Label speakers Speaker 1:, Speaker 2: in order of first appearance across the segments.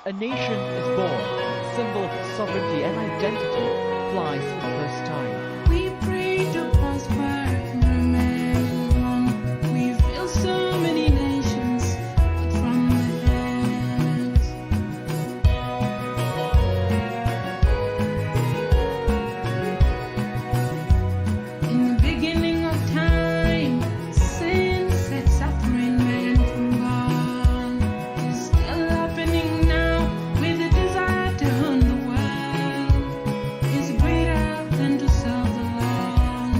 Speaker 1: A nation is born, symbol of its sovereignty and identity, flies for the first time.
Speaker 2: We pray to prosper and remain one. We've built so many nations from the hands. In the beginning of time, sin set suffering man from God. It's still happening now with the desire to own the world. It's greater than to serve the Lord.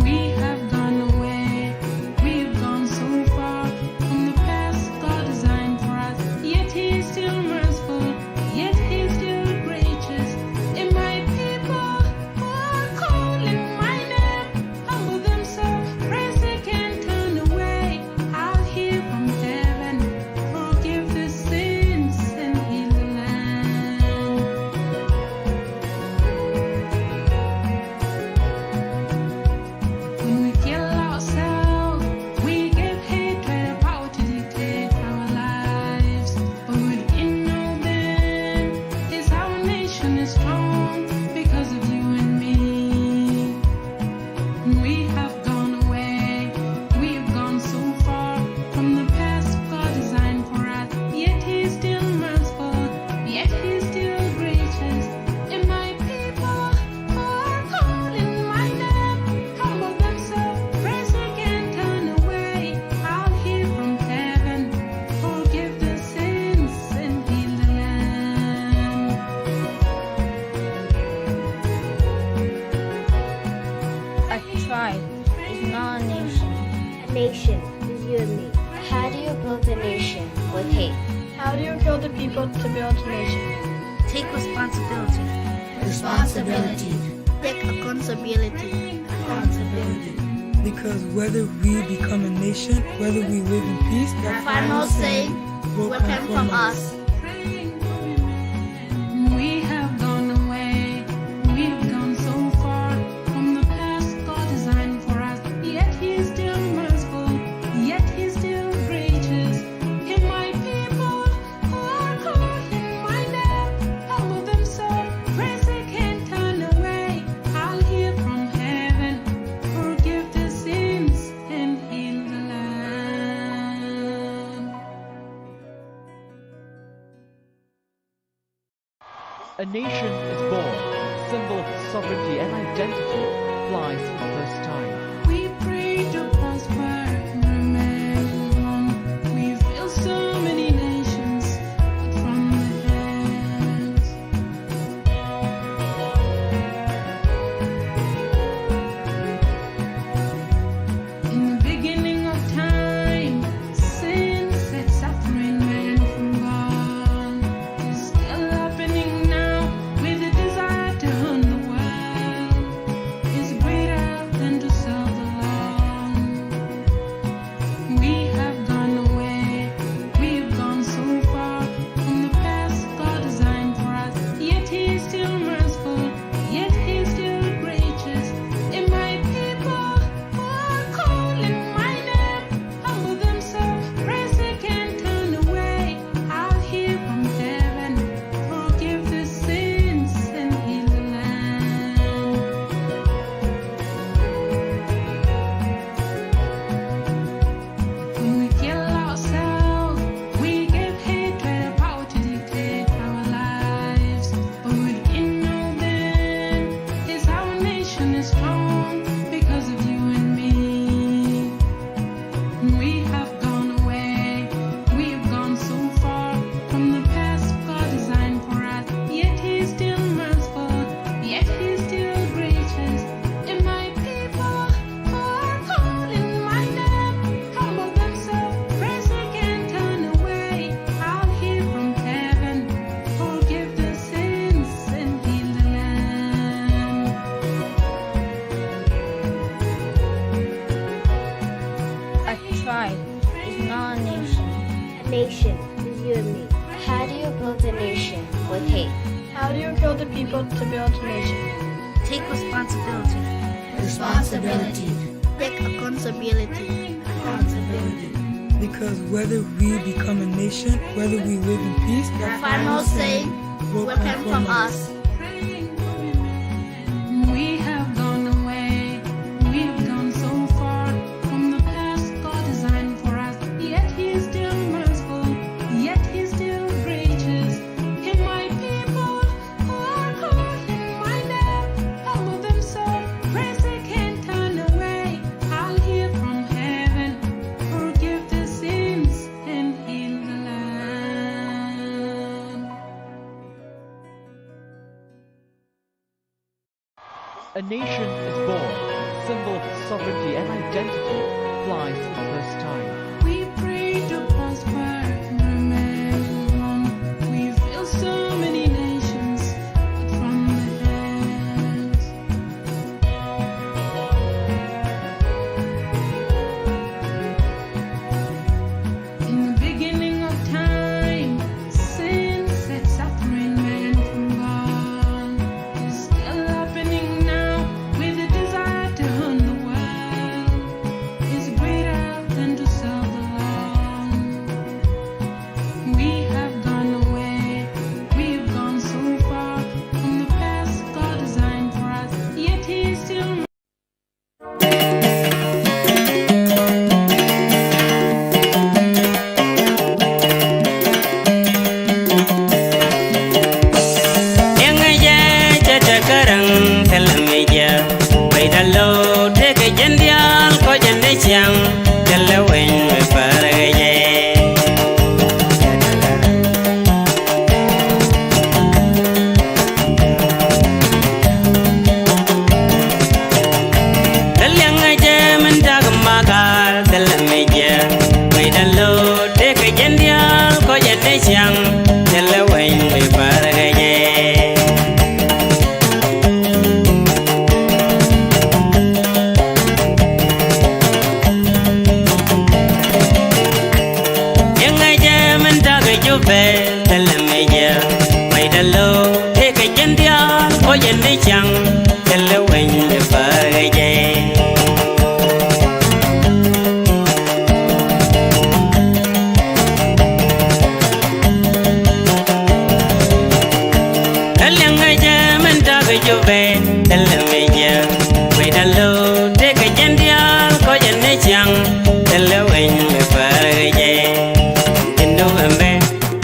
Speaker 2: We have gone away, we've gone so far from the past God designed for us. Yet He is still merciful, yet He is still gracious. And my people who are calling my name humble themselves, praise they can't turn away. I'll hear from heaven, forgive the sins and heal the land. When we kill ourselves, we give hatred a power to dictate our lives. But we didn't know then is our nation is strong because of you and me. We have gone away, we have gone so far from the past God designed for us. Yet He is still merciful, yet He is still gracious. And my people who are calling my name humble themselves, praise they can't turn away. I'll hear from heaven, forgive the sins and heal the land.
Speaker 3: A tribe is not a nation.
Speaker 4: A nation is you and me. How do you build a nation with hate?
Speaker 5: How do you kill the people to build a nation?
Speaker 3: Take responsibility.
Speaker 6: Responsibility.
Speaker 4: Take accountability.
Speaker 6: Accountability.
Speaker 7: Because whether we become a nation, whether we live in peace,
Speaker 4: The final say will come from us.
Speaker 2: We have gone away, we've gone so far from the past God designed for us. Yet He is still merciful, yet He is still gracious. And my people who are calling my name humble themselves, praise they can't turn away. I'll hear from heaven, forgive the sins and heal the land.
Speaker 1: A nation is born, symbol of its sovereignty and identity, flies for the first time.
Speaker 2: We pray to prosper and remain one. We've built so many nations from the hands. In the beginning of time, sin set suffering man from God. It's still happening now with the desire to own the world. It's greater than to serve the Lord. We have gone away, we've gone so far from the past God designed for us. Yet He is still merciful, yet He is still gracious. And my people who are calling my name humble themselves, praise they can't turn away. I'll hear from heaven, forgive the sins and heal the land. When we kill ourselves, we give hatred a power to dictate our lives. But we didn't know then is our nation is strong because of you and me. We have gone away, we've gone so far from the past God designed for us. Yet He is still merciful, yet He is still gracious. And my people who are calling my name humble themselves, praise they can't turn away. I'll hear from heaven, forgive the sins and heal the land.
Speaker 3: A tribe is not a nation.
Speaker 4: A nation is you and me. How do you build a nation with hate?
Speaker 5: How do you kill the people to build a nation?
Speaker 3: Take responsibility.
Speaker 6: Responsibility.
Speaker 4: Take accountability.
Speaker 6: Accountability.
Speaker 7: Because whether we become a nation, whether we live in peace,
Speaker 3: The final say will come from us.
Speaker 2: We have gone away, we have gone so far from the past God designed for us. Yet He is still merciful, yet He is still gracious. And my people who are called in my name, humble themselves, praise They can't turn away. I'll hear from heaven, forgive their sins and heal the land.
Speaker 1: A nation is born, symbol of its sovereignty and identity, flies for the first time.
Speaker 2: We pray to prosper and remain one. We feel so many nations from the hands. In the beginning of time, sin set suffering man from God. It's still happening now with the desire to own the world. Is greater than to serve the Lord. We have gone away, we have gone so far from the past God designed for us. Yet He is still.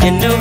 Speaker 8: Indo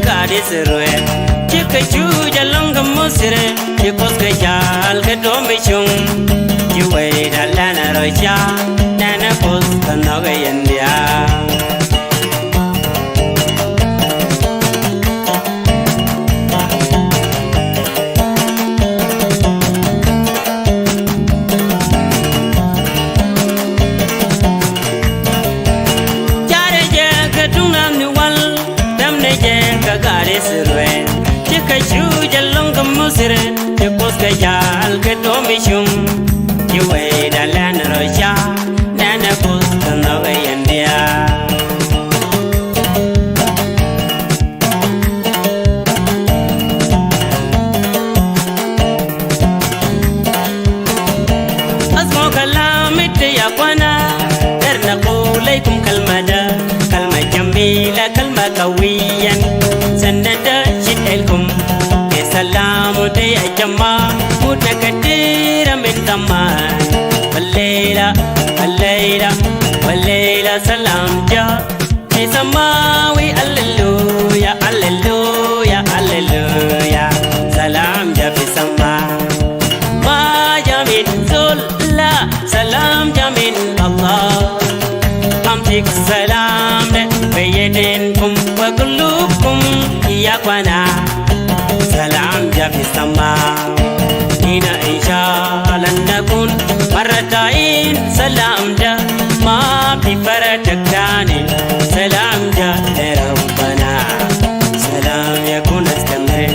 Speaker 8: gadis ruwe chika chu jalong musire chikos ke jal ke domishung juwe dalana rocha nana pos kanoge yandia Kajal ke domishum juwe dalan roja nana pus kanoge yandia asmo kalamit ya kwana erna qulaykum kalmada kalma jamila kalma qawiyan sanada shilkum salamu day ajama mutna kadira min taman wallayla wallayla wallayla salam ja fi samawi alleluya alleluya alleluya salam ja fi sama ma jamin zulla salam jamin Allah amtik salam de bayedinkum wa qulubukum ya kwana salam jafi sama ina inshallah nakun maratain salam ja ma bi faratakani salam ja rabbana salam yakun astamre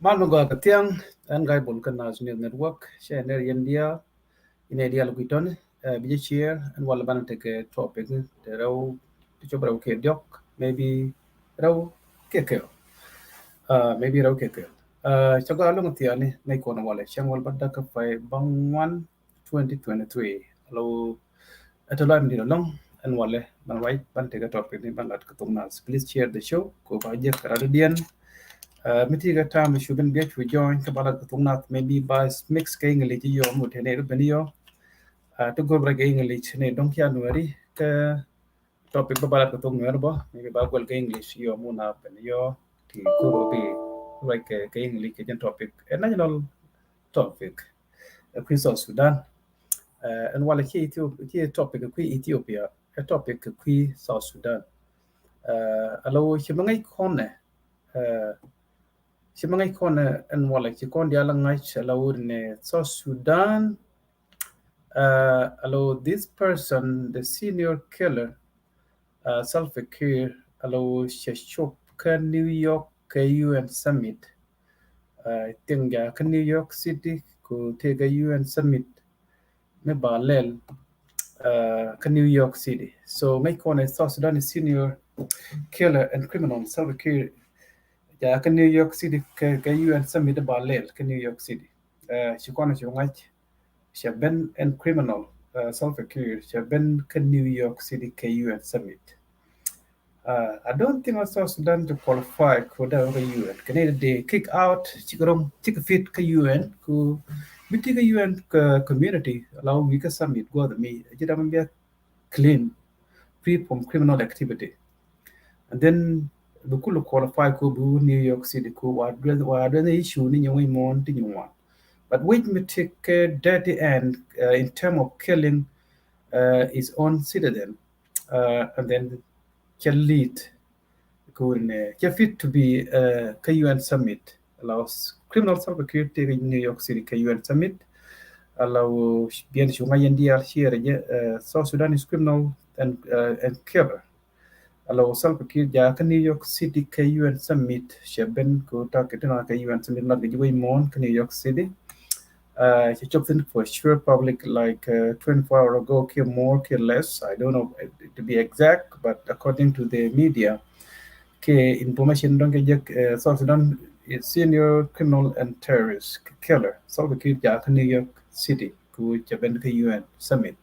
Speaker 9: Mal go ka tiang an gai bol kan nas network share ne India in idea lu giton bi share and wala ban take a topic te raw ti chobra ke diok maybe raw ke ke maybe raw ke ke chaga lu ngi ani nay ko na wala chang wal badda ka fay bang 1 2023 lo atolo am dino long and wala ban right ban take a topic ni ban lat ka tung nas please share the show ko ba je karadian mitiga time shu ben biach we join ka bala ka tung nas maybe by mix ka english yo mu tene ru ben yo to go bra ka english ne don kya nuari ka topic ba bala ka tung nuar ba maybe ba gol ka english yo mu na ben yo ti ko bi like ka english ka topic a national topic quiz of Sudan and wala ki Ethiopia ki topic ki Ethiopia a topic ki South Sudan alo chimangai khone chimangai khone and wala ki kon dia langai alo ne South Sudan alo this person the senior killer self-care alo shashop ka New York ka UN summit I think ka New York City ko te ka UN summit me balel ka New York City. So may kone South Sudan is senior killer and criminal self-care ja ka New York City ka UN summit balel ka New York City. She kone she ngai she ben and criminal self-care she ben ka New York City ka UN summit. I don't think South Sudan to qualify for the UN. Can they kick out chikarong chikafit ka UN ku biti ka UN community allow we ka summit go the me jida mambia clean free from criminal activity. And then the could qualify ko bu New York City ko wa the issue ni yung mon ti yung one. But wait me take a dirty end in terms of killing his own citizen and then can lead can fit to be a UN summit allows criminal security in New York City UN summit allow bien shunga yendia here South Sudan is criminal and killer allow security ja New York City UN summit sheben ko ta ketena UN summit not the way mon New York City something for sure public like 24 hours ago kill more kill less I don't know to be exact but according to the media ke information don't get South Sudan is senior criminal and terrorist killer so we keep ja New York City ku jaben ka UN summit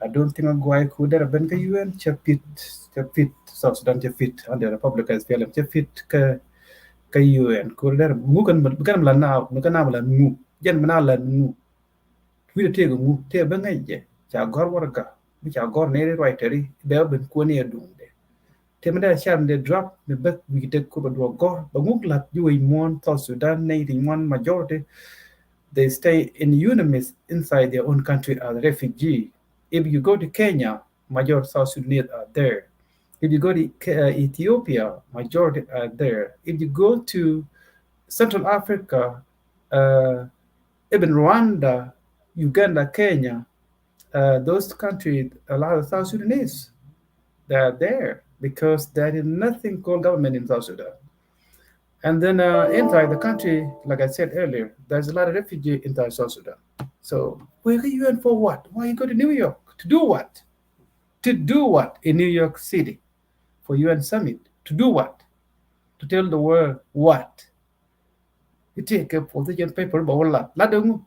Speaker 9: I don't think I'm going to there ben ka UN chapit South Sudan chapit under the public as film chapit ka UN ku there bukan melana bukan amala mu jan manala mu wi te go mu te ben ngai ja gor warga mi ja gor ne right ri be ben ko ne du temada sham de drop the back we take ko do gor ba nguk lat you mon South Sudan nating one majority they stay in unanimous inside their own country as refugee if you go to Kenya majority South Sudanese are there if you go to Ethiopia majority are there if you go to Central Africa even Rwanda Uganda Kenya those countries a lot of South Sudanese they are there because there is nothing called government in South Sudan. And then inside the country, like I said earlier, there's a lot of refugees inside South Sudan. So where are you in for what? Why you go to New York? To do what? To do what in New York City for UN summit? To do what? To tell the world what? You take a position paper about what? Ladung,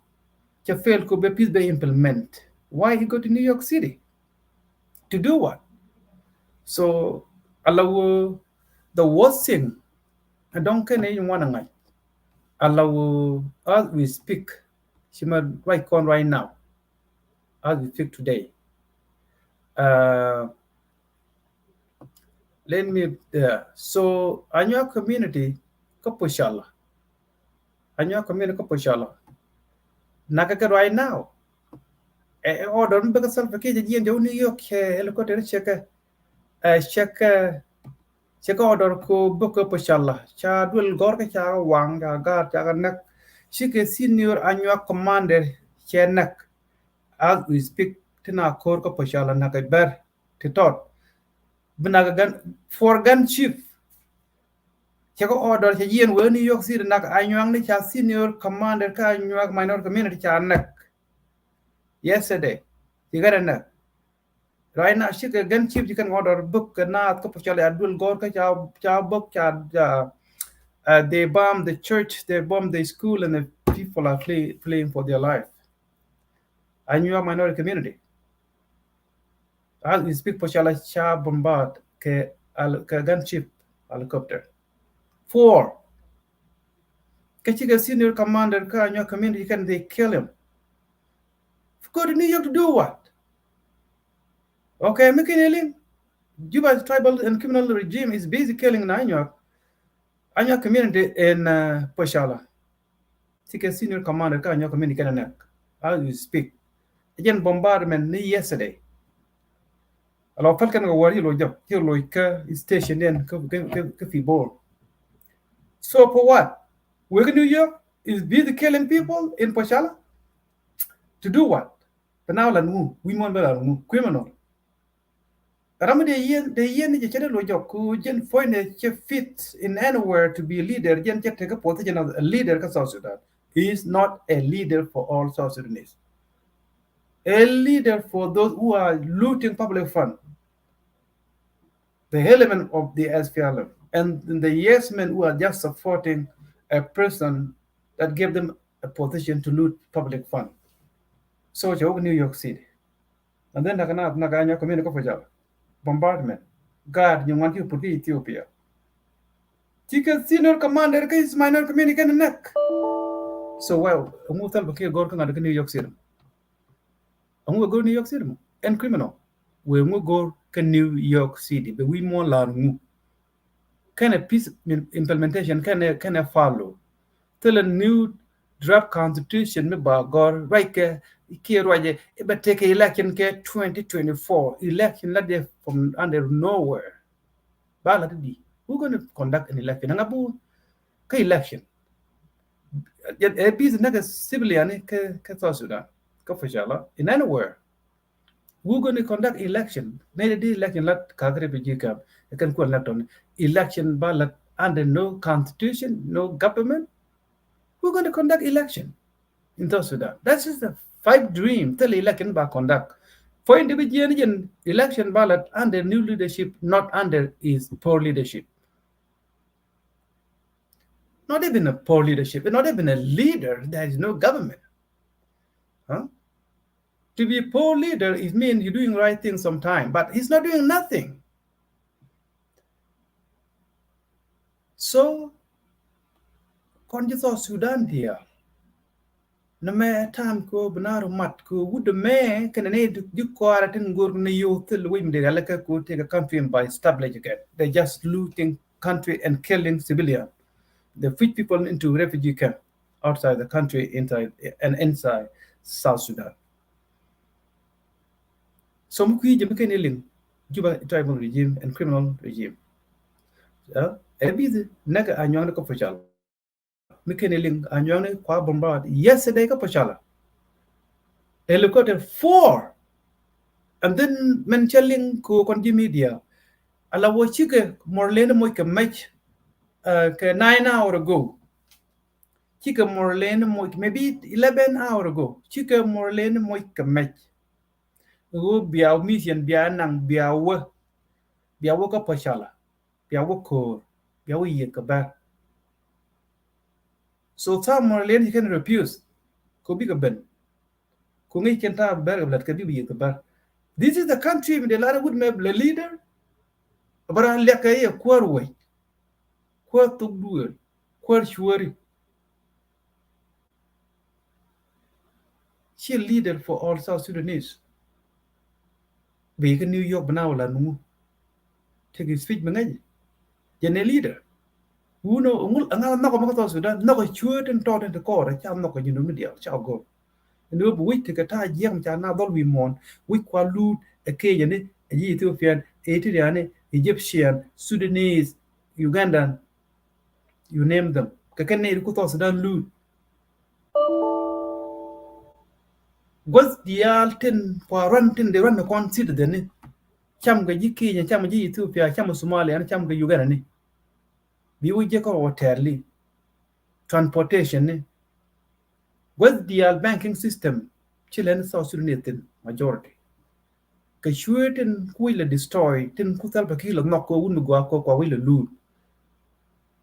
Speaker 9: you fail could be peace be implement. Why you go to New York City? To do what? So allow the worst thing I don't care anyone allow as we speak Shima right on right now as we speak today let me so Anyuak community ko Pochalla Anyuak community ko Pochalla naka right now order because self ke je New York helicopter check order ko book Pochalla cha dul gor ka cha wang ga cha nak shike senior Anyuak commander chenak as we speak tina kor ko Pochalla naka ber titot binaga gan for gun chief Chako order cha yen we New York City nak Anyuak ni cha senior commander ka Anyuak Minority Community cha nak yesterday. You got nak. Right now, she can chief you can order book na ko Pochalla Abdul Gor ka cha book cha they bomb the church, they bomb the school, and the people are fleeing for their life. Anyuak Minority Community. As we speak, Pochalla cha bombard ke gunship helicopter. 4. Kachiga senior commander ka Anyuak Community can they kill him? Go to New York to do what? Okay, making Juba's tribal and criminal regime is busy killing Anyuak Community in Pochalla. Kachiga senior commander ka Anyuak Community can anak. As we speak. Again, bombardment yesterday. Alors, falkan go wari lo job, here lo ka station then ka fi bor. So for what? We're in New York is busy killing people in Pochalla? To do what? But now we want to criminal. Ramade the yen ni chede lo job ku jen find a fit in anywhere to be a leader, jen take a position of a leader ka South Sudan. He is not a leader for all South Sudanese. A leader for those who are looting public funds. The element of the SPLM and the yes men who are just supporting a person that gave them a position to loot public funds. So New York City. And then Naganya Community Pochalla. Bombardment. God, you want you to put Ethiopia. Chicken senior commander is minor community in the neck. So well, Mutal Bakir Gorkan at New York City. And we'll go to New York City and criminal. We will go to New York City, but we more learn. Can a peace implementation can a follow? Till a new draft constitution, right? But take election 2024 election let them from under nowhere. Who's going to conduct an election? And abu election. A piece of civilian South Sudan, in anywhere. We're going to conduct election. Maybe election let Kagre can conduct on election ballot under no constitution, no government. We're going to conduct election in South Sudan. That's just a five dream till election by conduct. For individual election ballot under new leadership, not under is poor leadership. Not even a poor leadership, not even a leader, there is no government. Huh? To be a poor leader, it means you're doing right things sometime, but he's not doing nothing. So, South Sudan here. No matter time ko banaro mat ko would the man can need you quarantine go to you till women they like go take a country and by establish again. They're just looting country and killing civilians. They feed people into refugee camp outside the country, inside South Sudan. So Mukui Juba tribal regime and criminal regime. Every nega anyong ko Pochalla. Mikeneling anyong kwa bombard yesterday ko Pochalla. Helicopter 4. And then mentioning ko konji media. Ala wo chike morlene mo ke match 9 hours ago. Chike morlene mo maybe 11 hours ago. Chike morlene mo ke match. Go biaw mission bia nang biaw ko Pochalla. Biaw ko biaw ye ka ba. So some morlene he can refuse. Ko bi ka ben. Ko ngi ken ta ber blat ka bi ye ka ba. This is the country with a lot of good leader. Bara leka ye kwarwe. Kwar tugduel. Kwar shwari. She a leader for all South Sudanese. Be New York now la nu. Take his speech mangai. Jene leader. Who know no ko South Sudan no ko chuot and taught in the core cham no ko yinu media chao go. And we take a ta yam cha na dol we mon we kwalut a Kenyan Ethiopian Eritrean Egyptian Sudanese Ugandan you name them. Kakane ko South Sudan loot. Was the altin for running the run the consider the cham ga Kenya, cham ga Ethiopia, cham Somalia, and cham ga Uganda. bi wije ko hotelli transportation ni with the banking system chilen South Sudan majority ka shueten kuile destroy tin kutal ba kilo nokko unu go ko wile lu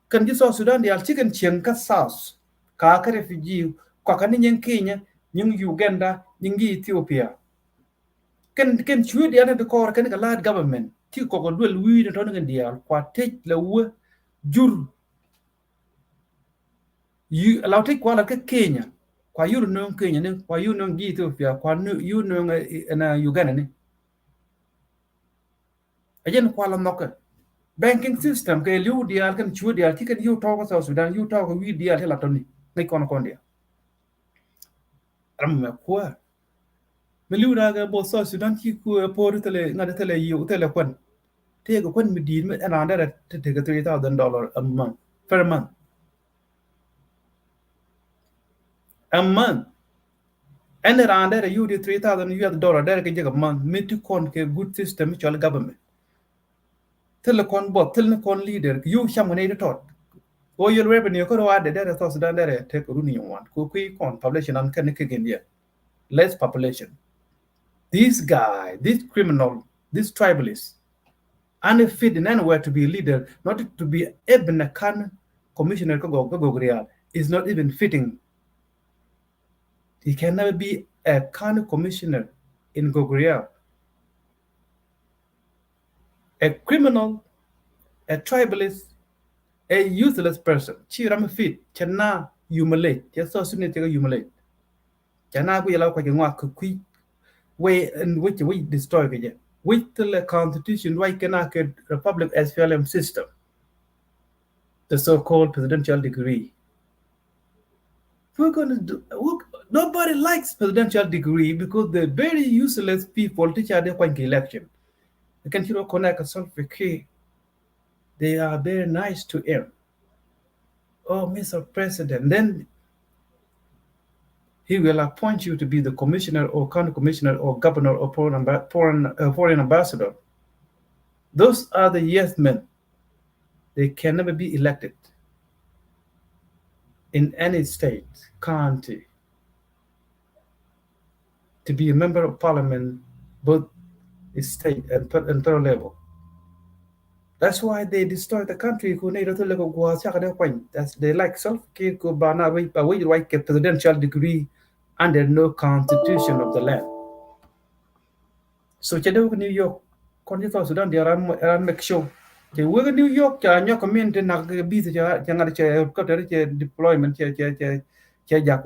Speaker 9: kan ji South Sudan dial chicken chieng ka South ka refugee kwa kan nyen Kenya nyen Uganda nyen Ethiopia kan shuet dia de ko kan ka lad government ti ko dwel wi to ngen dial kwa tej la wu jur yu law tej kwa la ka Kenya kwa yu no Kenya ne kwa yu no Ethiopia kwa yu no na Uganda ne ajen kwa la nokka banking system ke liu dial kan chu dial ti kan yu to ko South Sudan yu to ko wi dial la to ni ngai kon dia ram me kwa me liu da ga bo South Sudan ti ku po tele ngada tele yu tele kon te ko kon mi di me ana da te ga $3,000 a month per month a month and around there you di $3,000 there ke ga month me to kon ke good system chol government telecon bot telecon leader you sham ne to o your revenue ko wa de South Sudan there take runi one ko kon population an kan ke gen less population this guy this criminal this tribalist unfit in anywhere to be a leader not to be even a can commissioner go real is not even fitting. He can never be a county commissioner in Goguryeo. A criminal, a tribalist, a useless person. Chiram fit, chana humiliate, just so soon as humiliate. Chana we allow quite a quick way in which we destroy it. With the constitution, why cannot get Republic SPLM system? The so-called presidential degree. We're going to do. Nobody likes presidential degree because they're very useless people teach at the election. You can connect a self-key. They are very nice to him. Oh, Mr. President, then he will appoint you to be the commissioner or county commissioner or governor or foreign ambassador. Those are the yes men. They can never be elected in any state, county, to be a member of parliament, both state and federal level. That's why they destroy the country. They like self-care, like a presidential degree under no constitution of the land. So New York, South Sudan, they are make sure. They work in New York, Anyuak Community, busy deployment,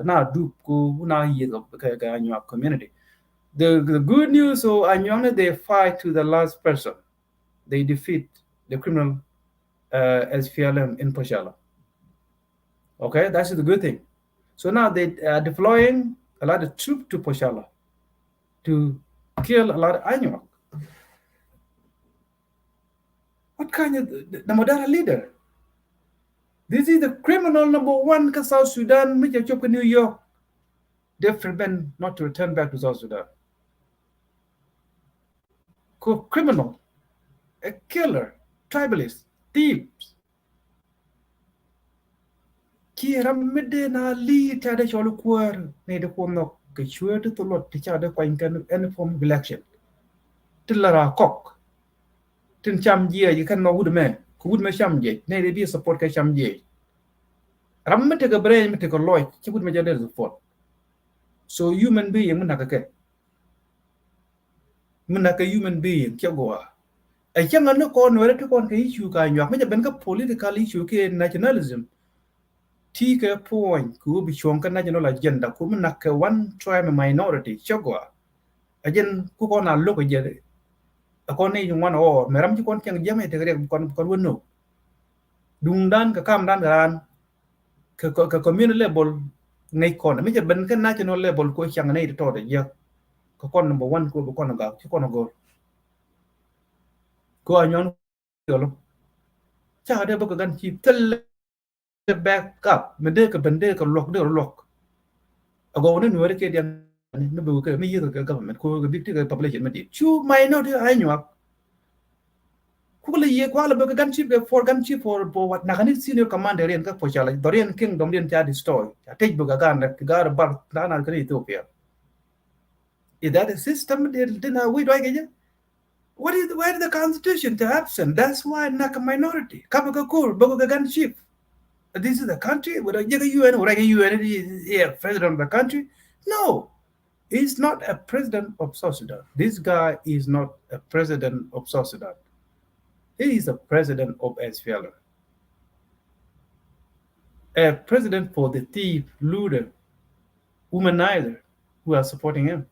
Speaker 9: now do now years of Anyuak Community. The good news, so Anyuak, they fight to the last person. They defeat the criminal SPLM in Pochalla. Okay, that's the good thing. So now they are deploying a lot of troops to Pochalla to kill a lot of Anyuak. What kind of the Madara leader? This is the criminal number one in South Sudan, Major Chop in New York. They forbid not to return back to South Sudan. Criminal, a killer, tribalist, thieves. Kira medena li tada cholu kuar ne de kono ke chue to lot ti chada kwa inkan any form of election. Tilara kok. Tin cham ye you can know would me. Could me cham ye. Ne de be support ka cham ye. Ram me take a brain me take a loy. Chi would me jadel support. So human being manaka ke. Manaka human being kya goa. Ai chang no kon were to kon ke issue ka nyak me ben ka political issue ke nationalism. Tika point ku bi chon kan national agenda ku manaka one tribe minority chagwa. Again ku kon na look je. Akon ni yung one or meram ji kon kyang jam e te kon wono. Dung dan ka kam dan ran ka community level ngay kon me je ben kan national level ko kyang nei to de ye. Ka kon number 1 ko kon ga ki kon go. Ko anyon yo cha de ba ka gan chi tel back up me de ka bende ka lok ago ne nuore ke dian ne bu ke me yi ka government ko big population me di chu minority Anyuak Kula ye kwala ba gunship for gunship for what nakani senior commander ren ka Pochalla Dorian kingdom ren cha destroy. Take buga gan gar bar dana kri Ethiopia. Is that a system then we do again? What is where the constitution to absent? That's why nak a minority. Kabaka kur buga gunship. This is the country with a UN or a UN is president of the country. No. He's not a president of South Sudan. This guy is not a president of South Sudan. He is a president of SPLM. A president for the thief, looter, womanizer who are supporting him.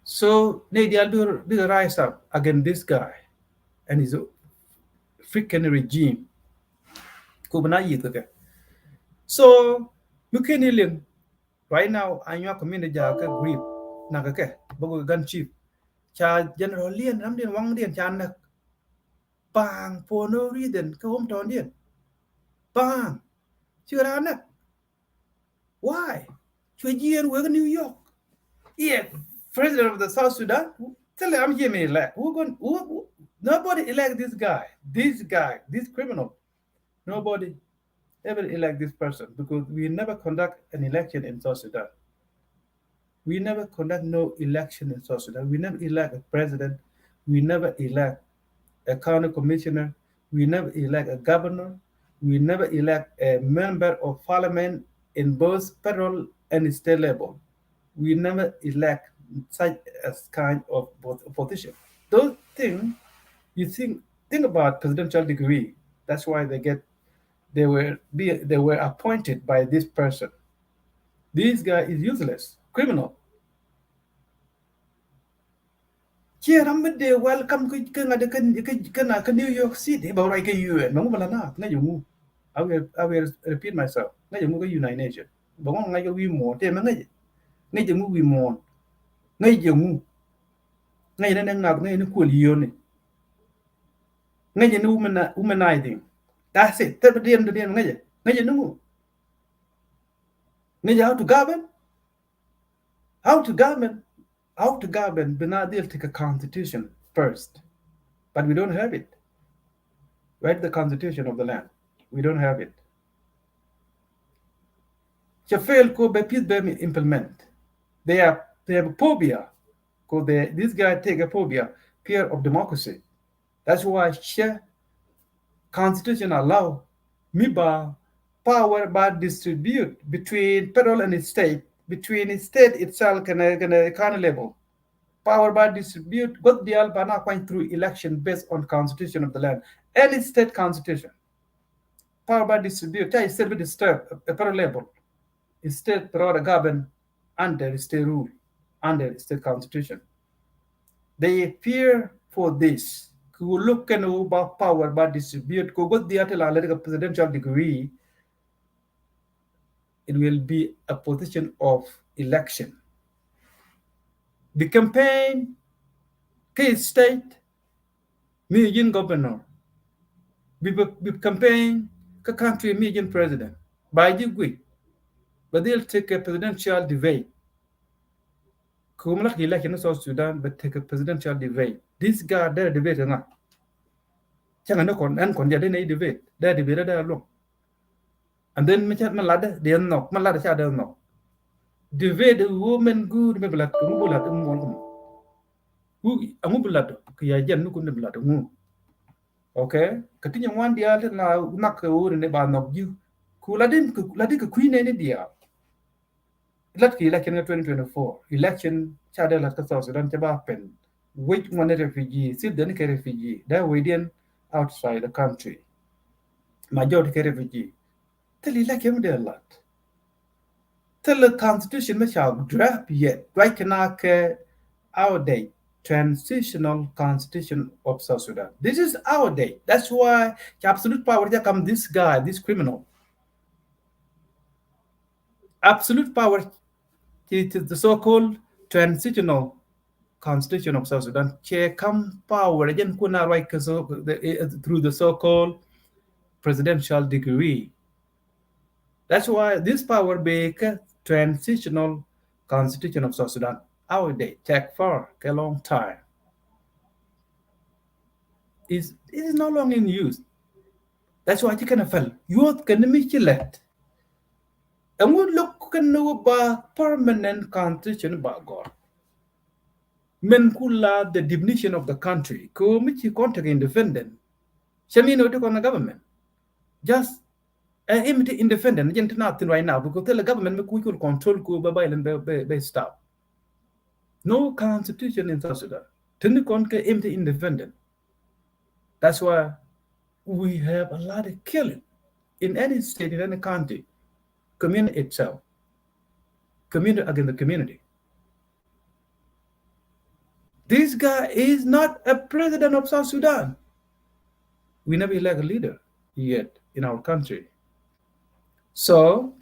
Speaker 9: So they rise up against this guy and his freaking regime. So Mukenilim, right now, Anyuak Community grief, Nagake, Bogo Gun Chief, Cha General Lian, Ramdian Wangdian Chanak, bang, for no reason, come home to Indian. Bang, Chirana. Why? Chujian, we're in New York. Yeah, president of the South Sudan. Tell him I'm here, elect. Nobody elect this guy. This criminal. Nobody ever elect this person because we never conduct an election in South Sudan. We never conduct no election in South Sudan. We never elect a president. We never elect a county commissioner. We never elect a governor. We never elect a member of parliament in both federal and state level. We never elect such a kind of opposition. Those things, you think about presidential degree. That's why they were appointed by this person. This guy is useless, criminal. Here, they welcome to New York City, but like a UN. I will repeat myself. United Nations. But one like we more, ngay je mu wi mon ngay je mu ngay na ngak ngay ni ko lione ngay je nu humanizing. That's it. The ngay je nu ngay how to govern Benadil take a constitution first, but we don't have it. Write the constitution of the land. We don't have it. Fail ko be peace be implement. They have a phobia, because this guy take a phobia, fear of democracy. That's why constitution allow MIBA power but distribute between federal and state, between state itself and a county level. Power by distribute got the Albana going through election based on constitution of the land. Any state constitution. Power by distribute, I still be disturbed at federal level. State power govern under state rule, under state constitution. They fear for this. Who look about power by distribute, go got the presidential degree, it will be a position of election. The campaign, case state, million governor, we campaign, country million president, by the but they'll take a presidential debate. Kumlak election in South Sudan, but take a presidential debate. This guy, they're debating. Changa kon and kon jadi debate. They're debated along. And then Michat Malada, they knock, Malada Shadow knock. Debate the woman good, maybe like Mubulat and one. Who a Mubulat, Kiajan Nukunablat. Okay? Continue one the other now, knock a wood in the barn of you. Kuladin Queen any dear. Election 2024 election chadel at South Sudan pen which one refugee still the refugee that within outside the country majority refugee tell election there a lot tell the constitution which shall draft yet right now our day transitional constitution of South Sudan. This is our day. That's why absolute power there come this guy, this criminal. Absolute power. It is the so-called transitional constitution of South Sudan. Come power again through the so-called presidential degree. That's why this power be a transitional constitution of South Sudan. Our day take for a long time. is no longer in use. That's why you can feel youth can make you let. And we look can know about permanent constitution about God. Men kula the definition of the country. Ko michi contact independent. Shami no to the government. Just independent. Gente nothing right now because the government we could control ko by and by stop. No constitution in South Sudan. Tindi konke empty independent. That's why we have a lot of killing in any state, in any county. Community itself. Community against the community. This guy is not a president of South Sudan. We never elect a leader yet in our country. So,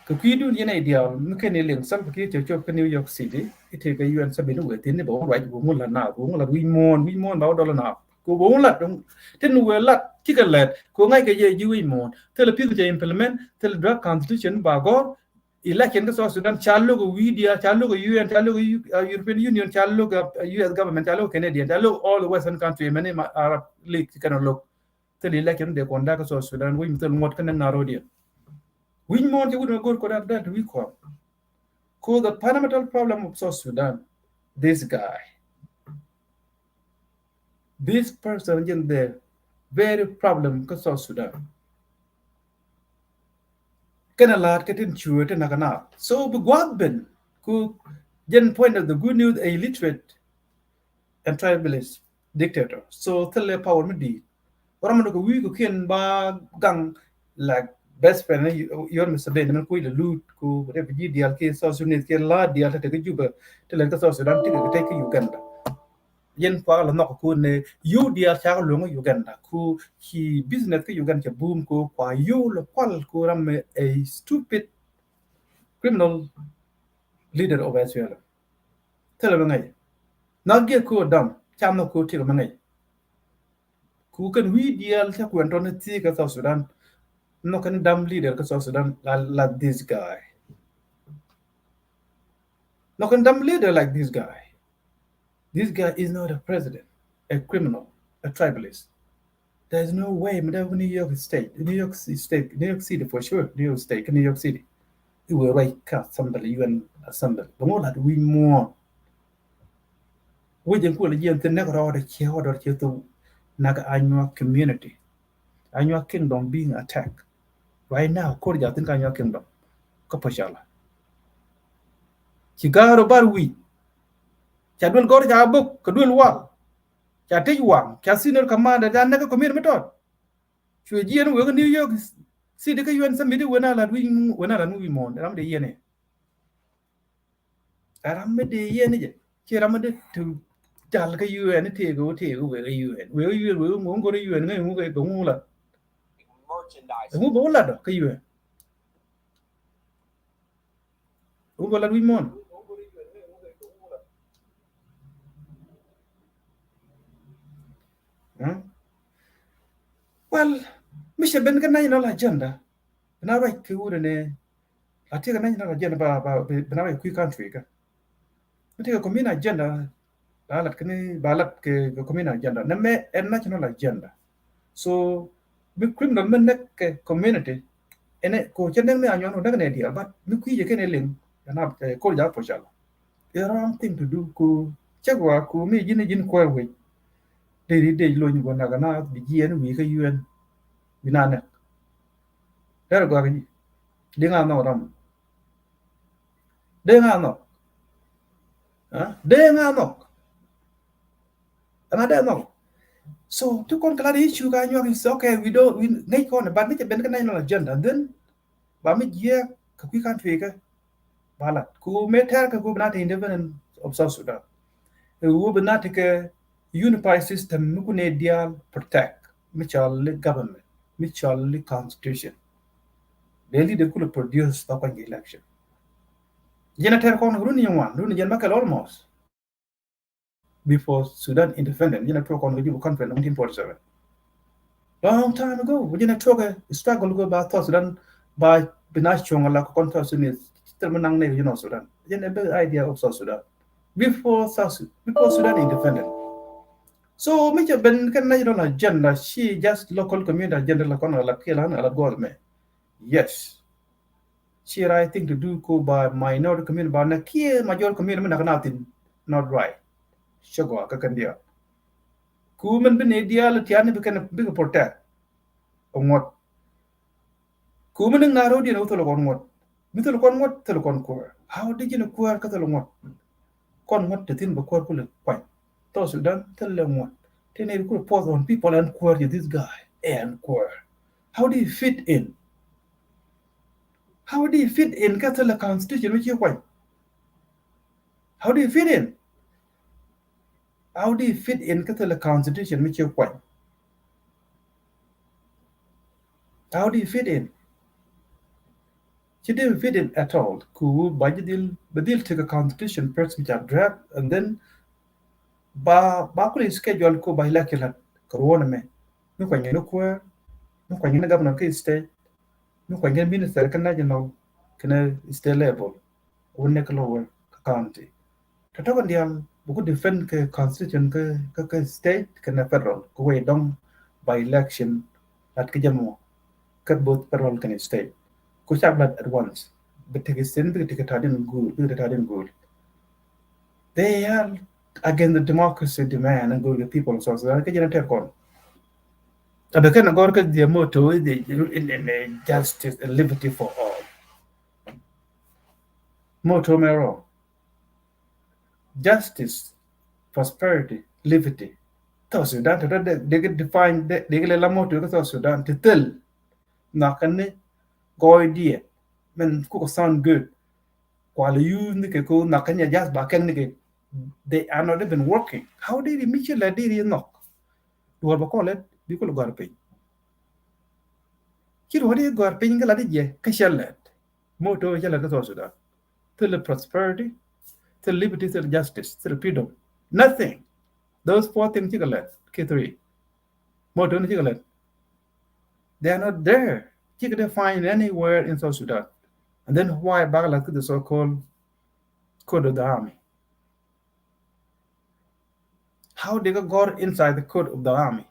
Speaker 9: Kakidu Yena ideal, Mukaniling, some Kiki Chok New York City, it take a UN Sabino with in the ball, right? Wumula now, Wumula, we mourn about dollar now. Go won't let them, then we'll let chicken let, go like a year you mourn, tell the people to implement, tell the drug constitution by God. Election ka South Sudan chalo ko media chalo ko UN chalo ko European Union chalo ko US government chalo Canadian chalo all the Western country many Arab League kind of look till election de konda ka South Sudan we mtel ngot kan naro dia we mon je would go ko that we call the fundamental problem of South Sudan this person in the very problem ka South Sudan kana lat katin chue te nakana so bugwagben ku gen point of the good news a illiterate and tribalist dictator so tell power midi oram ko wi ko ken ba gang like best friend your Mr. Ben man ku the loot ku refugee deal ke South Sudan ke la deal te ke Juba te len ka South Sudan te ke Uganda yen pa la nok ku ne yu dia cha lo ngo Uganda ku ki business ke Uganda boom ku kwa yu lo kwal ku ram a stupid criminal leader of Israel tell me ngai na ge ku dam cham no ku ti ma ngai ku kan wi dia cha ku anton ti ka South Sudan no kan dam leader ka South Sudan like this guy no kan dam leader like this guy. This guy is not a president, a criminal, a tribalist. There's no way, Madam New York State, New York City for sure, New York State, New York City. It will right cut somebody, UN assembly. But more like we more. We just put a year to never order to Naga Anyuak community. Anyuak kingdom being attacked. Right now, Korea think Anyuak kingdom. Pochalla. Chigaro Barwi. Chadwell go to our book, Kadwell Wall. Chatty one, Casino commander, and never commit method. Should you know New York City, you and somebody when I movie mon, and I'm the Yene. And I'm the Yene. Here I'm to tell you and take where you and where you won't go to you and move a boola. Move all that, you. Who will we mon? Well, Mr. Ben can I agenda. And I write to I take a national agenda about a quick country. I take a communal agenda. Ballot communal agenda. Name a national agenda. So, the criminal community and it coach and then I know an idea, but you can link and up call out Pochalla. The wrong thing to do. Chagua, who may in queer way. They loan you Nagana, the GN, we can UN. Binana. There go. Ding are no rum. Ding are no. Ding are no. And I don't know. So, to conquer the issue, is okay, we make on, but make a Bengal agenda. Then, Bamid year, we can't figure. Ballot, who may tell go not independent of South Sudan. Who will not take a unified system, Mukunadial protect, Mitchell government, Mitchell constitution. Really, they could produce stopping the election. Jenna Con running one, running Makal almost before Sudan independent. Jenna talk on the Juba conference 1947. Long time ago, we didn't talk a struggle go about South Sudan by Benachong or like conference. Sudan. Then a better idea of South Sudan before Sudan independent. So me je ben kan national agenda she just local community agenda la kon la kila na la government. Yes. She right thing to do ko by minority community ba na kia major community na kanatin not right. Shago ka kan dia. Ku men ben idea la tiane be kan big protect. Ongot. Ku men ngaro di na to lo kon ngot. Mi to lo kon ngot to lo kon ko. How did you know ko ka to lo ngot? Kon ngot te tin ba ko ko le kwai. To Sudan to lo ngot. Then they could pause on people and query this guy and query. How do you fit in? How do you fit in Catholic Constitution which you white? How do you fit in? How do you fit in Catholic Constitution which you white? How do you fit in? She didn't fit in at all. Cool, but they'll take a constitution first which are draft and then ba could schedule ko by like corona me. No when you know where no when you governor case state. No when you minister can you know can state level or neck lower county. Tatakan dia buku defend ke constitution ke state ke federal ko way dong by election at ke jamo ke both federal ke state. Ko chablat at once. But take sin but take tadin good. They are against the democracy demand and go the people so ke jana take on. Abekan agor ke dia motto in justice and liberty for all. Motto mero. Justice, prosperity, liberty. South Sudan, they get defined, they get a motto to South Sudan to tell. Nakane, go idea. Men cook sound good. While you niko nakanya just back and they are not even working. How did he meet you like did he knock? Do what call it? People got to pay. Kid what you got paying a lot of ye, Kashalet. Motto Yella South Sudan. Tell the prosperity. Till liberty, till justice, till freedom. Nothing. Those four things, K3. More than they are not there. You can find anywhere in South Sudan. And then why Bangladesh to the so-called code of the army? How they got inside the code of the army?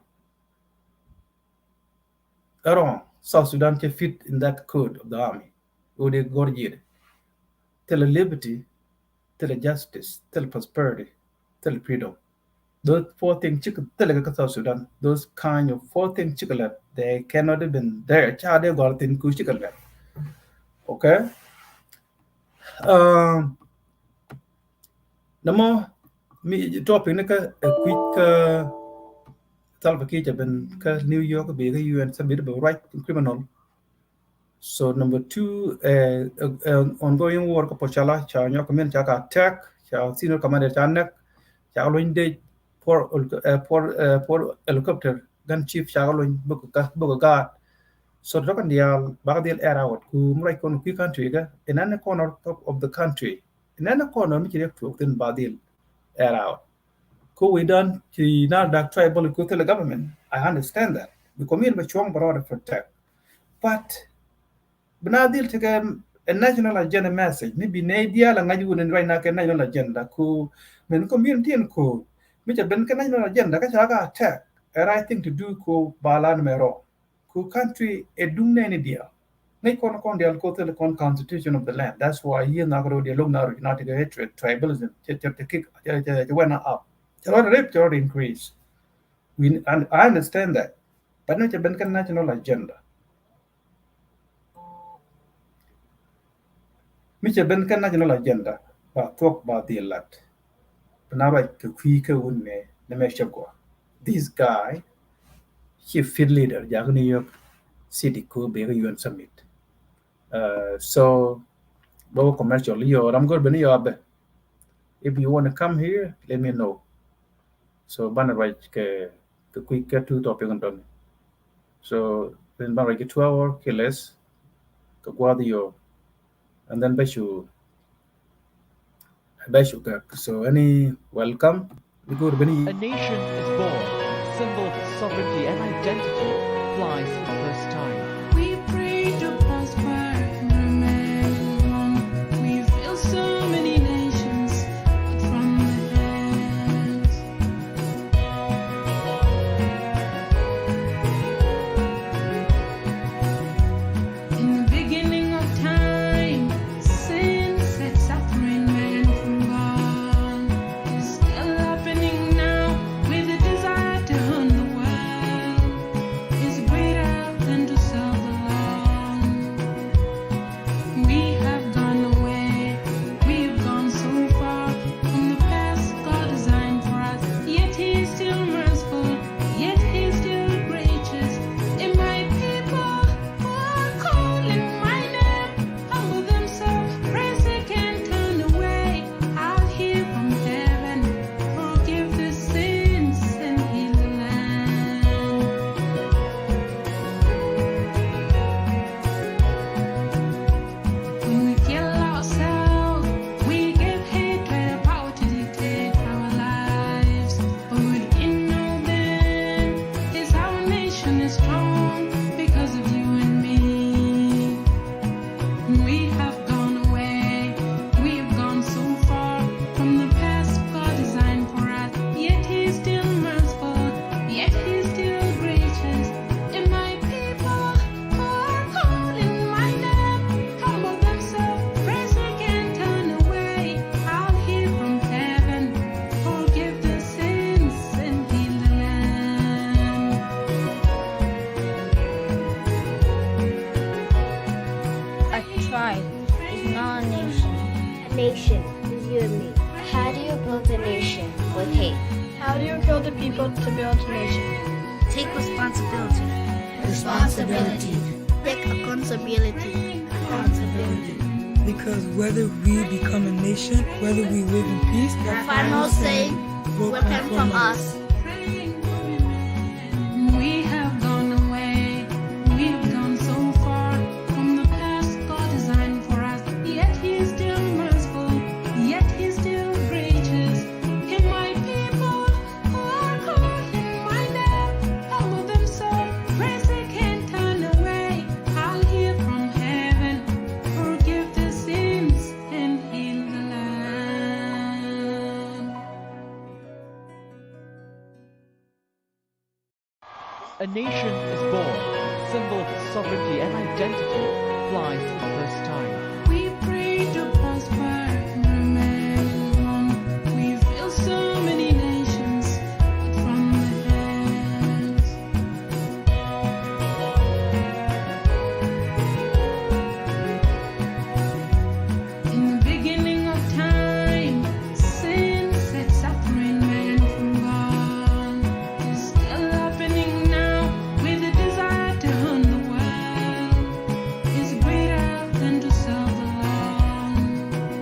Speaker 9: Wrong. South Sudan can fit in that code of the army. Who they got here. Till liberty, till justice, till prosperity, till freedom. Those four things, South Sudan, those kind of four things, they cannot have been there. Child, they got in Kuchikal. Okay? No more, me topic, a quick Salva Kiir ben New York, be the UN submit right criminal. So number 2, ongoing work of Pochalla, Anyuak Community attack, senior commander Chanak, Chaloin de for helicopter, gun chief Chaloin Bogagard. So Dragondial, Bagdil air out, who right on quick country, in any corner of the country, in any corner, which you have to Badil air out. Could we done to now that tribal go to the government? I understand that. We come in with strong broader protect. But Benadil take a national agenda message. Maybe Nadia and I wouldn't write a national agenda. Ku men community and ku. Which have been national agenda. Kachaga attack. A right thing to do ku balan mero. Ku country a dumne any deal. Make on the Alcotel constitution of the land. That's why here Nagro de Lugnar not to hatred, tribalism, to kick went up. Your rate your increase. And I understand that. But not a national agenda. Micha ben kan national agenda ba talk about the elect. Now to quick wouldn't the measure go. This guy, chief field leader, New York City could be a UN summit. So both commercial I'm good ben if you want to come here, let me know. So banner right the quick get to topic on done. So then banner get 2 hours, less to go the and then Beshu. So any welcome.
Speaker 1: A nation is born, the symbol of its sovereignty and identity flies for the first time.
Speaker 2: We pray to prosper and remain one. We feel so many nations from the hands.
Speaker 3: Take responsibility.
Speaker 6: Responsibility.
Speaker 3: Take accountability.
Speaker 6: Responsibility.
Speaker 7: Because whether we become a nation, whether we live in peace,
Speaker 3: The final say will come from us.
Speaker 2: We have gone away, we've gone so far from the past God designed for us. Yet He is still merciful, yet He is still gracious. And my people who are called in my name humble themselves, praise They can't turn away. I'll hear from heaven, forgive their sins and heal the land.
Speaker 1: A nation is born, symbol of its sovereignty and identity, flies for the first time.
Speaker 2: We pray to prosper and remain one. We feel so many nations but from the hands. In the beginning of time, sin set suffering man from God. It's still happening now with the desire to own the world. Is greater than to serve the Lord.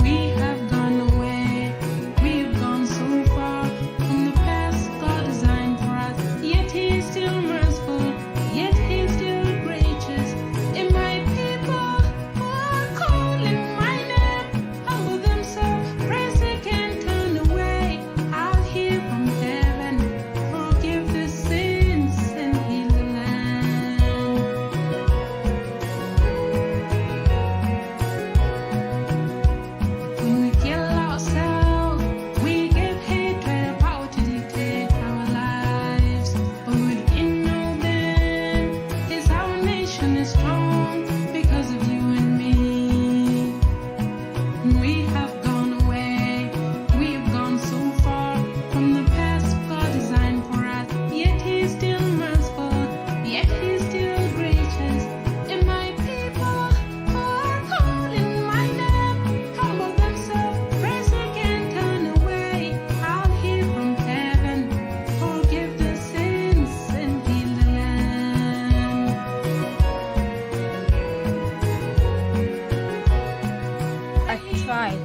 Speaker 2: We have gone away, we've gone so far from the past God designed for us. Yet He is still merciful, yet He is still gracious. And my people who are calling my name humble themselves, praise They can't turn away. I'll hear from heaven, forgive their sins and heal the land. When we kill ourselves, we give hatred a power to dictate our lives. But we didn't know then is our nation is strong because of you and me. We have gone away, we've gone so far from the past God designed for us. Yet He is still merciful, yet He is still gracious. And my people who are calling my name humble themselves, praise They can't turn away. I'll hear from heaven, forgive their sins and heal the land.
Speaker 3: A tribe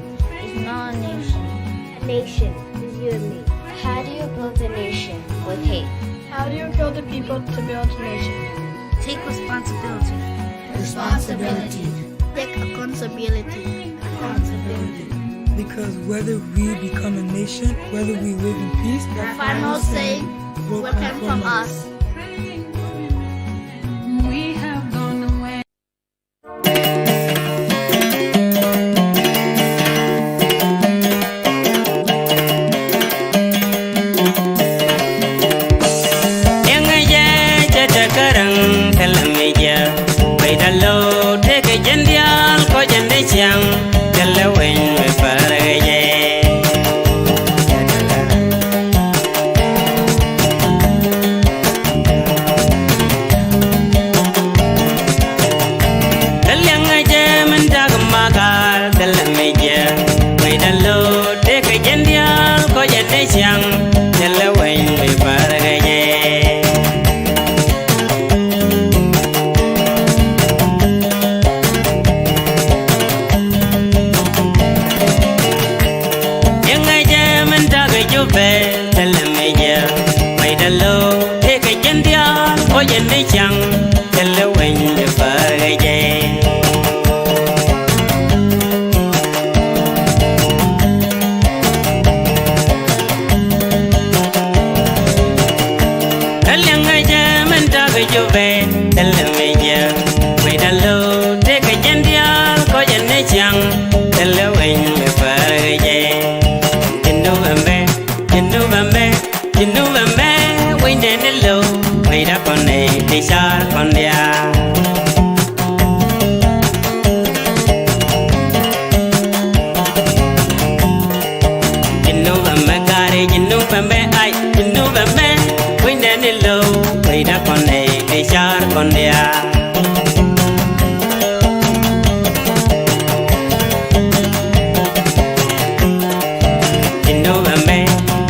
Speaker 3: is not a nation.
Speaker 4: A nation is you and me. How do you build a nation with hate?
Speaker 5: How do you kill the people to build a nation?
Speaker 3: Take responsibility.
Speaker 6: Responsibility.
Speaker 3: Take accountability.
Speaker 6: Responsibility.
Speaker 7: because whether we become a nation, whether we live in peace,
Speaker 3: The final say will come from us.
Speaker 2: We have gone away.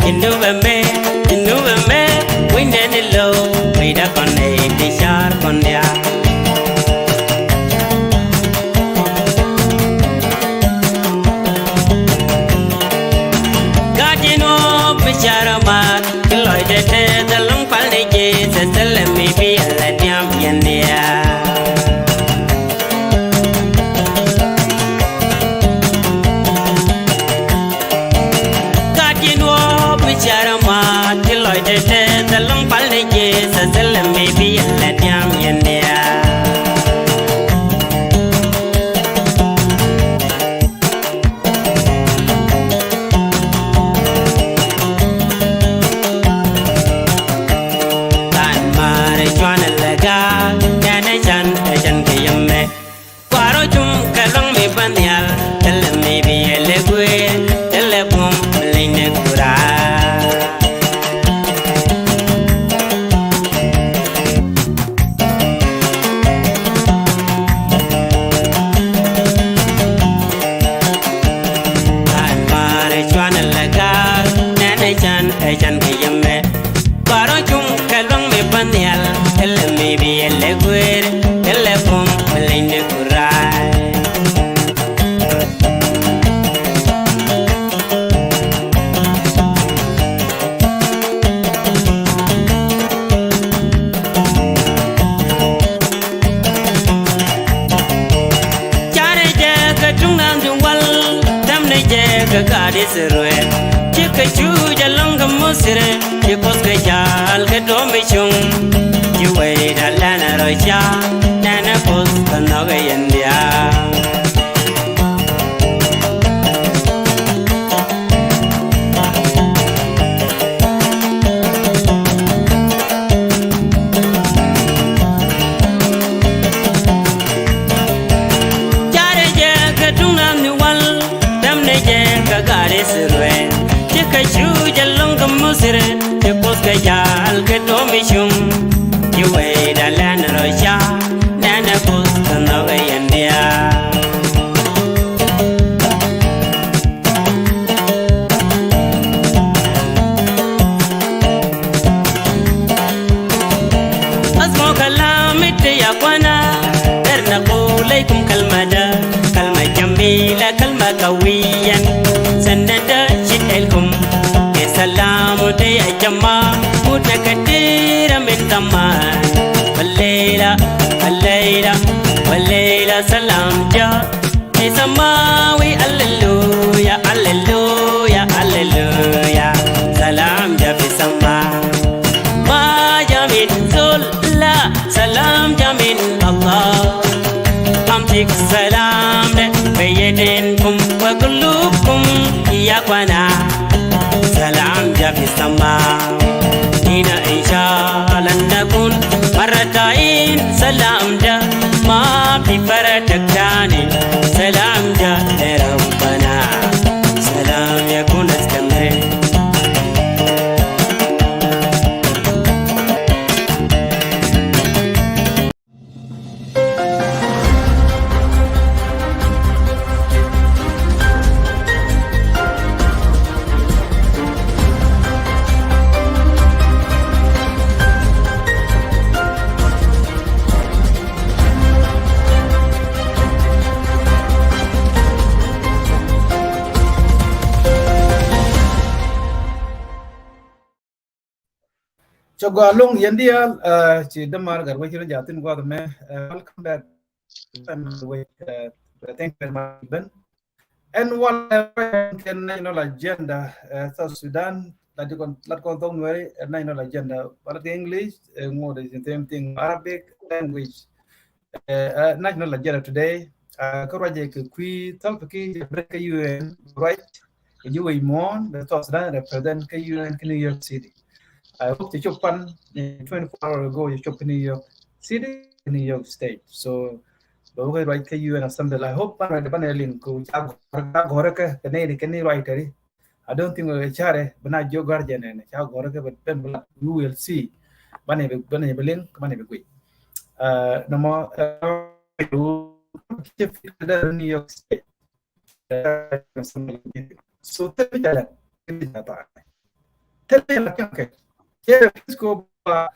Speaker 8: In November, chan ke yemme baro chung kalong me panyal elle me bi elle guer elle pom melinde kurai Gadi sirwe chika chuja longa musire chikos ke jal ke domi chung chiwe dalana rocha nana pos kanoga yandia Gadi sirwe chika chuja longa musire chikos ke jal ke domi chung chiwe dalana rocha nana pos kanoga yandia asmo kalamite ya kwana erna qulaykum kalmada kalma jamila kalma qawiyan sanada shitelkum ya salamu de ya jama mutakadira min zaman wallayla salam ja ya samawi alleluya alleluya alleluya salam ja fi sama ma jamin zulla salam jamin Allah amtik salam de beyedinkum wa qulubukum ya kwana salam jafi sama ina inshallah nakun maratain salam da ma fi faradakani salam ja rabbana salam yakun astamre
Speaker 9: Chogalong Yandia, Chidamar, Garwachi Jatin Guadame, welcome back. Thank you very much, Ben. And one national agenda, South Sudan, that you can let go on very national agenda, but the English, more the same thing, Arabic language, national agenda today. Courage Kui, Talpaki, break UN, right? You will mourn the South Sudan represent UN New York City. I hope the Japan 24 hours ago, you shop in New York City, New York State. So, the right UN assembly. I hope I'm the paneling to Goraka, the name can write. I don't think we'll chare, but not your guardian and Goraka, but then you will see. Bunny Belink, Bunny Quick. No more New York State. So, tell me that. Tell me okay. Yeah, let's go but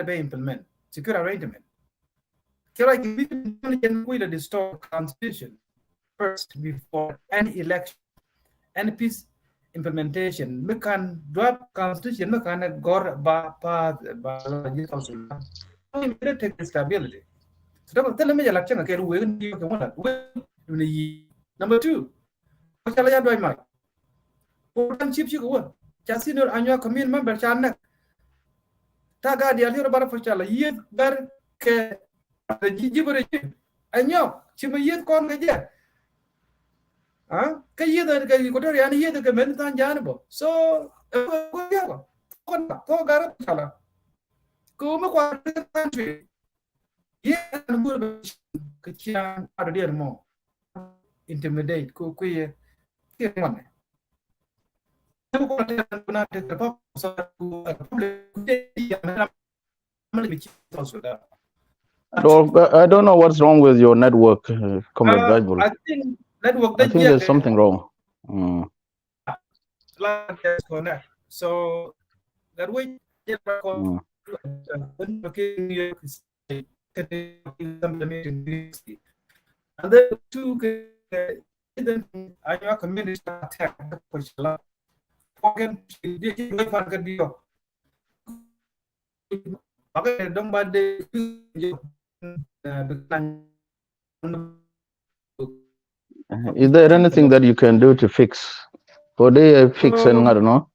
Speaker 9: they implement secure arrangement. Like we can distort constitution first before any election, any peace implementation. We can drop constitution. We can go take stability. So tell me election. Okay, number two. Pochalla by Mike. Important chips you go. Chasino Anyuak Community member Chana Taga the Alhira Bara Pochalla, yet better the Juba Anyuak, Chima yet con Gaja. Kay the Equatorian year the Gamentan Janabo. So, go Garapala. Go make country. Yet, and good Kachan are dear more. Intimidate, go queer. Here one. I
Speaker 10: don't know what's wrong with your network, Comrade Bible.
Speaker 9: I think network.
Speaker 10: I think there's something wrong.
Speaker 9: connect. So that way, and then two Anyuak Community attack Pochalla. Poken
Speaker 10: Is there anything that you can do to fix? Or they fix and I don't know.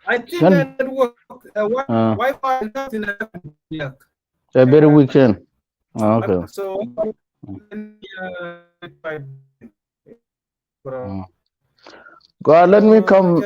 Speaker 9: I think that work. Wi-Fi is not in the
Speaker 10: a very weekend. Okay.
Speaker 9: So
Speaker 10: God, let me come.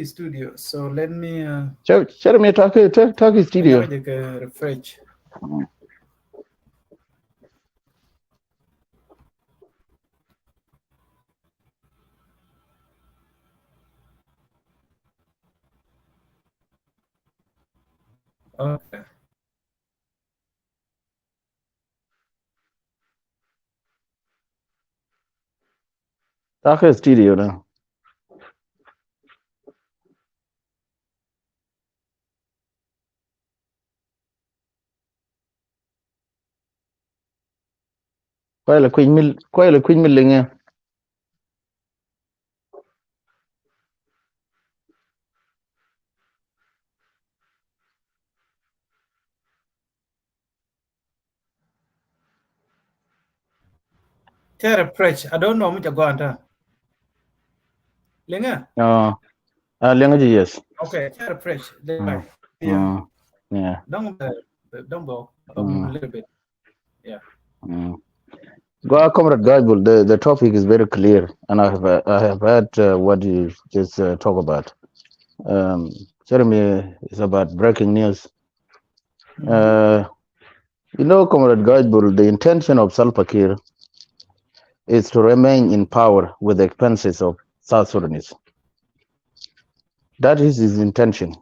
Speaker 9: Studio. So let me
Speaker 10: share me talk studio.
Speaker 9: Refresh. Okay.
Speaker 10: Talk studio now. Quay là Queen Milling nha.
Speaker 9: Refresh. I don't know much about that. Linga?
Speaker 10: Linga yes.
Speaker 9: Okay, refresh.
Speaker 10: Yeah.
Speaker 9: Don't go a little bit. Yeah.
Speaker 10: Go, Comrade Gajbul, the topic is very clear, and I have heard what you just talk about. Jeremy is about breaking news. Comrade Gajbul, the intention of Salva Kiir is to remain in power with the expenses of South Sudanese. That is his intention.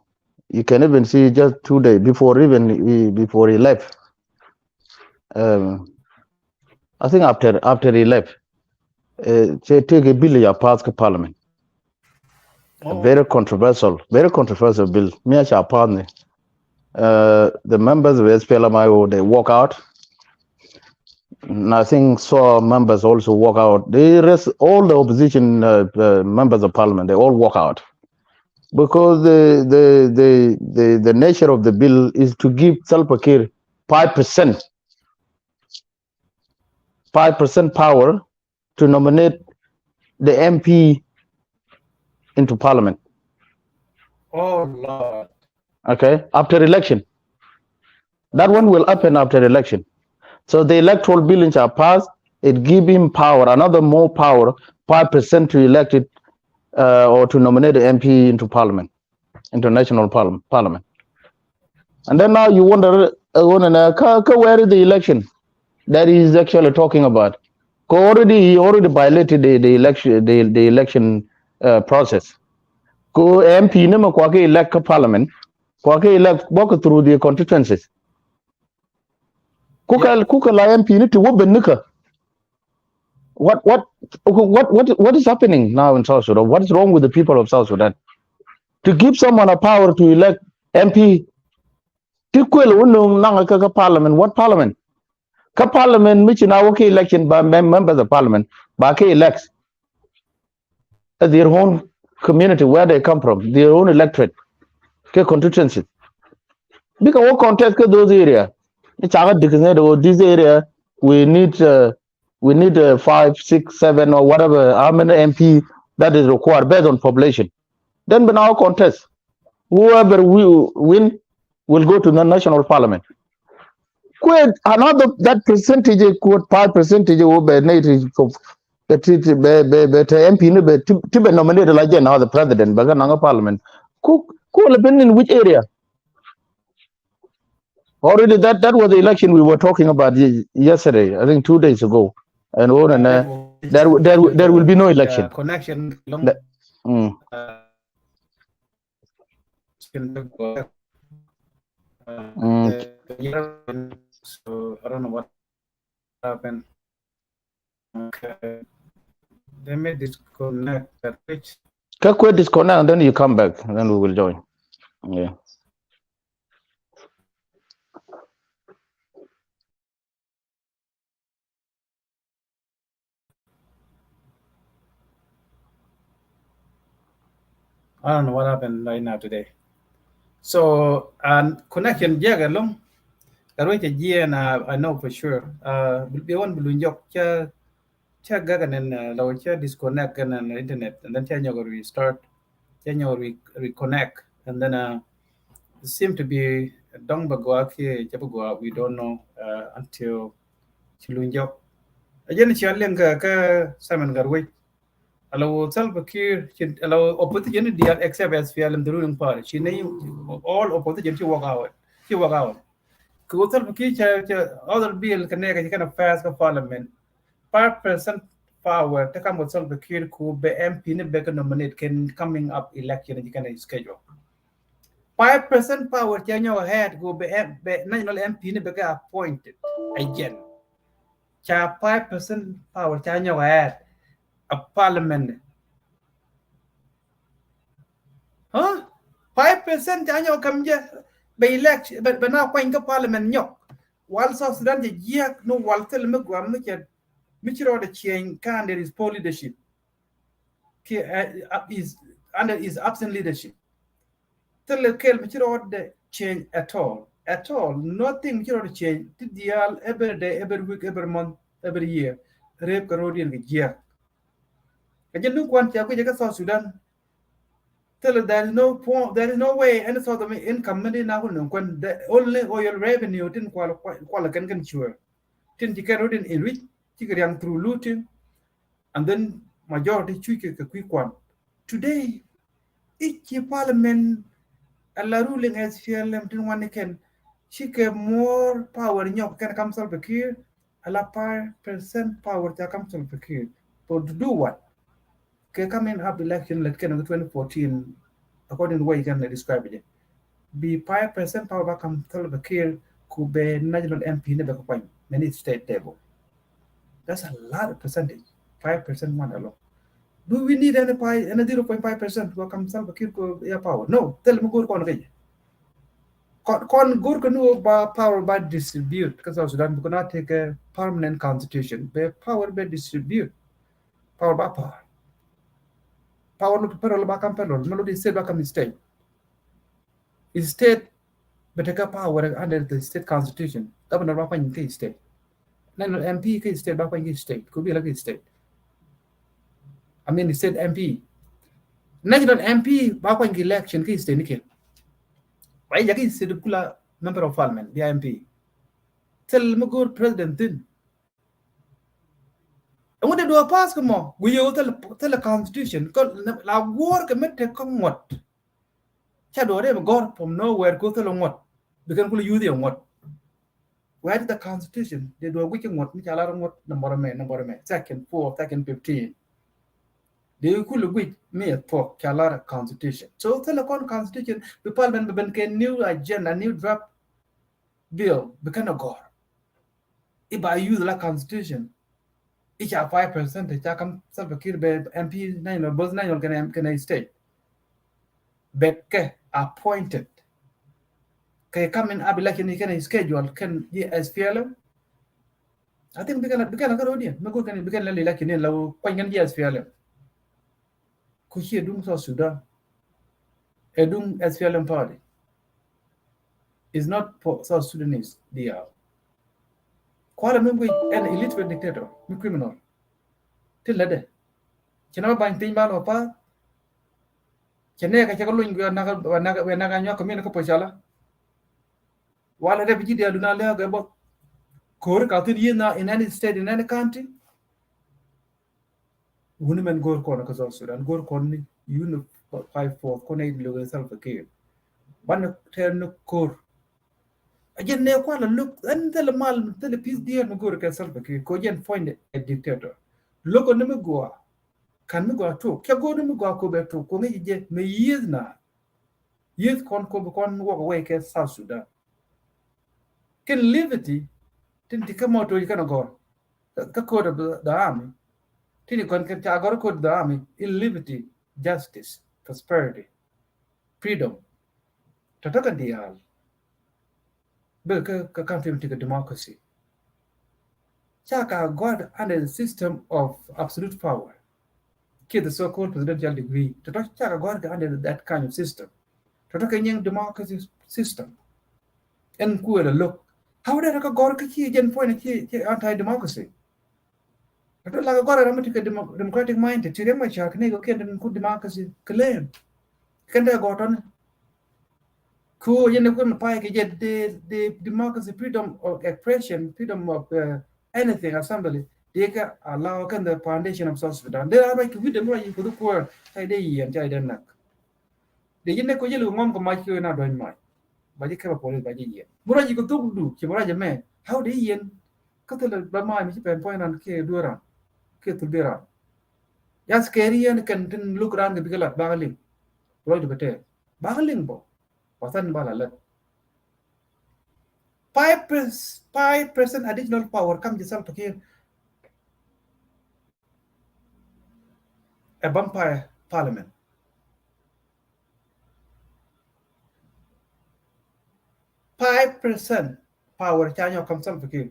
Speaker 10: You can even see just 2 days before he left. I think after he left, take a bill passed Parliament. A very controversial bill. The members of SPLMIO, they walk out. And I think members also walk out. All the opposition members of Parliament, they all walk out. Because the nature of the bill is to give Salva Kiir 5% power to nominate the MP into Parliament.
Speaker 9: Oh Lord.
Speaker 10: Okay, after election. That one will happen after election. So the electoral billings are passed. It gives him power, another more power, 5% to elect it or to nominate the MP into Parliament, international Parliament. And then now you wonder, where is the election that he is actually talking about? He already violated the election process. Ko MP nema kwake elect Parliament, kwake elect walk through the constituencies. Kuka la MP ni to nika. What is happening now in South Sudan? What is wrong with the people of South Sudan? To give someone a power to elect MP, Parliament. What Parliament? Parliament, which in our election by members of Parliament, by elects their own community where they come from, their own electorate, constituency. Because what contest those areas? This area we need 5, 6, 7 or whatever how many MP that is required based on population. Then when our contest, whoever will win will go to the national parliament. Another that percentage, 5% over native of the MP to be nominated like now the president, but parliament. Cool in which area? Already that was the election we were talking about yesterday. I think 2 days ago, and all and there will be no election.
Speaker 9: Connection.
Speaker 10: Mm.
Speaker 9: So I don't know what happened. Okay. They may disconnect that page.
Speaker 10: Quit disconnect and then you come back and then we will join. Yeah.
Speaker 9: I don't know what happened right now today. So and connection jaga long. Karoi cha jia na I know for sure. Biwan bulunjok cha gaga nen law cha disconnect kan an internet and then cha nyogo restart. Cha nyogo reconnect and then seem to be dong bagwa ki cha bagwa we don't know until chilunjok. Ajen cha lenga ka Simon Garway. Allow Salva Kiir, allow opposition deal except as Fialam the ruling party. She name all opposition she walk out. She walk out. Go Salva Kiir, other bill can make a kind of fast for parliament. 5% power to come with Salva Kiir could be MP in the nominate can coming up election and you can schedule. 5% power to your head go be national MP in the appointed again. 5% power to your head. A parliament. Huh? 5% anyo kamje be election but now quite parliament nyok. While South Sudan the year no while tell me go Michiro the change can there is poor leadership. Is under is absent leadership. Tell the kill Michiro the change at all. At all. Nothing Michiro the change. Tidial every day, every week, every month, every year. Rape Carodian the year. Again look one South Sudan. Tell there is no point, there is no way any sort of income now when the only oil revenue didn't qualify can sure. Didn't you get in enrich through looting and then majority quick one. Today, each parliament a ruling as FLM didn't want can she get more power in your can come solve here a 5% power to come solve here. But to do what? Coming up election like 2014, according to the way you can describe it, be 5% power back on Tolbakir could be national MP in the back many state table. That's a lot of percentage. 5% one alone. Do we need any 0.5% to come Tolbakir could power? No, tell me good con good can power by distribute because also Sudan could not take a permanent constitution, but power by distribute. Power by power. Power to perol back and perol, no state back in state. Is state but take power under the state constitution. Governor back in state. National MP state back in state. Could be like a state. I mean the state MP. National MP back in election case state nikin. Why you say the member of parliament, the MP. Tell me good president then. And what they do a pass come on, we tell the constitution, because la war commit to come what? Shadow ever got from nowhere, go tell them what? Because we use them what? Where did the constitution? They do a weekend what? Which alarm what number man, second, 4, second, 15. They could wait me for Kalara constitution. So tell the constitution, the parliament became new agenda, new draft bill, become a god. If I use the constitution, each are 5%, they come some MP 9 or both 9 can I state. But appointed. Can come in election, you can schedule, can as PLM. I think we can go audience. We can election in low point years PLM. Could hear Doom South Sudan. A Doom as PLM party is not for South Sudanese, they are. Kuala Lumpur an illiterate dictator, criminal. Till that day. China bang thing ban apa? China ka chakalo yung Anyuak Community Pochalla. While a refugee they do not learn about Kor Katiri in any state, in any country. Women go corner because also and go corner you 5-4 connect logo self care. One turn core. Again, ne kwala look and the mal the peace dear Mugur can self ko jen find a dictator. Look on the go. Can me go to Kago no go ko beto ko ngi je me years na. Years con walk away ke South Sudan. Can liberty tin come out to you can go. The code of the army. Tin con can agora code the army in liberty, justice, prosperity, freedom. Tataka dial. Bill country to democracy. Chaka God under the system of absolute power. Keep the so-called presidential degree. To talk Chaka God under that kind of system. To talk a young democracy system. And cool look. How did I go to gen point anti-democracy? I don't like a God a democratic mind to them my shark nego can good democracy claim. Can they go on? Cool, you know, pike get the democracy, freedom of expression, freedom of anything, assembly. They can allow the foundation of South Sudan. They are like with them right for the poor, and Jaidenak. The Yenako Yellow Mongo might you not doing mine. But you can't police by the year. Mura you could do, Kimuraja man. How the Yen Catholic Bama, Missip and point on K. Dura, K. Tudera. Just carry and can look around the bigger like Barling. Roy the Bate. Barling bo. 5% additional power comes yourself to kill a vampire parliament. 5% power China comes self to kill.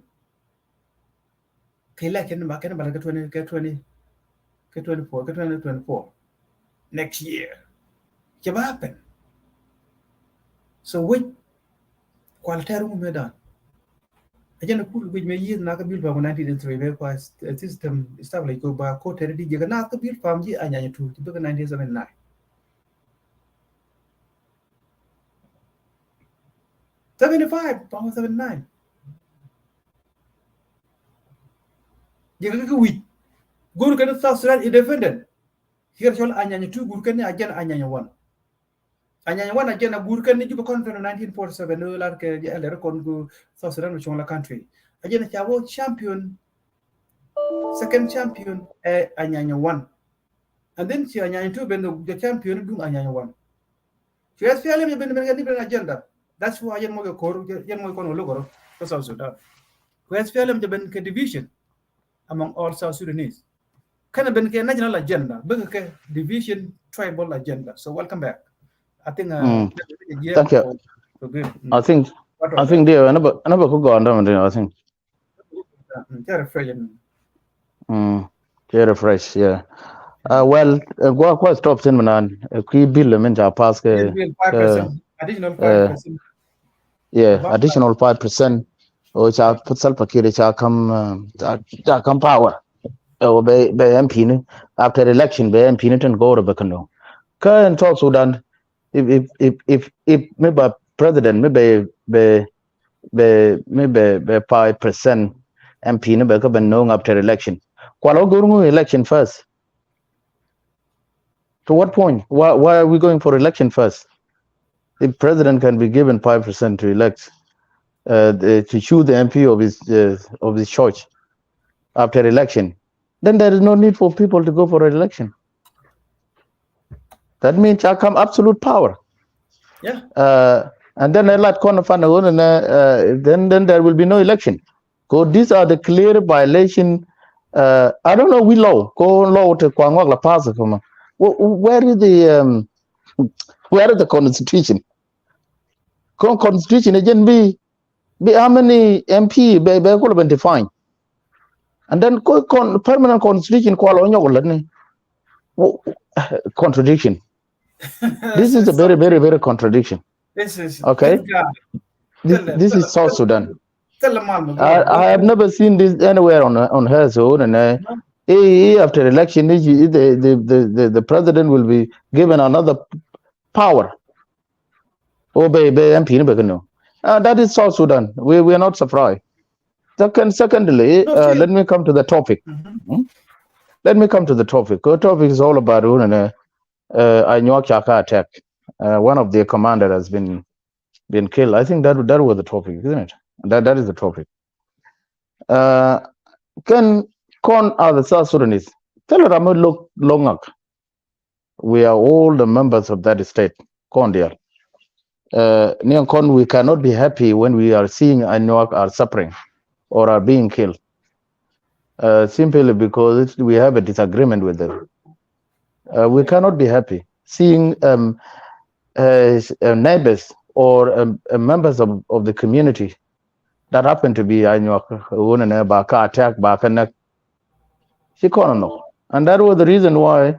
Speaker 9: Election back in 2024 next year. What happen? So which quality room we done? Again, which may years not built from 1903 because a system established go back court heredity you not build from G and 1979. $75.79. You can wheat. Good can South Sudan independent. Here shall Anyanya 2 good can again Anyanya 1. Anyanya 1 again a good can Juba conference 1947 no like a Congo South Sudan which on the country. Again a Chavo champion, second champion Anyanya 1. And then she Anyanya 2 been the champion do Anyanya 1. She has fairly been a different agenda. That's why I am Kor logo for South Sudan. Who has fairly been a division among all South Sudanese. Kind of been a national agenda, big division, tribal agenda. So welcome back. I think
Speaker 10: thank you. I think there another could go on I think. Refresh, yeah. Well, go quite stop in man. Key bill meant to pass
Speaker 9: additional 5%.
Speaker 10: Yeah, additional 5%. Which are put self come power. By MP after election by MP and go to Bacano. Current South Sudan, if maybe president maybe 5% MP never been known after election. While go election first. To what point? Why are we going for election first? The president can be given 5% to elect to choose the MP of his choice after election. Then there is no need for people to go for an election. That means I come absolute power.
Speaker 9: Yeah.
Speaker 10: And then I let then there will be no election. Because these are the clear violation. I don't know we law. Go law to Kwangwak La Paz. Where is the constitution? Constitution again be how many MP be could have defined. And then permanent constitution contradiction. This is a very, very, very contradiction.
Speaker 9: This is
Speaker 10: okay. This is South Sudan. I have never seen this anywhere on her zone. And after election, the president will be given another power. That is South Sudan. We are not surprised. Secondly, let me come to the topic. Let me come to the topic. The topic is all about Anyuak attack. One of their commander has been been killed. I think that was the topic, isn't it? That is the topic. Can con other South Sudanese tell Ramo look long. We are all the members of that state. Con dear. We cannot be happy when we are seeing Anyuak are suffering or are being killed. Simply because we have a disagreement with them. We cannot be happy seeing neighbors or members of the community that happen to be Anyuak attack Bakanak. And that was the reason why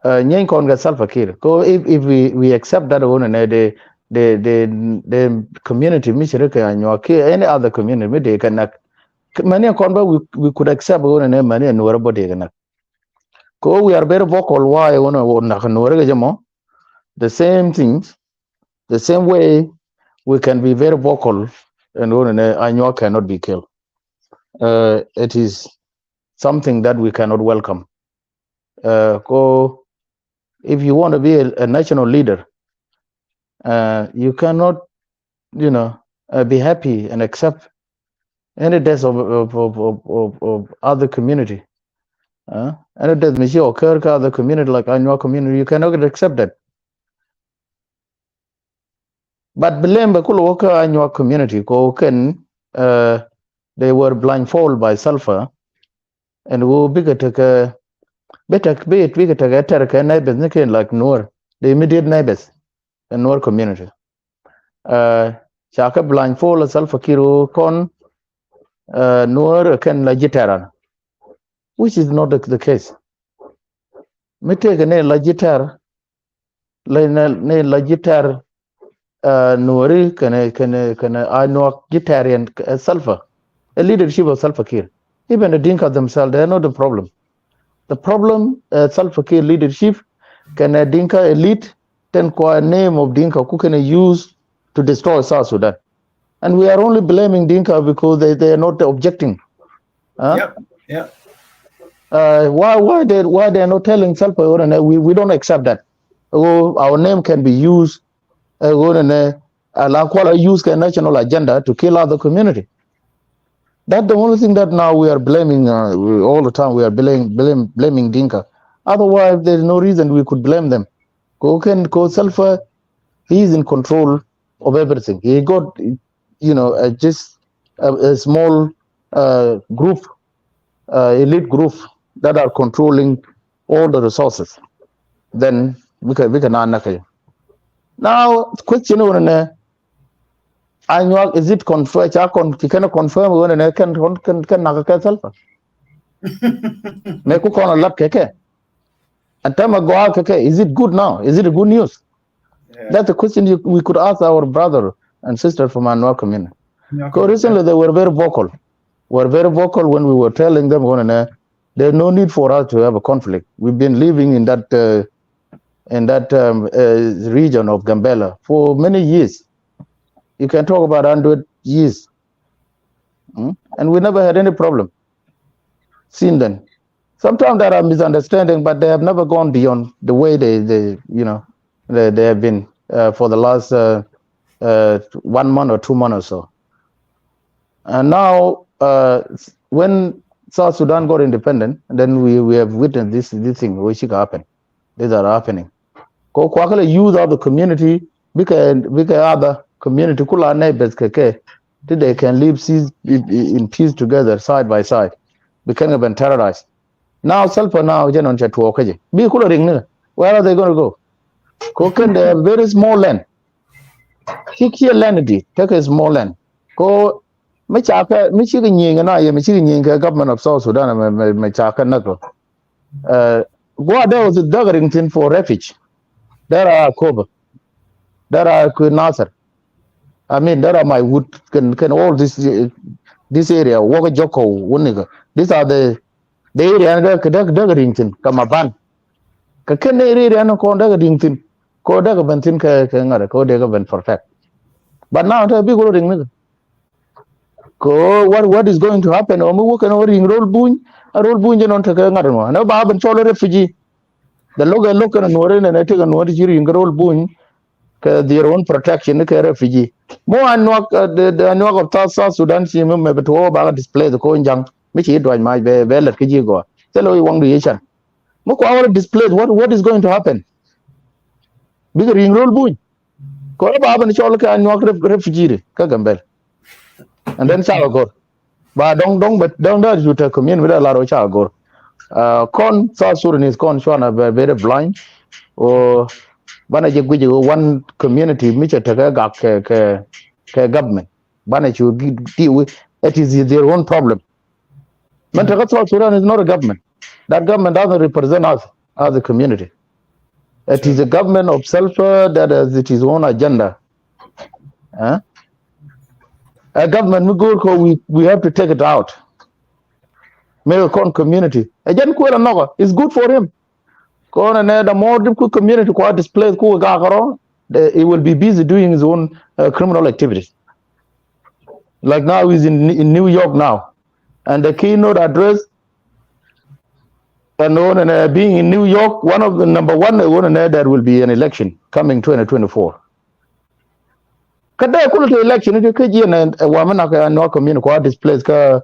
Speaker 10: Nyen kon ga Salva Kiir. If we accept that the community any other community they can many we could accept many and nobody. We are very vocal why the same things, the same way we can be very vocal and Anyuak cannot be killed. It is something that we cannot welcome. If you want to be a national leader, you cannot, be happy and accept any deaths of other community. Any death may occur in other community like Anyuak community, you cannot accept that. But blame the Anyuak community, they were blindfolded by sulfur, and we bigger take better be it bigger take neighbors like Noor, the immediate neighbors in Noor community. Chaka blindfold sulfur kiro con Noor can legitaran, which is not the case. Me take a legitar legitar Noori can Anyuak Gitarian sulfur, a leadership of Salva Kiir. Even the Dinka themselves, they are not the problem. The problem, Salva Kiir leadership, can a Dinka elite then a name of Dinka who can use to destroy South Sudan. And we are only blaming Dinka because they are not objecting.
Speaker 9: Yeah.
Speaker 10: Why they are not telling Salva we don't accept that. Our name can be used use the national agenda to kill other community. That's the only thing that now we are blaming all the time. We are blaming Dinka. Otherwise, there is no reason we could blame them. Sulfur, he is in control of everything. He got, just a small group, elite group that are controlling all the resources. Then we can now, question on Anyuak, is it confirmed? You cannot confirm when I can sulfur. Make a lot keke. And time ago, is it good now? Is it a good news? Yeah. That's a question we could ask our brother and sister from Anyuak community. Because recently they were very vocal. When we were telling them there's no need for us to have a conflict. We've been living in that region of Gambela for many years. You can talk about 100 years. And we never had any problem since then. Sometimes there are misunderstandings, but they have never gone beyond the way they have been for the last 1 month or 2 months or so. And now, when South Sudan got independent, then we have witnessed this thing which happen. These are happening. Use of the community, because other community, kula neighbors, they can live in peace together, side by side. We can't even terrorize. Now, sulfur now, where are they going to go? They have very small land. Take a small land. Go, government of South Sudan, go there was a gathering thing for refuge. There are Koba. There are Nasser. There are my wood, can all this area, Waka Joko, Wuniga. These are the area and Dagarington, Kamaban. Kakan area and Dagarington, Kodagabantin, Kodegaban for fact. But now, a big ring. What is going to happen? We can only roll boon, a roll boon on Takangarano. No Bab and Cholo refugee. The local and Norin and I take a Norigiri in roll boon. their own protection ke refugee mo Anyuak the Anyuak of South Sudan si me beto ba display the ko njang mi chi dwan ma be let ke ji go telo wong du yechan mo ko our display what is going to happen big ring roll buñ ko ba ban chol ka Anyuak refugee ka gambel and then cha go ba dong but dong da you ta community la ro cha go con South Sudanese con shona very blind or bana je guji one community mi cha ta ga ke government bana chu deal with it is their own problem man ta South Sudan is not a government. That government doesn't represent us as a community. It is a government of self that has its own agenda. A government we have to take it out. American community. Again, it's good for him. The more difficult community displaced, he will be busy doing his own criminal activities. Like now, he's in New York now, and the keynote address. And being in New York, one of the number one, there will be an election coming 2024. Kada kula election ni ke ji na wa mana ka no community ko displace ka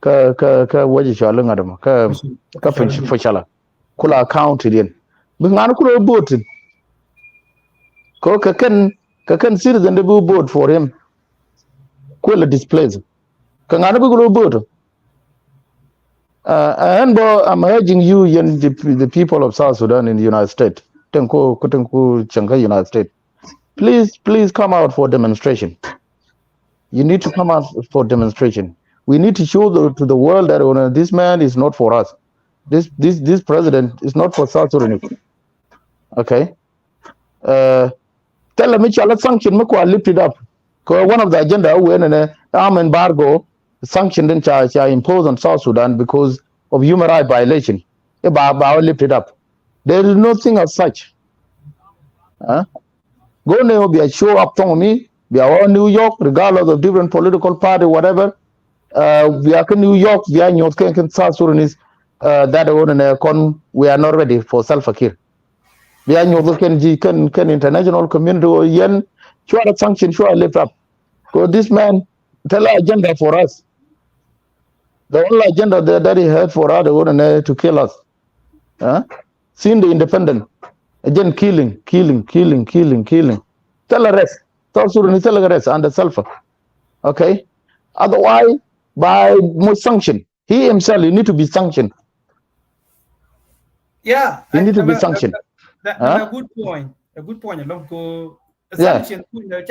Speaker 10: waje shalun adam ka Pochalla kula account din bin an kula vote ko ka kan citizen da vote for him kula displace kan an kula vote and I'm urging you the people of South Sudan in the United States United States, please come out for demonstration. You need to come out for demonstration. We need to show to the world that this man is not for us. This president is not for South Sudan. Okay. Tell them let's sanction lift it up. One of the agenda when an arm embargo sanction then charge imposed on South Sudan because of human rights violation. Lift it up. There is nothing as such. Go now be a show up to me. We are all New York, regardless of different political party, whatever. We are in New York, we are in North Carolina, South Sudanese. We are not ready for self-care. We are in North Carolina, international community or yen. Sure, sanction, sure, lift up. Because this man tell our agenda for us. The only agenda that he had for us to kill us. Seeing the independent. Again, killing. Tell the rest. South Sudanese tell the rest under sulfur. Okay? Otherwise, by more sanction. He himself, he need to be sanctioned.
Speaker 9: Yeah.
Speaker 10: He need to be sanctioned.
Speaker 9: That's a good point. A good point. Sanction.
Speaker 10: Lift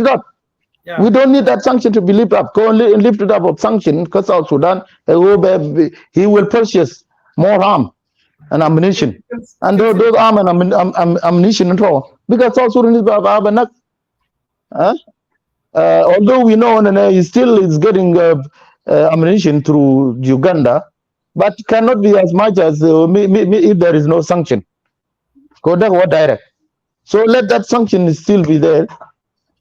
Speaker 10: it up. Yeah. We don't need that sanction to be lifted up. Go and lift it up of sanction because South Sudan, he will purchase more arms and ammunition. And those arms and ammunition and all. Because South Sudan is although we know he still is getting ammunition through Uganda, but cannot be as much as if there is no sanction. Go direct. So let that sanction still be there.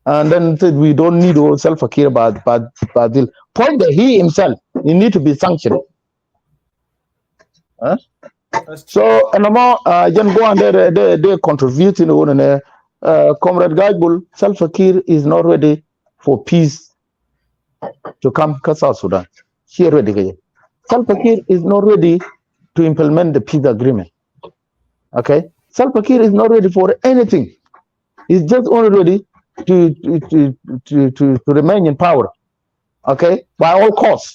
Speaker 10: And then we don't need all self-care but the point that he himself, he need to be sanctioned. So and more just go and they contribute Comrade Gaibul, self-care is not ready for peace to come to South Sudan. Here ready. Self-care is not ready to implement the peace agreement. Okay? Self-care is not ready for anything. He's just only ready to remain in power, okay, by all costs.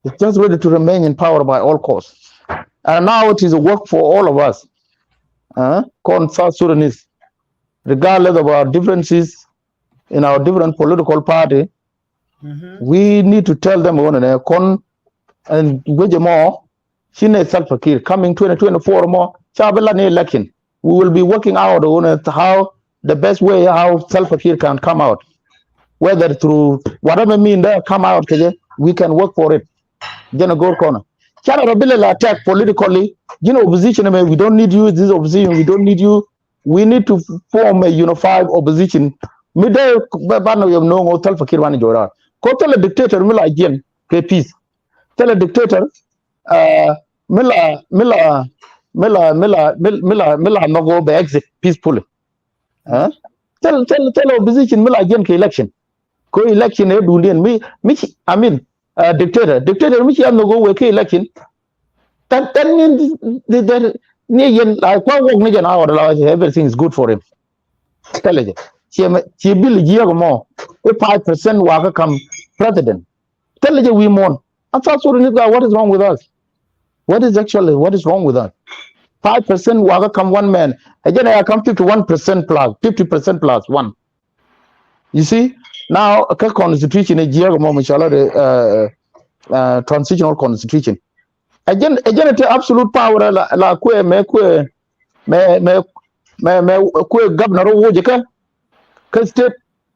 Speaker 10: It's just ready to remain in power by all costs. And now it is a work for all of us, South Sudanese, regardless of our differences in our different political party. We need to tell them and with more, self-care coming 2024 more, election. We will be working out on how the best way how self-care can come out, whether through whatever mean they come out, we can work for it. Go corner. Attack politically, opposition. We don't need you. This opposition, we don't need you. We need to form a unified opposition. Tell a dictator, peace. Tell a dictator, mila no go be exit peacefully. Huh? Tell opposition mila again election. Ko election e dundian mi I mean dictator mi am no go we election. That means that like everything is good for him. Tell it. She bill year more. 5% waka come president. Tell it we more. I thought what is wrong with us? What is wrong with us? 5% waka come one man. Again, I come 51% plus, 50% plus one. You see, now a constitution a year more, transitional constitution. Again, the absolute power la kwe kwe governor woje ka state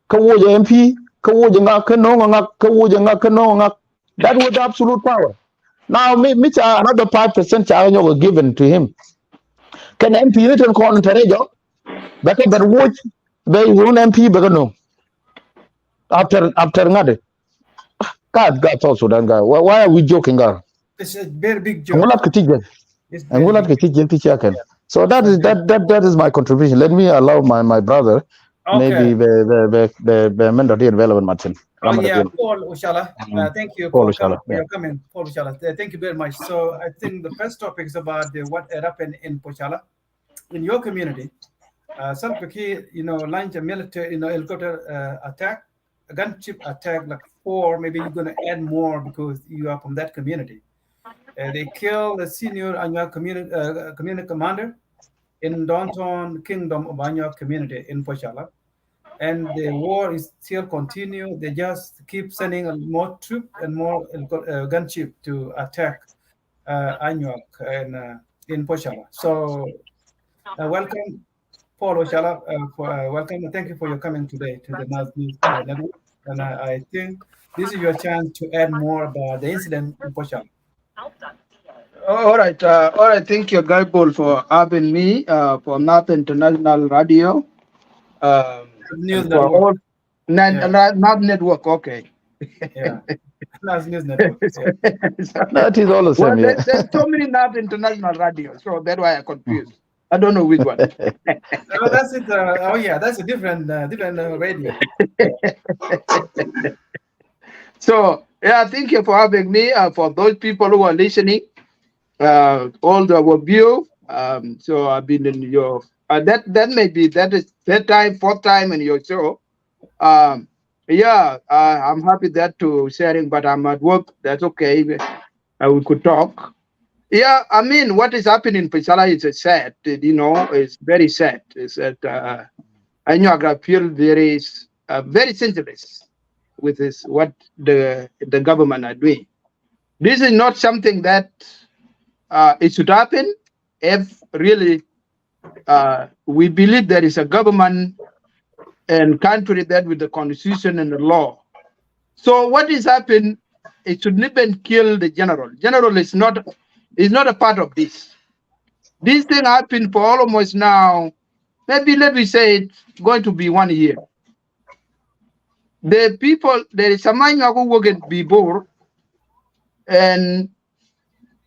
Speaker 10: ka woje MP ka woje nga ka no nga ka woje nga ka no nga. That was the absolute power. Now another 5% cha given to him. Can MP written corner terejo better watch they won MP better no after ngade. God also that guy. Why are we joking, guy?
Speaker 9: It's a very big joke.
Speaker 10: So that is my contribution. Let me allow my brother.
Speaker 9: Okay.
Speaker 10: Maybe the mandatory relevant Martin.
Speaker 9: Oh yeah, Paul Pochalla. Thank you for your comment, Paul Pochalla. Thank you very much. So I think the first topic is about what happened in Pochalla, in your community. Salva Kiir, launched a military, helicopter attack, a gunship attack, like 4. Maybe you're gonna add more because you are from that community. They killed the senior Anyuak community commander in downtown kingdom of Anyuak community in Pochalla. And the war is still continue. They just keep sending more troops and more gunship to attack Anyuak in Pochalla. So welcome, Paul Pochalla. Welcome and thank you for your coming today to the NAS News Network. And I think this is your chance to add more about the incident in Pochalla.
Speaker 11: All right. Thank you, Guy Paul, for having me for NAS International Radio.
Speaker 9: News network.
Speaker 11: Not network. Okay.
Speaker 9: Yeah. NAS News Network.
Speaker 10: That is all the same.
Speaker 11: There's so many NAS International Radio, so that's why I'm confused. I don't know which one.
Speaker 9: That's it. That's a different radio.
Speaker 11: So thank you for having me. For those people who are listening, all the view. So I've been in your that is third time, fourth time in your show. I'm happy that to sharing, but I'm at work. That's okay. We could talk. Yeah, I mean, what is happening in Pochalla is sad. It's very sad. It's that I feel very senseless with this what the government are doing. This is not something that it should happen if really we believe there is a government and country that with the constitution and the law. So what is happening, it should not even kill the general. General is not a part of this. This thing happened for almost now, maybe let me say it's going to be 1 year. The people, there is a man who work in Bibor, and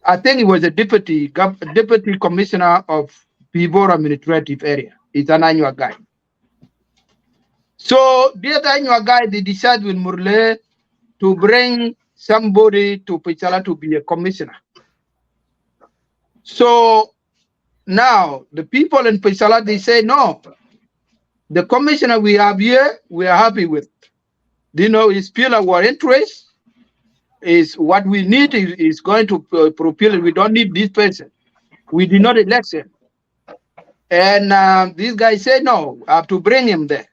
Speaker 11: I think he was a deputy commissioner of Bibor administrative area. It's an Anyuak guy. So the other Anyuak guy, they decided with Murle to bring somebody to Pochalla to be a commissioner. So now the people in Pochalla, they say, no, the commissioner we have here, we are happy with. It's still our interest, is what we need is going to propel it. We don't need this person. We did not elect him. And these guys say, no, I have to bring him there.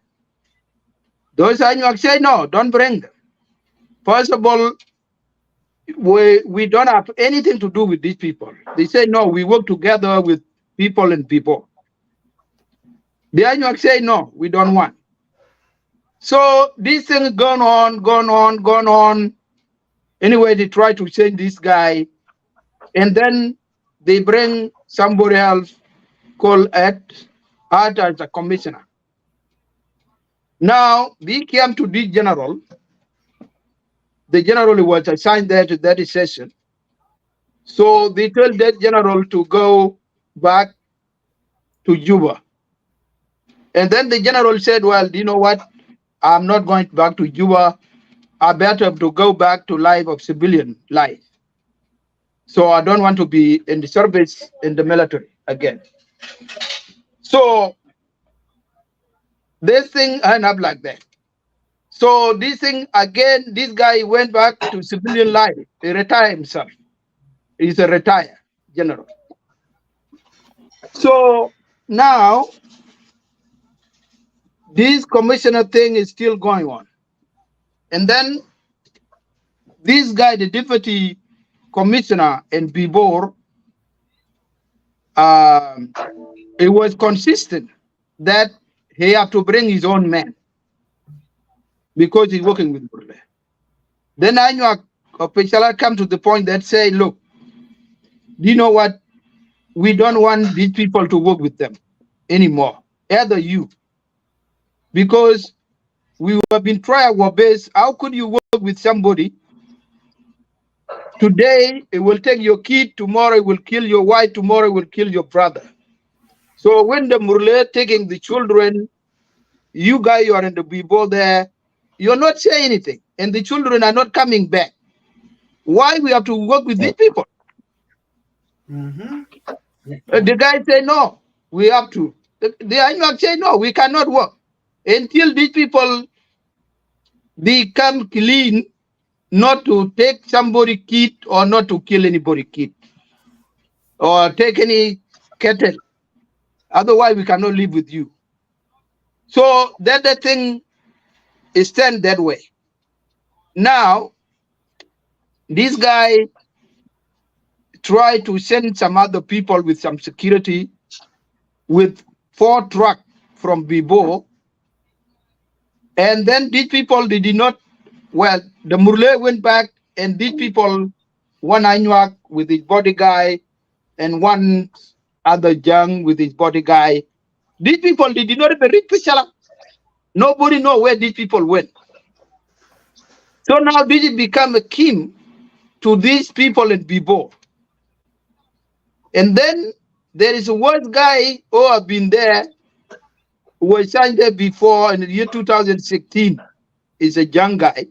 Speaker 11: Those Anyuak say, no, don't bring them. First of all, we don't have anything to do with these people. They say, no, we work together with people and people. The Anyuak say, no, we don't want. So these things gone on. Anyway, they try to change this guy, and then they bring somebody else called Ed as a commissioner. Now, we came to this general. The general was assigned there to that session. So they told that general to go back to Juba. And then the general said, well, you know what? I'm not going back to Juba. I better to go back to life of civilian life. So I don't want to be in the service in the military again. So this thing ended up like that. So this thing again, this guy went back to civilian life. He retired himself. He's a retired general. So now this commissioner thing is still going on. And then this guy, the deputy commissioner in Bibor, it was consistent that he have to bring his own men because he's working with Burle. Then Anyuak Pochalla come to the point that say, look, do you know what? We don't want these people to work with them anymore, either you. Because we have been trying our best. How could you work with somebody? Today, it will take your kid. Tomorrow, it will kill your wife. Tomorrow, it will kill your brother. So when the Murle taking the children, you guys, you are in the Bibo there, you're not saying anything. And the children are not coming back. Why we have to work with these people? The guy say, no, we have to. The Anyuak say, no, we cannot work. Until these people become clean, not to take somebody kid or not to kill anybody kid or take any cattle. Otherwise, we cannot live with you. So that the thing is stand that way. Now, this guy tried to send some other people with some security with 4 trucks from Bibo. And then these people, they did not, well, the Murle went back and these people, one Anyuak with his body guy and one other young with his body guy. These people, they did not even reach Pochalla. Nobody know where these people went. So now this has become a kin to these people in Bibo. And then there is a worst guy who have been there, who was signed there before in the year 2016. Is a young guy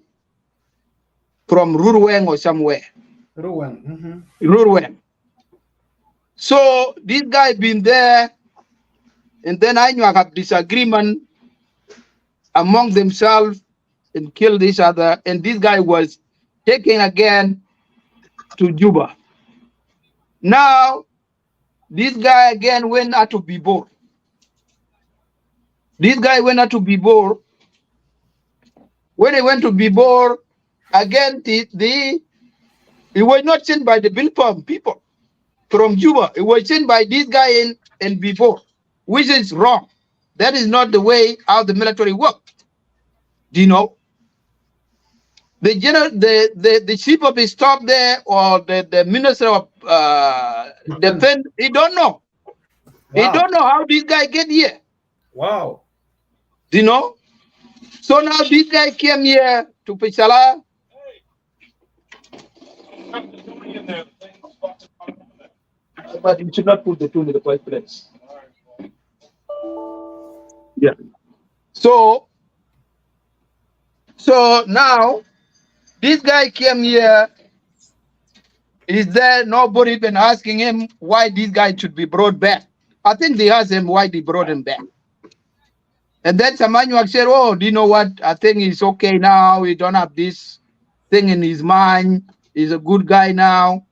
Speaker 11: from Ruruweng or somewhere. Ruruweng. So this guy been there, and then Anyuak have disagreement among themselves and killed each other. And this guy was taken again to Juba. Now, this guy again went out to Bibor. This guy went out to Bibor. When he went to Bibor, again, he was not sent by the Bilpam people from Juba. It was sent by this guy in Bibor, which is wrong. That is not the way how the military work. Do you know? The general, the chief of the staff there, or the minister of defense, he don't know. He don't know how this guy get here.
Speaker 9: Wow.
Speaker 11: Do you know? So now this guy came here to Pochalla. But you should not put the tool in the first place. Yeah. So now this guy came here. Is there nobody been asking him why this guy should be brought back? I think they asked him why they brought him back. And then Anyuak said, oh, do you know what? I think he's okay now. He don't have this thing in his mind. He's a good guy now.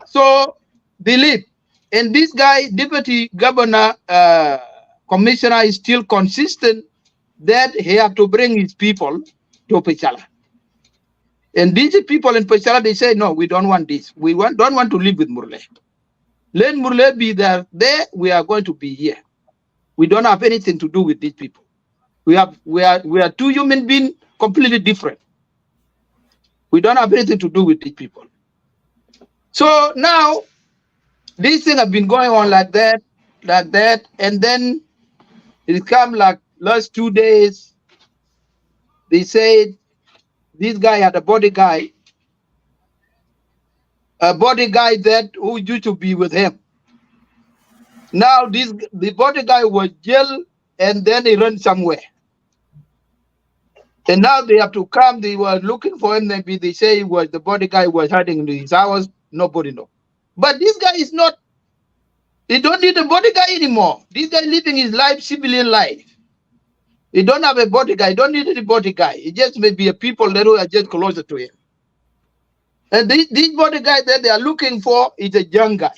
Speaker 11: So they leave. And this guy, deputy governor, commissioner, is still consistent that he have to bring his people to Pochalla. And these people in Pochalla, they say, no, we don't want this. We don't want to live with Murle. Let Murle be there. There, we are going to be here. We don't have anything to do with these people. We are 2 human beings completely different. We don't have anything to do with these people. So now, these things have been going on like that, and then it come like last 2 days. They said this guy had a body guy that who used to be with him. Now the body guy was jailed and then he ran somewhere. And now they have to come. They were looking for him. Maybe they say he was the body guy was hiding in his house. Nobody know. But this guy is not. He don't need a body guy anymore. This guy living his life, civilian life. He don't have a body guy. He don't need any body guy. He just maybe a people that are just closer to him. And this body guy that they are looking for is a young guy.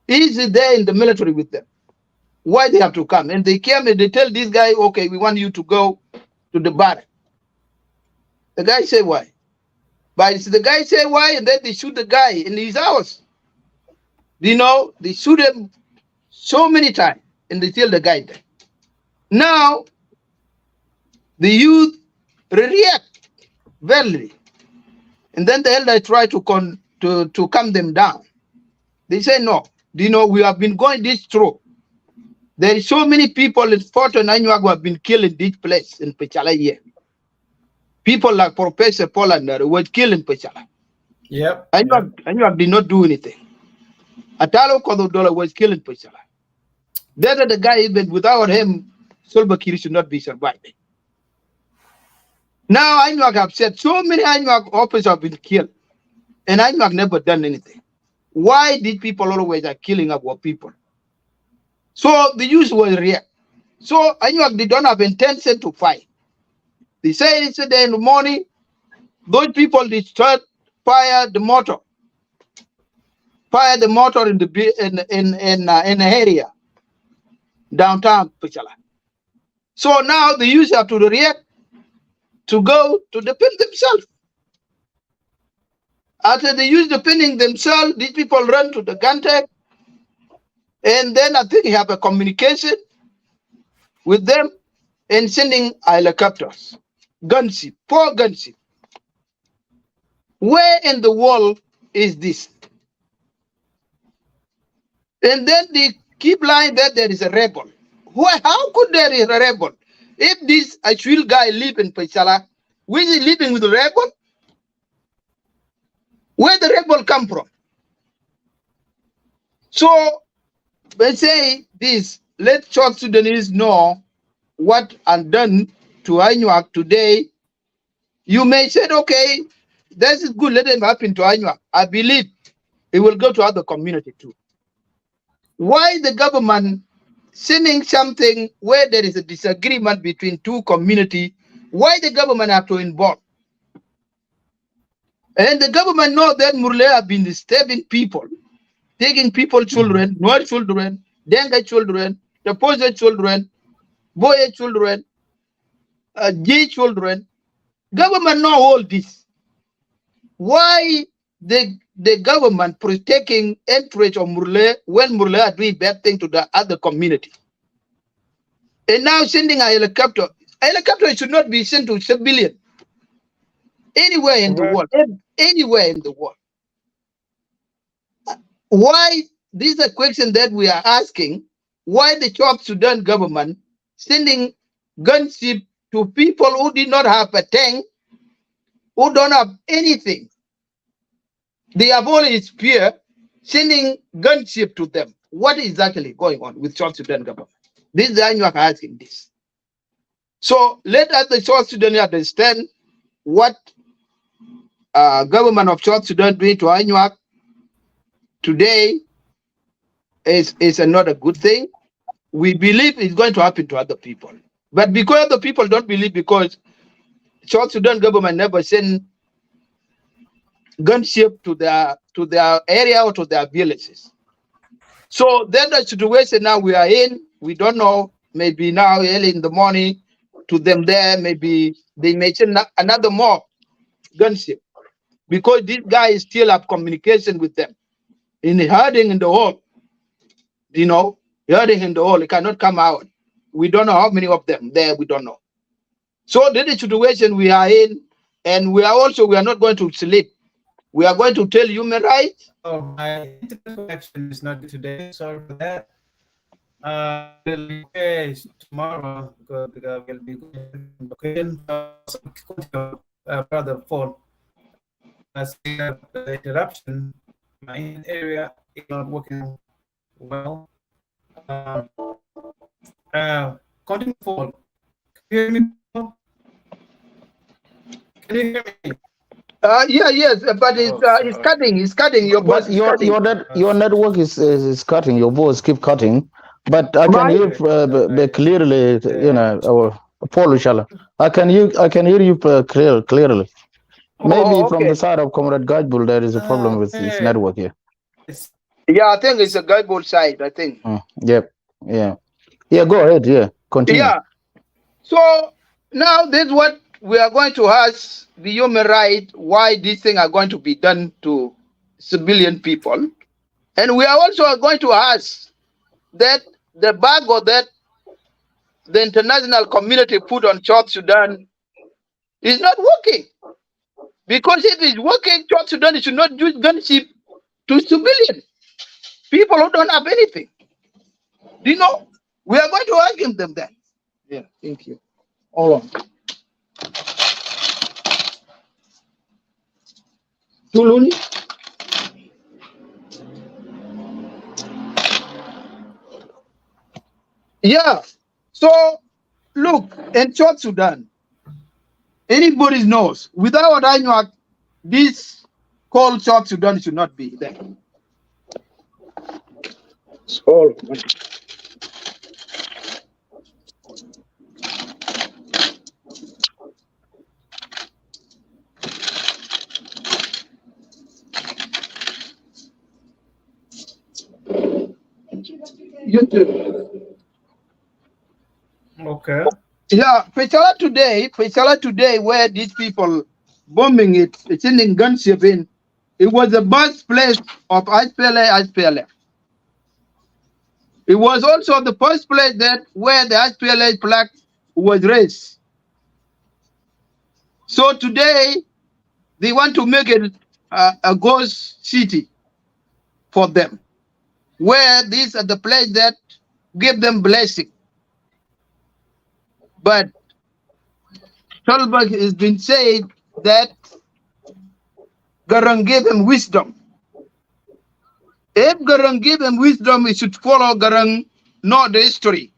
Speaker 11: He's there in the military with them. Why they have to come? And they came and they tell this guy, okay, we want you to go to the bar. The guy say why? But the guy say why, and then they shoot the guy in his house. You know, they shoot him so many times, and they kill the guy there. Now, the youth react badly, and then the elder try to calm them down. They say no. You know, we have been going this through. There is so many people in Fort and Anyuak who have been killed in this place in Pochalla here. People like Professor Polander was killed in Pochalla.
Speaker 9: Yep.
Speaker 11: Anyuak did not do anything. Atalo Kododola was killed in Pochalla. That the guy, even without him, Solba Kiri should not be surviving. Now Anyuak have said so many Anyuak officers have been killed, and Anyuak never done anything. Why did people always are killing our people? So the youth will react. So Anyuak, they don't have intention to fight. They say yesterday in the morning, those people they start fire the motor in the area downtown Pochalla. So now the youth have to react to go to defend themselves. After they use defending themselves, these people run to the gun tag, and then I think you have a communication with them and sending helicopters, gunship, 4 gunship. Where in the world is this? And then they keep lying that there is a rebel. Why? How could there be a rebel? If this Achwil guy live in Pochalla, which is living with a rebel? Where the rebel come from? So they say this, let South Sudanese know what and done to Anyuak today. You may say, okay, that is good, let them happen to Anyuak. I believe it will go to other community too. Why the government sending something where there is a disagreement between 2 communities? Why the government have to involve? And the government know that Murle have been stabbing people, taking people children, Nuer children, Denga children, Taposa children, Boye children, J children. Government know all this. Why the government protecting interest of Murle when Murle are doing bad thing to the other community? And now sending a helicopter. A helicopter should not be sent to civilian. Anywhere in the world. Anywhere in the world. Why? This is a question that we are asking. Why the South Sudan government sending gunship to people who did not have a tank, who don't have anything? They have only spear, sending gunship to them. What is exactly going on with South Sudan government? This is Anyuak asking this. So let us the South Sudan understand what government of South Sudan doing to Anyuak today is not a good thing. We believe it's going to happen to other people. But because other people don't believe, because South Sudan government never send gunship to their area or to their villages. So then the situation now we are in, we don't know, maybe now early in the morning to them there, maybe they may send another more gunship. Because these guys still have communication with them. In hiding in the hole, you know, hiding in the hole, it cannot come out. We don't know how many of them there, we don't know. So this is the situation we are in, and we are not going to sleep. We are going to tell human rights.
Speaker 9: Oh, my internet connection is not good today. Sorry for that. Tomorrow because we'll be going brother phone. I see the interruption. My area is not working Well, continue forward. Can you hear me? Can you hear me?
Speaker 11: Yes, but it's cutting. It's cutting. Your voice
Speaker 10: But
Speaker 11: is cutting.
Speaker 10: your network is cutting. Your voice keep cutting. But I can hear clearly. You know, our Paul Shala. I can hear you clearly. Maybe from the side of Comrade Gajbul, there is a problem with his network here.
Speaker 11: Yeah, I think it's a Gajbul side. I think.
Speaker 10: Yep. Yeah. Yeah. Go ahead. Yeah. Continue.
Speaker 11: Yeah. So now this is what we are going to ask the human right, why these things are going to be done to civilian people. And we are also going to ask that the embargo that the international community put on South Sudan is not working. Because if it's working, South Sudan should not use gunship to civilians, people who don't have anything. Do you know? We are going to ask them that. Yeah, thank you. Hold on. Tuluni? Yeah. So, look, in South Sudan, anybody knows, without Anyuak, this called South Sudan should not be there. So, you too.
Speaker 9: Okay.
Speaker 11: Yeah, Pochalla today, where these people bombing it, sending gunship in, it was the birthplace of SPLA. It was also the first place that where the SPLA flag was raised. So today, they want to make it a ghost city for them, where these are the place that give them blessing. But Tolberg has been said that Garang gave him wisdom. If Garang gave him wisdom, he should follow Garang, not the history.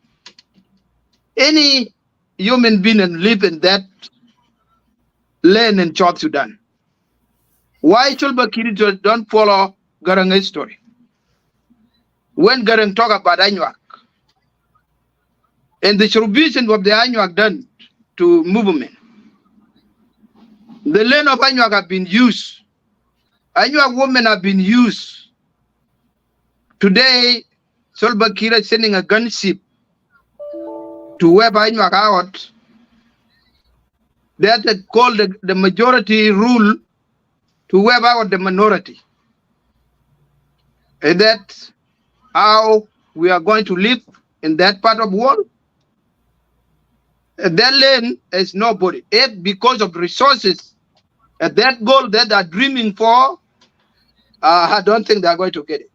Speaker 11: Any human being and live in that land in South Sudan. Why Tolberg don't follow Garang history? When Garang talk about Anyuak and the contribution of the Anyuak done to movement, the land of Anyuak have been used. Anyuak women have been used. Today, Solba Kira is sending a gunship to wipe Anyuak out. That is called the majority rule to wipe out the minority. And that's how we are going to live in that part of the world. That land is nobody. If because of resources, that goal that they're dreaming for, I don't think they're going to get it.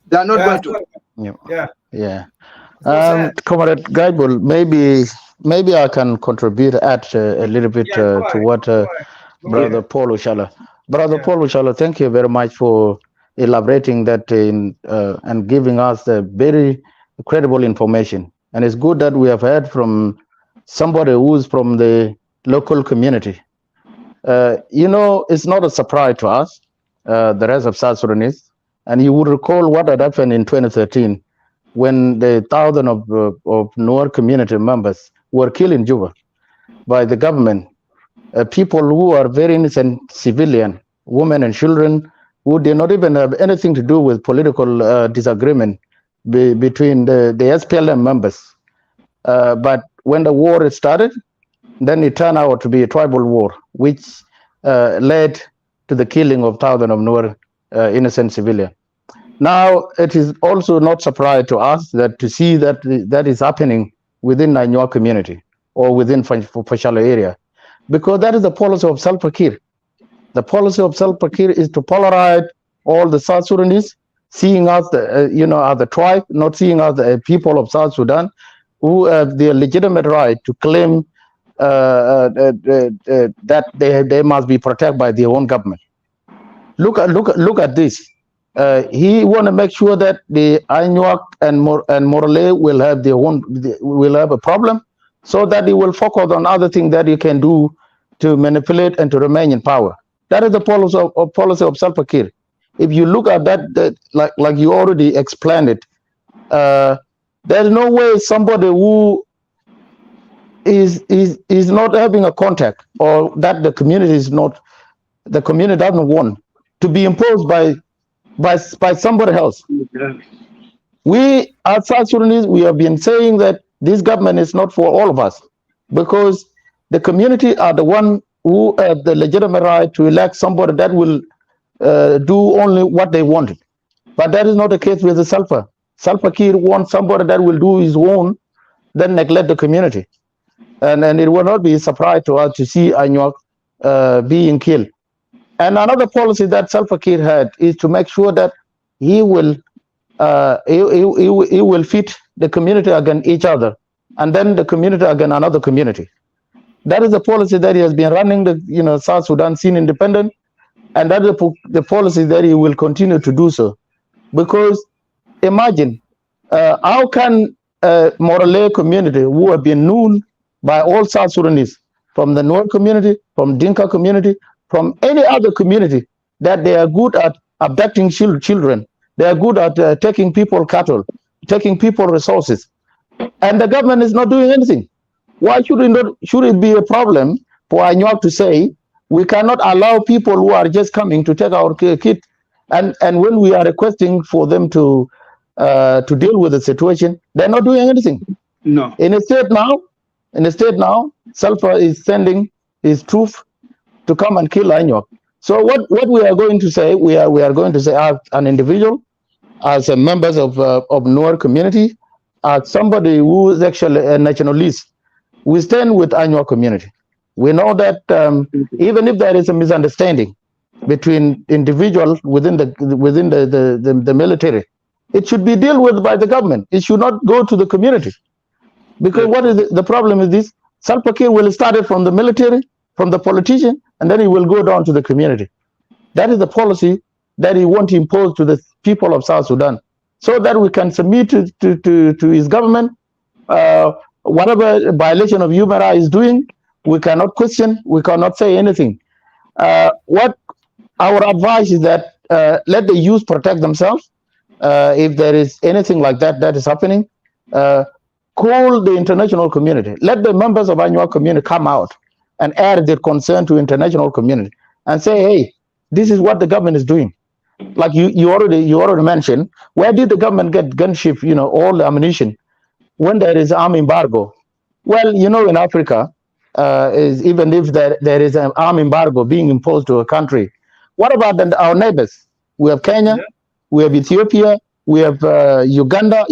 Speaker 11: They're not going to.
Speaker 10: Yeah. Comrade Gaibul, maybe I can contribute, add a little bit to what Brother Paul Ushala. Brother Paul Ushala, thank you very much for elaborating that and giving us the very credible information. And it's good that we have heard from somebody who's from the local community. It's not a surprise to us, the rest of South Sudanese. And you would recall what had happened in 2013 when the 1,000 of Nuer community members were killed in Juba by the government. People who are very innocent civilian, women and children, who did not even have anything to do with political disagreement between the SPLM members. But when the war started, then it turned out to be a tribal war, which led to the killing of thousands of Nuer innocent civilians. Now, it is also not surprise to us that to see that is happening within the Anyuak community or within Pochalla area, because that is the policy of Salva Kiir. The policy of Salva Kiir is to polarize all the South Sudanese, seeing us as the tribe, not seeing us the people of South Sudan who have the legitimate right to claim that they must be protected by their own government. Look at this. He want to make sure that the Anyuak and Morale will have will have a problem, so that he will focus on other things that he can do to manipulate and to remain in power. That is the policy of Salva Kiir. If you look at that, like you already explained it, there's no way somebody who is not having a contact, or that the community doesn't want to be imposed by somebody else. We as South Sudanese, we have been saying that this government is not for all of us, because the community are the one who have the legitimate right to elect somebody that will do only what they wanted. But that is not the case with the Salva. Salva Kiir wants somebody that will do his own, then neglect the community. And it will not be a surprise to us to see Anyuak being killed. And another policy that Salva Kiir had is to make sure that he will fit the community against each other, and then the community against another community. That is the policy that he has been running the South Sudan since independent, and that is the policy that he will continue to do so. Because imagine how can Morale community, who have been known by all South Sudanese, from the Nuer community, from Dinka community, from any other community, that they are good at abducting children, they are good at taking people cattle, taking people resources, and the government is not doing anything. Why should it be a problem for Anyuak to say we cannot allow people who are just coming to take our kids, and when we are requesting for them to deal with the situation, they're not doing anything.
Speaker 11: No.
Speaker 10: In the state now, Salva is sending his troops to come and kill Anyuak. So what we are going to say, we are going to say as an individual, as a members of Nuer community, as somebody who is actually a nationalist, we stand with Anyuak community. We know that even if there is a misunderstanding between individuals within the military, it should be dealt with by the government. It should not go to the community. Because what is the problem is this: Salva Kiir will start it from the military, from the politician, and then he will go down to the community. That is the policy that he wants to impose to the people of South Sudan, so that we can submit to his government. Whatever violation of human rights is doing, we cannot question, we cannot say anything. What our advice is that let the youth protect themselves. If there is anything like that is happening, call the international community. Let the members of Anyuak community come out and air their concern to international community and say, hey, this is what the government is doing. Like you already mentioned, where did the government get gunship, all the ammunition when there is arm embargo? Well, in Africa, even if there is an arm embargo being imposed to a country, what about our neighbors? We have Kenya, we have Ethiopia, we have Uganda,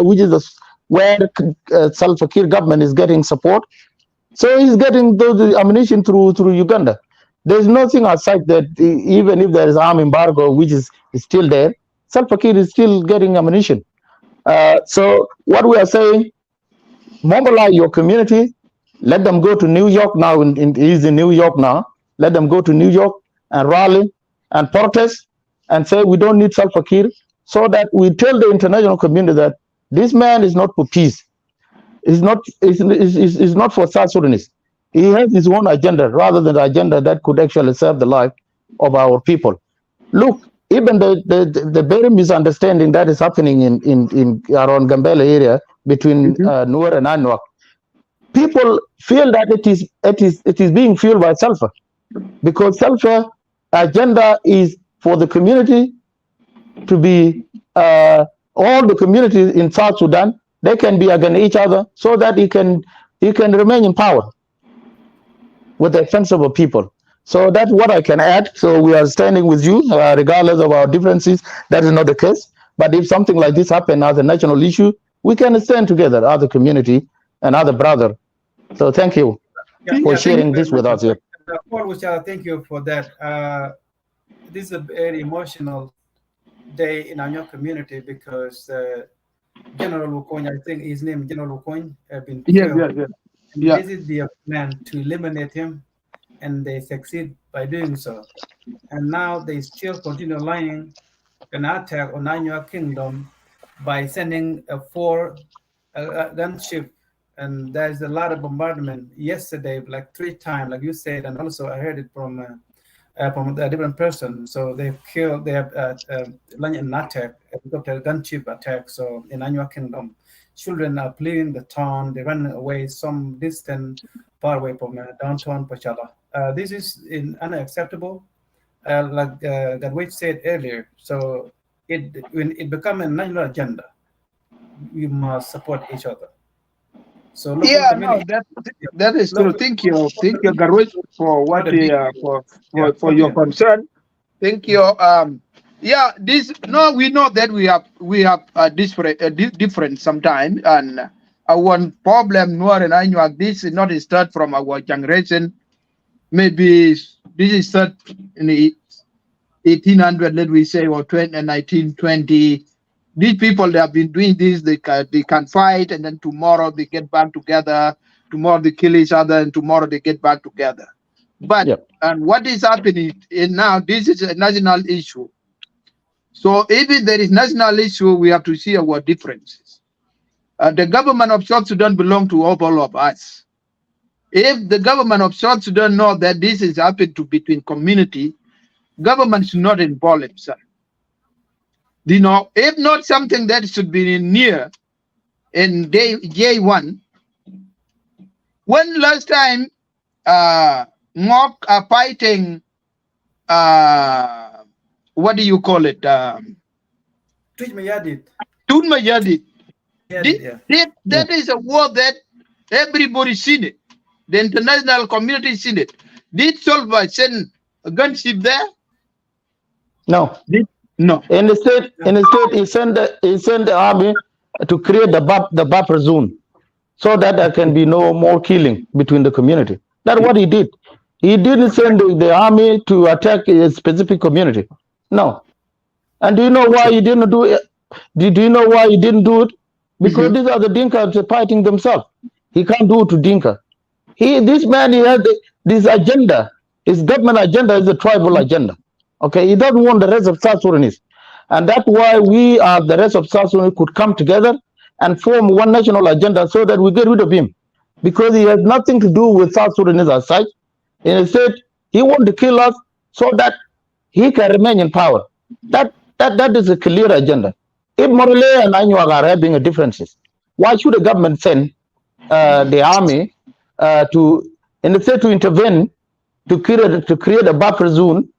Speaker 10: which is where Salva Kiir government is getting support. So he's getting the ammunition through Uganda. There's nothing outside that. Even if there is arm embargo, which is still there, Salva Kiir is still getting ammunition. So what we are saying, mobilize your community. Let them go to New York now. He's in New York now. Let them go to New York and rally and protest and say we don't need Salva Kiir, so that we tell the international community that this man is not for peace. It's not for South Sudanese. He has his own agenda rather than the agenda that could actually serve the life of our people. Look, even the very misunderstanding that is happening in around Gambela area between Nuer and Anyuak, people feel that it is being fueled by Salva, because Salva agenda is for the community to be all the communities in South Sudan, they can be against each other, so that he can remain in power with the expense of people. So that's what I can add. So we are standing with you, regardless of our differences. That is not the case. But if something like this happens as a national issue, we can stand together as a community and as a brother. So thank you for sharing this with us here.
Speaker 9: Pochalla, thank you for that. This is a very emotional day in our community, because General Wukong, I think his name General Wukong, have been killed. This is their plan to eliminate him, and they succeed by doing so. And now they still continue lying an attack on Anyuak Kingdom by sending four gunship, and there's a lot of bombardment yesterday, like 3 times, like you said, and also I heard it from a different person. So they have launched an attack, a gunship attack. So in Anyuak Kingdom, children are fleeing the town. They run away some distance far away from downtown Pochalla. This is unacceptable. Like Gadwait said earlier, so when it becomes a national agenda, we must support each other. So
Speaker 11: Yeah, no, that is true. Thank you, Garwit, for what for your concern. Thank you. Yeah, we know that we have different sometimes, and our problem, Noor and Anyuak, this is not a start from our generation. Maybe this is start in the 1800, let we say, or 1920. These people, they have been doing this, they can fight, and then tomorrow they get back together, tomorrow they kill each other, and tomorrow they get back together. But and what is happening now, this is a national issue. So if there is national issue, we have to see our differences. The government of South Sudan belongs to all of us. If the government of South Sudan know that this is happening between community, government should not involve itself. You know, if not something that should be near in day one. When last time Ngok are fighting, what do you call it?
Speaker 9: Tunmayadit.
Speaker 11: That is a war that everybody seen it. The international community seen it. Did Solva send a gunship there?
Speaker 10: No.
Speaker 11: No.
Speaker 10: Instead, he sent the army to create the buffer zone, so that there can be no more killing between the community. That's what he did. He didn't send the army to attack a specific community. No. And do you know why he didn't do it? Do you know why he didn't do it? Because these are the Dinka fighting themselves. He can't do it to Dinka. This man, he has this agenda. His government agenda is a tribal agenda. Okay, he doesn't want the rest of South Sudanese. And that's why we, the rest of South Sudan, could come together and form one national agenda so that we get rid of him. Because he has nothing to do with South Sudanese as such. Instead, he wants to kill us so that he can remain in power. That is a clear agenda. If Morale and Anyuak are having differences, why should the government send the army to intervene to create a buffer zone?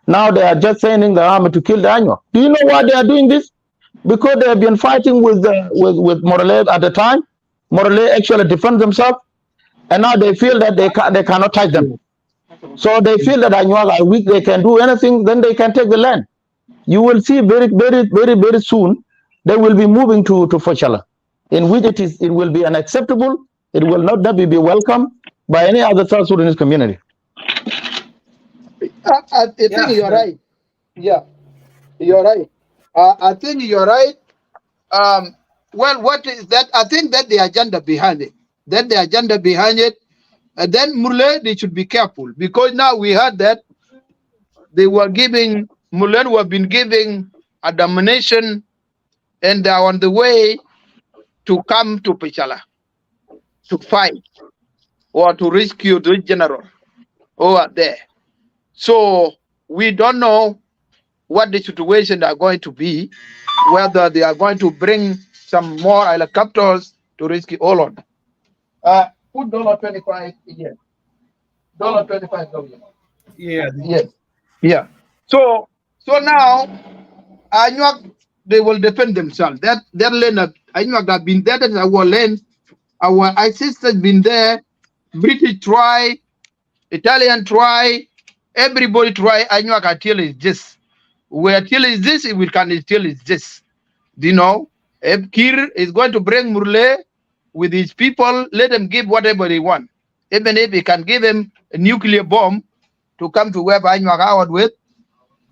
Speaker 10: Now they are just sending the army to kill the Anyuak. Do you know why they are doing this? Because they have been fighting with Morale at the time. Morale actually defend themselves, and now they feel that they cannot touch them. So they feel that Anyuak are weak, they can do anything, then they can take the land. You will see very, very, very, very soon they will be moving to Pochalla, in which it will be unacceptable. It will not be welcomed by any other South Sudanese community.
Speaker 11: I think you're right. Yeah, you're right. I think you're right. Well, what is that? I think that the agenda behind it. And then Murle, they should be careful, because now we heard that they were giving, Murle who have been giving a domination, and they are on the way to come to Pochalla to fight or to rescue the general who are there. So we don't know what the situation are going to be, whether they are going to bring some more helicopters to rescue all of them. Put $25 again. $25.
Speaker 9: Yeah.
Speaker 11: Yes. Yeah. So now Anyuak, they will defend themselves. That land of Anyuak have been there. That's our land. Our ancestors been there. British try, Italian try, everybody try. Anyuak until is this. Where till is this, we can still is this. Do you know? If Kir is going to bring Murle with his people, let them give whatever they want. Even if he can give him a nuclear bomb to come to where Anyuak out with,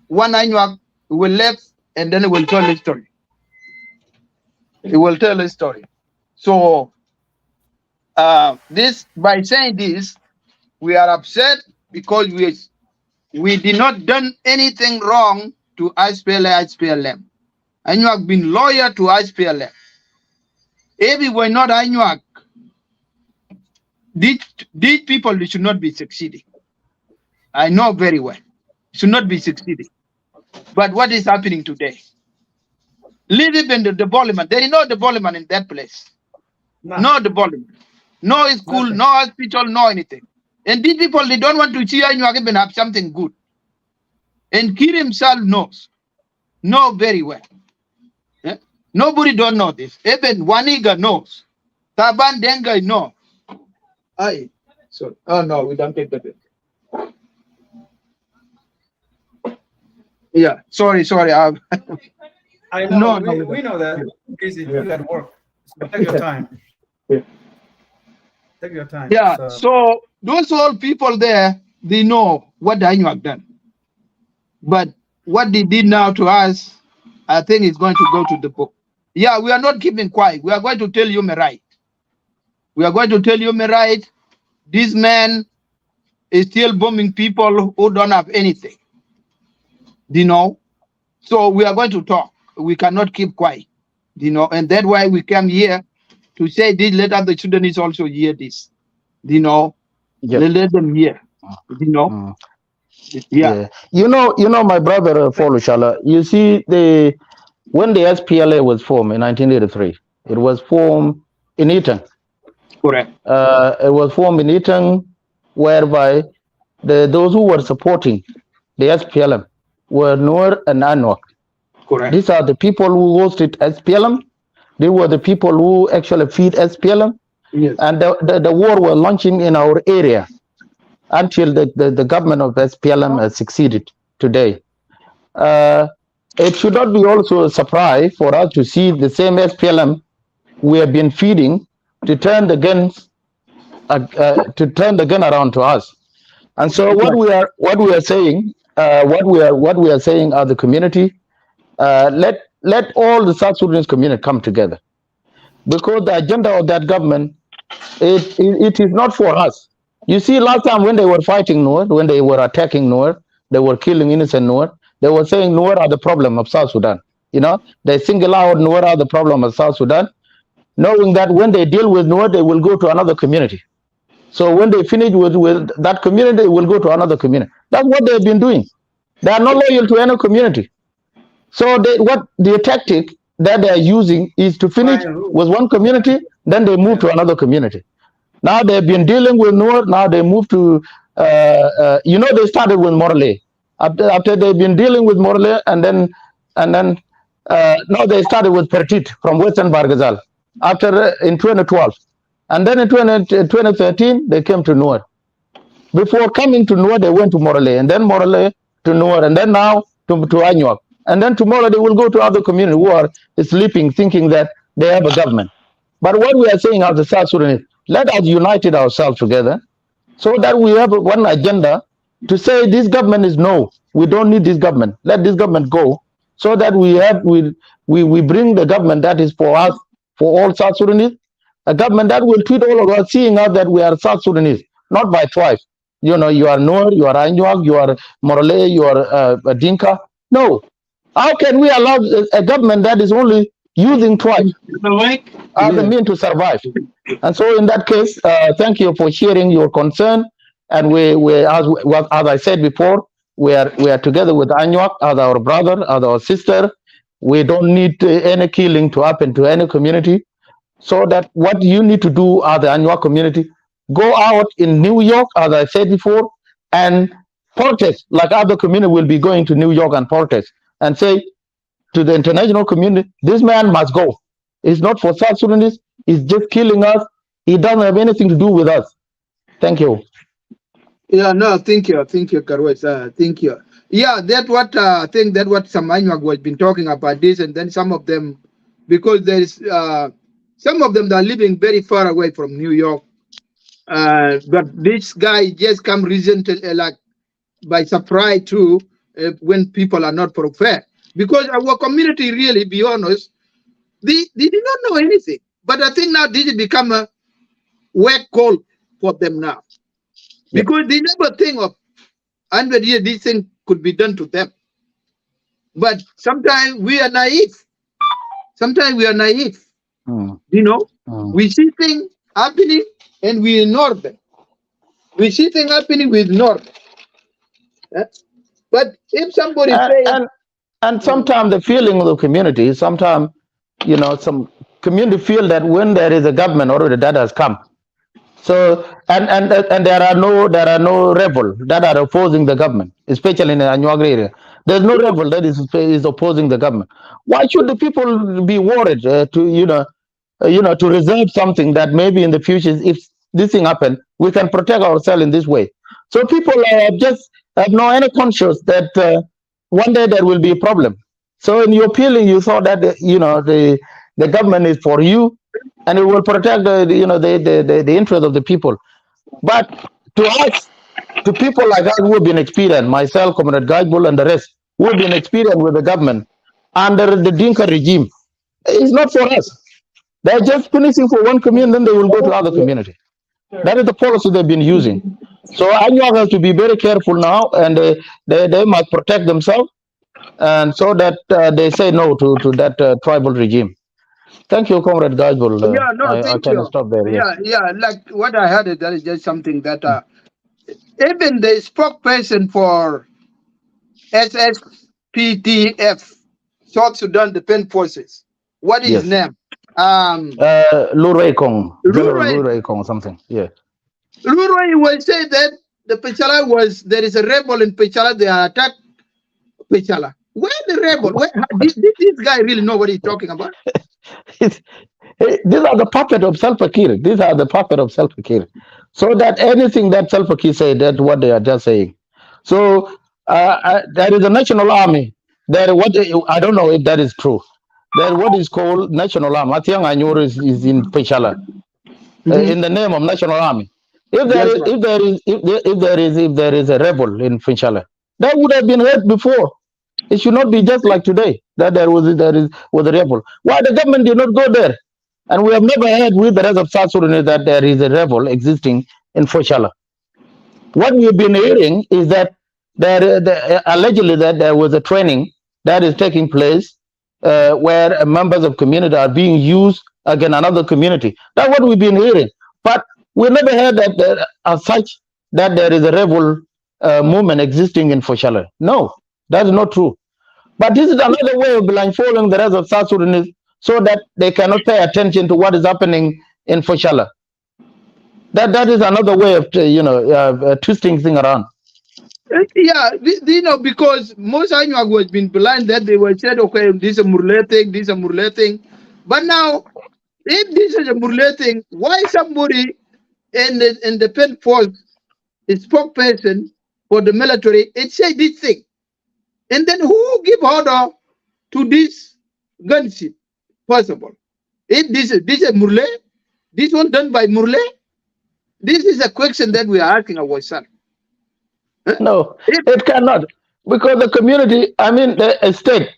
Speaker 11: one Anyuak will left, and then it will tell his story. It will tell his story. So this, by saying this, we are upset because we did not done anything wrong to SPLM. Anyuak been loyal to SPLM. If it were not Anyuak, these people they should not be succeeding. I know very well. Should not be succeeding. But what is happening today? Leave even the development. There is no development in that place. No development. No school, no hospital, no anything. And these people, they don't want to see Anyuak even have something good. And Kir himself knows. Know very well. Yeah? Nobody don't know this. Even Waniga knows. Taban Denga knows. So, oh no, we don't take that. Yeah, sorry.
Speaker 9: I know. We know that. Easy. You got to work. So take your time.
Speaker 11: Yeah.
Speaker 9: Take your time.
Speaker 11: Yeah. So those old people there, they know what the Anyuak done. But what they did now to us, I think it's going to go to the book. Yeah, we are not keeping quiet. We are going to tell you my right. We are going to tell you my right. This man is still bombing people who don't have anything. You know? So we are going to talk. We cannot keep quiet. You know, and that's why we come here to say this, let other Sudanese also hear this. You know, let them hear. You know? Yeah.
Speaker 10: You know, my brother Pochalla, you see when the SPLA was formed in 1983, it was formed in Eton.
Speaker 11: Correct.
Speaker 10: It was formed in Eton, whereby those who were supporting the SPLM were Noor and Anyuak.
Speaker 11: Correct.
Speaker 10: These are the people who hosted SPLM. They were the people who actually feed SPLM.
Speaker 11: Yes.
Speaker 10: And the war was launching in our area until the government of SPLM has succeeded today. It should not be also a surprise for us to see the same SPLM we have been feeding to turn the guns around to us. And so what we are saying as the community, let all the South Sudanese community come together, because the agenda of that government it is not for us. You see, last time when they were fighting Noor, when they were attacking Noor, they were killing innocent Noor. They were saying Noor are the problem of South Sudan. You know, they single out Noor are the problem of South Sudan, knowing that when they deal with Noor, they will go to another community. So when they finish with that community, they will go to another community. That's what they've been doing. They are not loyal to any community. So the tactic that they are using is to finish with one community, then they move to another community. Now they've been dealing with Noor, now they move to, they started with Morley. After they've been dealing with Morley, and then now they started with Pertit from Western Bargazal in 2012. And then in 2013, they came to Noor. Before coming to Noor, they went to Morley, and then Morley to Noor, and then now to Anyuak. And then tomorrow they will go to other communities who are sleeping, thinking that they have a government. But what we are saying as the South Sudanese, let us unite ourselves together so that we have one agenda to say this government is no, we don't need this government. Let this government go, so that we bring the government that is for us, for all South Sudanese, a government that will treat all of us, seeing us that we are South Sudanese, not by tribe. You know, you are Noor, you are Anyuak, you are Morley, you are Dinka. No. How can we allow a government that is only using tribes as a means to survive? And so in that case, thank you for sharing your concern. And as I said before, we are together with Anyuak as our brother, as our sister. We don't need any killing to happen to any community. So that what you need to do as the Anyuak community, go out in New York, as I said before, and protest like other community will be going to New York and protest and say to the international community, this man must go. It's not for South Sudanese. He's just killing us. He doesn't have anything to do with us. Thank you.
Speaker 11: Yeah, no, thank you, Karwes. Thank you. Yeah, that's what I think that what some Anyuak was been talking about this, and then some of them, because there is some of them that are living very far away from New York. But this guy just come recently, like by surprise too, when people are not prepared. Because our community, really, be honest, they did not know anything. But I think now this has become a wake call for them now. Because they never think of 100 years this thing could be done to them. But sometimes we are naive. Sometimes we are naive. You know, we see things happening and we ignore them. We see things happening, we ignore them. Eh? But if somebody says,
Speaker 10: and sometimes the feeling of the community, sometimes, you know, some community feel that when there is a government already that has come, so and there are no rebel that are opposing the government, especially in the Anyuak area. There's no rebel that is opposing the government. Why should the people be worried to reserve something that maybe in the future, if this thing happen, we can protect ourselves in this way? So people just have no any conscience that one day there will be a problem. So in your feeling, you thought that the government is for you, and it will protect the interest of the people. But to us, to people like us who have been experienced, myself, Comrade Gajbul, and the rest, who have been experienced with the government under the Dinka regime, it's not for us. They're just finishing for one community, then they will go to other community. That is the policy they've been using. So Anyuak has to be very careful now, and they must protect themselves, and so that they say no to that tribal regime. Thank you, Comrade Gajbul. I
Speaker 11: thank
Speaker 10: can
Speaker 11: you.
Speaker 10: stop there. Yes.
Speaker 11: Yeah, like what I heard, that is just something that even the spokesperson for SSPDF, South Sudan Defense Forces, what is his name?
Speaker 10: Luray Kong, General Luray Kong, something. Yeah.
Speaker 11: Luray will say that the Pochalla there is a rebel in Pochalla, they attacked Pochalla. Where the rebel? Did this guy really know what he's talking about?
Speaker 10: These are the puppet of Salva Kiir. These are the puppet of Salva Kiir. So that anything that Salva Kiir say, that's what they are just saying. So there is a national army. I don't know if that is true. There what is called national army. Atiang Anyur is in Pochalla, in the name of national army. If there is a rebel in Pochalla, that would have been heard before. It should not be just like today that there was a rebel. Why the government did not go there? And we have never heard with the rest of South Sudan that there is a rebel existing in Pochalla. What we've been hearing is that allegedly that there was a training that is taking place where members of community are being used against another community. That's what we've been hearing. But we never heard that as such that there is a rebel movement existing in Pochalla. No, that's not true. But this is another way of blindfolding the rest of South Sudanese so that they cannot pay attention to what is happening in Pochalla. That is another way of twisting things around.
Speaker 11: Yeah, because most Anyuak was been blind that they were said, okay, this is a Murle thing. But now, if this is a Murle thing, why somebody in the defense force, a spokesperson for the military, it say this thing? And then who give order to this gunship? Possible. If this is Murle, this one done by Murle, this is a question that we are asking ourselves.
Speaker 10: No, it cannot, because the community, I mean, the state,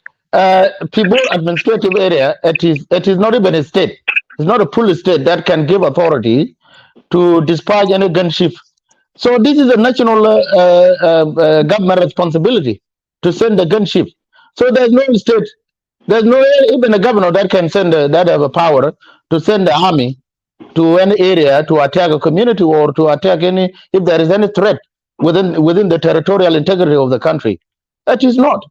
Speaker 10: people administrative area, it is not even a state. It's not a full state that can give authority to dispatch any gunship. So this is a national government responsibility to send the gunship. So there's no state, there's no even a governor that can send that have a power to send the army to any area to attack a community or to attack if there is any threat within the territorial integrity of the country. That is not.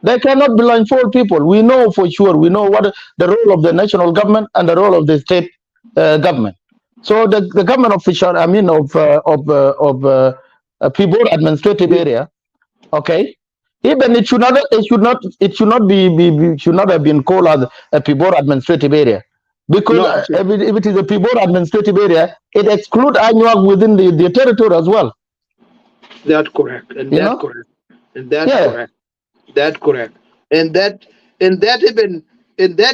Speaker 10: They cannot blindfold people. We know for sure. We know what the role of the national government and the role of the state government. So the government of Pochalla, I mean of people administrative area, okay. Even it should not have been called as a Pibor administrative area, because if it is a Pibor administrative area, it excludes Anyuak within the territory as well.
Speaker 11: That's correct, and that's correct, and that's correct. That's correct, and that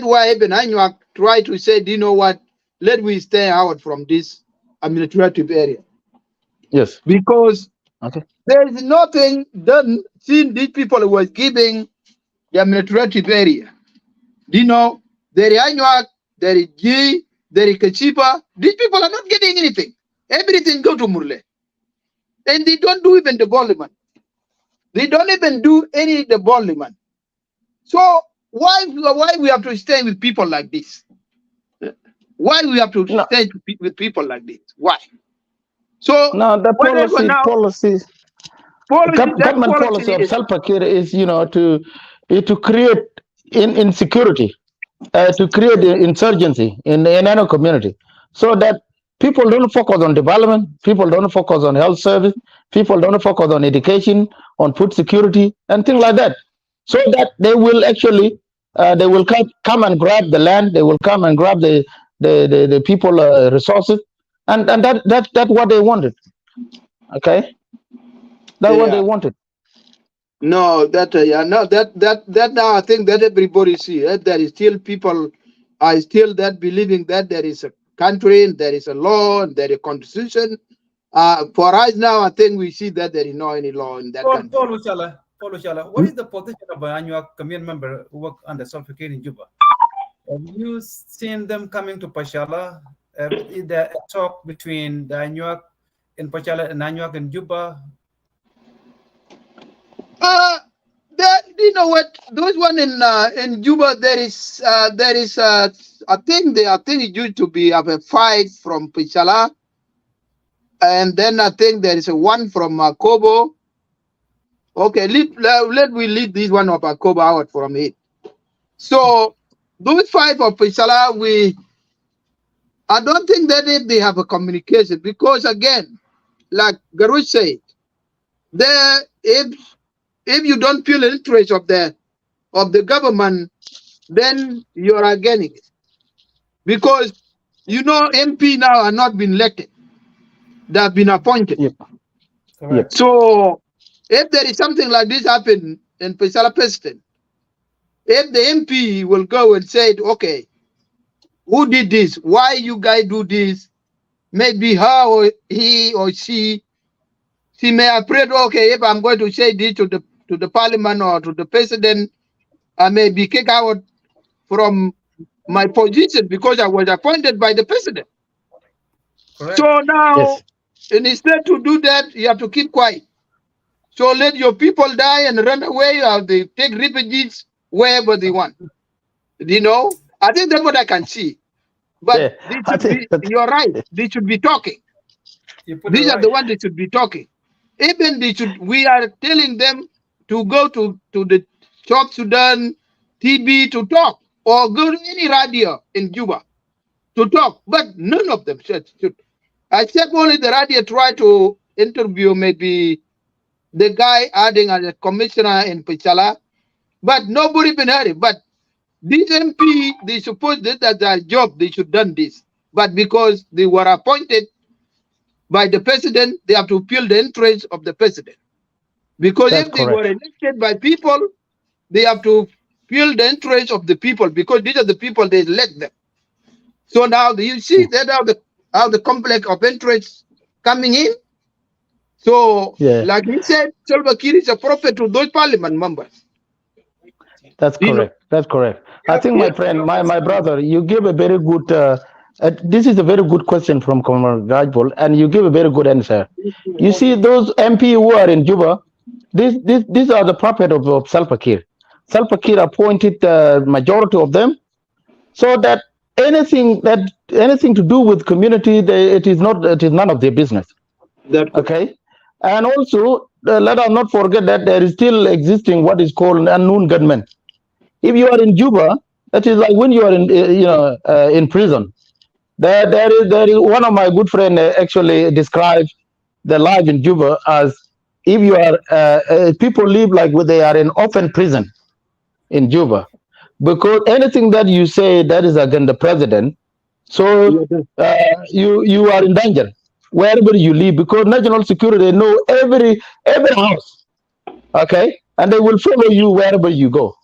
Speaker 11: why even Anyuak try to say, do you know what? Let we stay out from this administrative area.
Speaker 10: Yes,
Speaker 11: because there is nothing done since these people were giving the administrative area. Do you know, there is Anyuak, there is G, there is Kachipa. These people are not getting anything. Everything go to Murle. And they don't do even development. They don't even do any development. So why we have to stay with people like this? Why we have to stay with people like this? Why? So
Speaker 10: no, the government policy of Salva Kiir is, to create insecurity, to create insurgency in any community, so that people don't focus on development, people don't focus on health service, people don't focus on education, on food security, and things like that. So that they will actually, they will come and grab the land, they will come and grab the people resources, and that's what they wanted. Okay, that's what they wanted.
Speaker 11: No, that now I think that everybody see there is still people are still that believing that there is a country, and there is a law, and there is a constitution. For us now, I think we see that there is no any law in that country.
Speaker 9: Paul Pochalla, what is the position of an Anyuak community member who work under Salva Kiir in Juba? Have you seen them coming to Pochalla? Is there a talk between the Anyuak in Pochalla and Anyuak in Juba?
Speaker 11: You know what? Those one in Juba, there is I think it used to be a fight from Pochalla, and then I think there is a one from Kobo. Okay, let we leave this one of Kobo out from it. So those five of Pochalla, I don't think that if they have a communication, because again, like Garush said, if you don't feel the interest of the government, then you are against it. Because MP now are not been elected. They have been appointed.
Speaker 10: Yep.
Speaker 11: So if there is something like this happen in Pochalla President, if the MP will go and say, okay, who did this? Why you guys do this? Maybe her or he or she may have prayed, okay, if I'm going to say this to the parliament or to the president, I may be kicked out from my position because I was appointed by the president.
Speaker 9: Correct.
Speaker 11: So now, and instead to do that, you have to keep quiet. So let your people die and run away, or they take refugees wherever they want. I think that's what I can see. But you're right. They should be talking. These are the ones that should be talking. Even we are telling them to go to the South Sudan TV to talk, or go to any radio in Juba to talk. But none of them should. Except only the radio try to interview maybe the guy adding as a commissioner in Pochalla, but nobody been heard it. But these MP, they suppose that's their job, they should done this. But because they were appointed by the president, they have to appeal the interest of the president. Because if they were elected by people, they have to appeal the interest of the people, because these are the people they elect them. So now you see that how the complex of interest coming in. So, like he said, Salva Kiir is a prophet to those parliament members.
Speaker 10: That's correct. That's correct. I think, my friend, my brother, you give a very good. This is a very good question from Comrade Rajbol, and you give a very good answer. You see, those MP who are in Juba, these are the puppet of Salva Kiir. Salva Kiir appointed the majority of them, so that anything to do with community, it is none of their business. Okay, and also let us not forget that there is still existing what is called an unknown government. If you are in Juba, that is like when you are in prison. There is one of my good friends actually described the life in Juba as if you are people live like they are in open prison in Juba, because anything that you say that is against the president, so you are in danger wherever you live, because national security know every house, okay, and they will follow you wherever you go.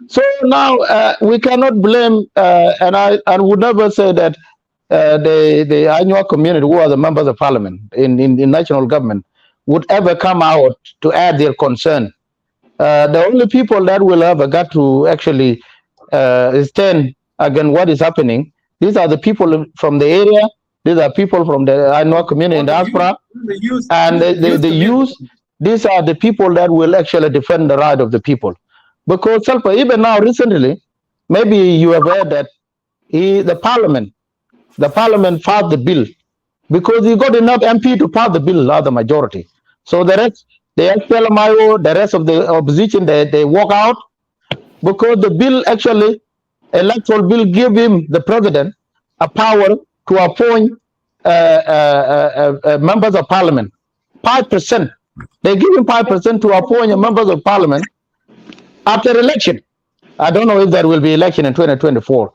Speaker 10: So now we cannot blame, and I would never say that the Anyuak community, who are the members of parliament in national government, would ever come out to add their concern. The only people that will ever got to actually stand against what is happening, these are the people from the area, these are people from the Anyuak community in diaspora, and the youth. These are the people that will actually defend the right of the people. Because even now recently, maybe you have heard that the parliament passed the bill because he got enough MP to pass the bill, the majority. So the rest, the SPLMIO, the rest of the opposition, they walk out because the bill actually, electoral bill, give him, the president, a power to appoint members of parliament. 5%. They give him 5% to appoint members of parliament after election. I don't know if there will be election in 2024.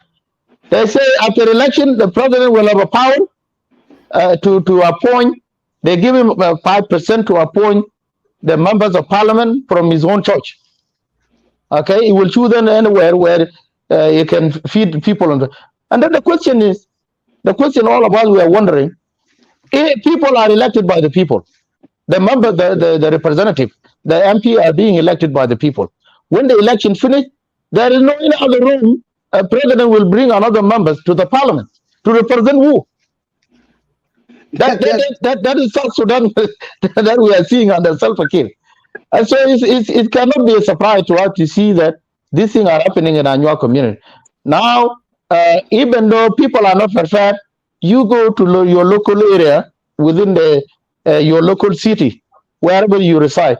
Speaker 10: They say after election, the president will have a power to appoint. They give him 5% to appoint the members of parliament from his own church. Okay, he will choose them anywhere where he can feed people. And then the question all of us we are wondering, if people are elected by the people, the member, the representative, the MP are being elected by the people. When the election finish, there is no any other room. A president will bring another members to the parliament to represent who? That is South Sudan that we are seeing under Salva Kiir. And so it cannot be a surprise to us to see that these things are happening in Anyuak community. Now, even though people are not prepared, you go to your local area within your local city, wherever you reside,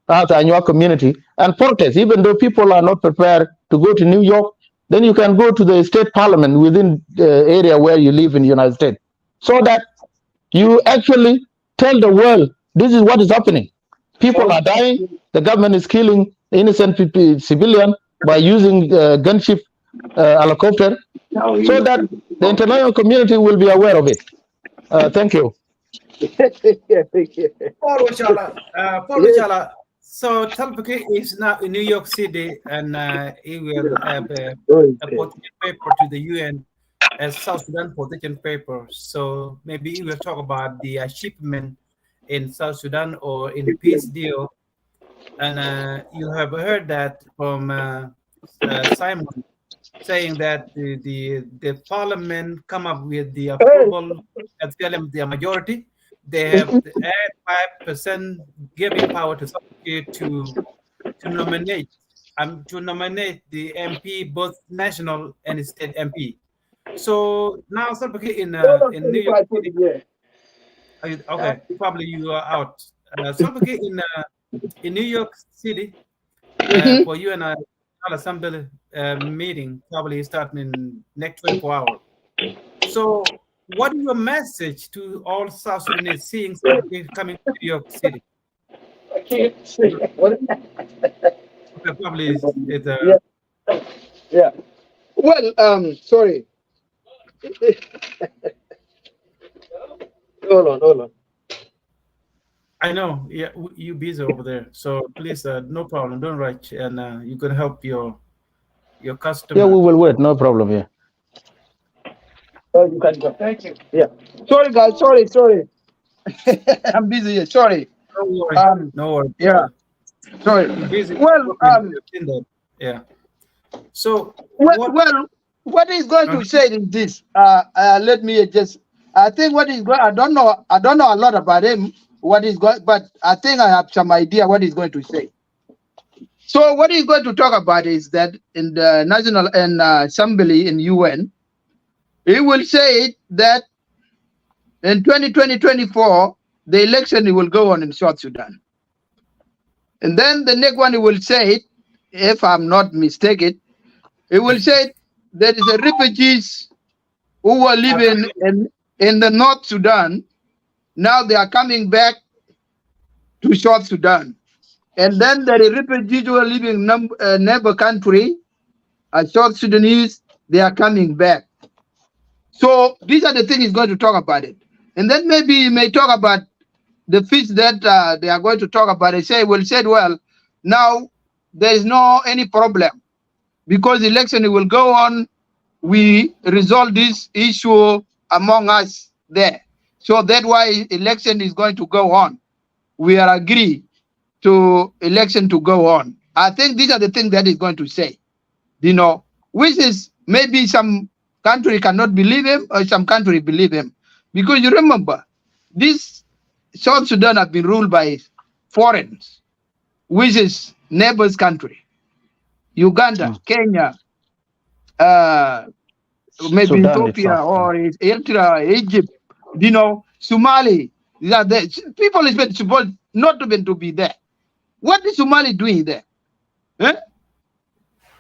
Speaker 10: as Anyuak community, and protest. Even though people are not prepared to go to New York, then you can go to the state parliament within the area where you live in the United States, so that you actually tell the world this is what is happening. People are dying. The government is killing innocent civilians by using gunship helicopter, so that the international community will be aware of it. Thank you.
Speaker 9: Pochalla. So Salva Kiir is now in New York City, and he will have a position paper to the UN as South Sudan position paper. So maybe he will talk about the achievement in South Sudan or in the peace deal. And you have heard that from Simon saying that the parliament come up with the approval and tell them their majority. They have 5% giving power to Salva Kiir to nominate the MP, both national and state MP. So now Salva Kiir in New York City. Okay, probably you are out. Salva Kiir in New York City for you and I Assembly meeting, probably starting in next 24 hours. So, what is your message to all South Sudanese seeing Salva Kiir coming to New York City?
Speaker 11: I can't see what.
Speaker 9: Okay, probably it's
Speaker 11: yeah. Well, sorry. Hold on.
Speaker 9: I know, yeah, you busy over there, so please, no problem, don't rush, and you can help your customer.
Speaker 10: Yeah, we will wait, no problem. Yeah.
Speaker 11: Oh, you can go. Thank you. Yeah. Sorry, guys. Sorry. I'm busy here. Sorry.
Speaker 9: No worries. No worries.
Speaker 11: Yeah. Sorry.
Speaker 9: Busy.
Speaker 11: Well,
Speaker 9: yeah. So
Speaker 11: what he's going to say is this. Let me just. I think what he's going. I don't know a lot about him. What he's going, but I think I have some idea what he's going to say. So what he's going to talk about is that in the National Assembly in UN, he will say that in 2020-24, the election will go on in South Sudan. And then the next one he will say, if I'm not mistaken, he will say there is a refugees who are living in the North Sudan. Now they are coming back to South Sudan. And then there are refugees who are living in a neighbor country, South Sudanese, they are coming back. So these are the things he's going to talk about it. And then maybe he may talk about the fish that they are going to talk about. They say, well, now there is no any problem because the election will go on. We resolve this issue among us there. So that's why election is going to go on. We are agree to election to go on. I think these are the things that he's going to say, which is maybe some country cannot believe him or some country believe him. Because you remember, this South Sudan have been ruled by foreigners, which is neighbors country. Uganda, Kenya, maybe
Speaker 10: Sudan
Speaker 11: Ethiopia
Speaker 10: itself.
Speaker 11: or Eritrea, Egypt, Somali. People is supposed not even to be there. What is Somali doing there?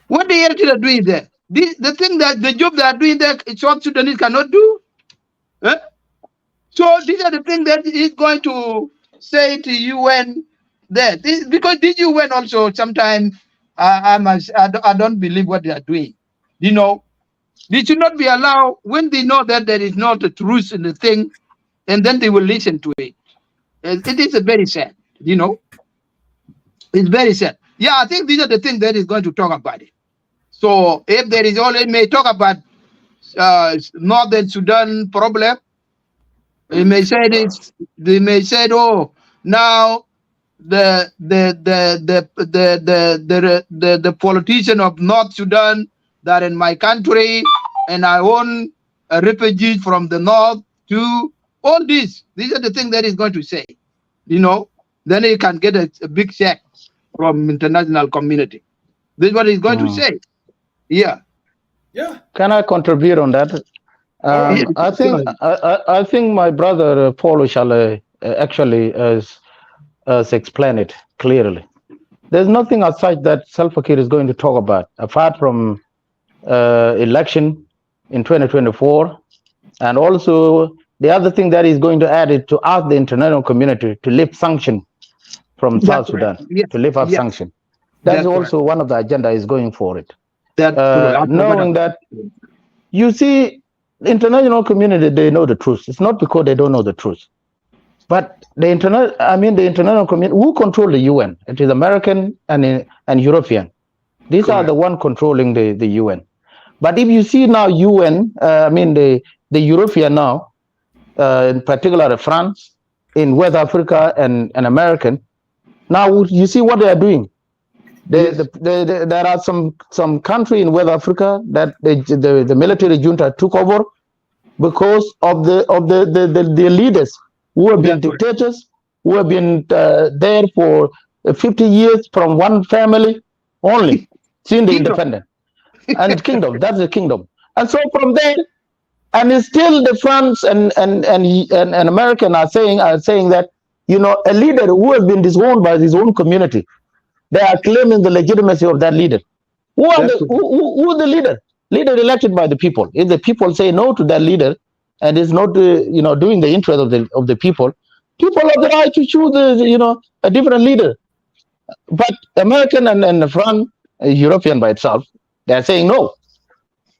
Speaker 11: What the Eritrea doing there? The thing that the job they are doing there, South Sudanese cannot do. So these are the things that he's going to say to UN there. Because the UN also sometimes I don't believe what they are doing. They should not be allowed when they know that there is not a truth in the thing, and then they will listen to it. It is very sad, It's very sad. Yeah, I think these are the things that is going to talk about it. So if there is only may talk about Northern Sudan problem, they may say this. They may say, "Oh, now the politician of North Sudan that in my country, and I own refugees from the north to all this." These are the things that he's going to say. Then he can get a big check from international community. This is what he's going to say. Yeah.
Speaker 10: Can I contribute on that? I think my brother Pochalla actually has explained it clearly. There's nothing outside that Salva Kiir is going to talk about apart from election in 2024, and also the other thing that he's going to add is to ask the international community to lift sanction from South Sudan, to lift up sanction. That's also one of the agenda is going for it. Knowing that, you see, the international community, they know the truth. It's not because they don't know the truth. But the international community, who control the UN? It is American and European. These are the one controlling the UN. But if you see now UN, the European now, in particular France, in West Africa and American, now you see what they are doing. There are some country in West Africa that the military junta took over because of the leaders who have been dictators, who have been there for 50 years from one family only, since the independence. And kingdom, that's the kingdom. And so from there, and it's still the France and American are saying that, a leader who has been disowned by his own community, they are claiming the legitimacy of that leader. Who is the leader? Leader elected by the people. If the people say no to that leader and is not doing the interest of the people have the right to choose a different leader. But American and France, European by itself, they are saying no.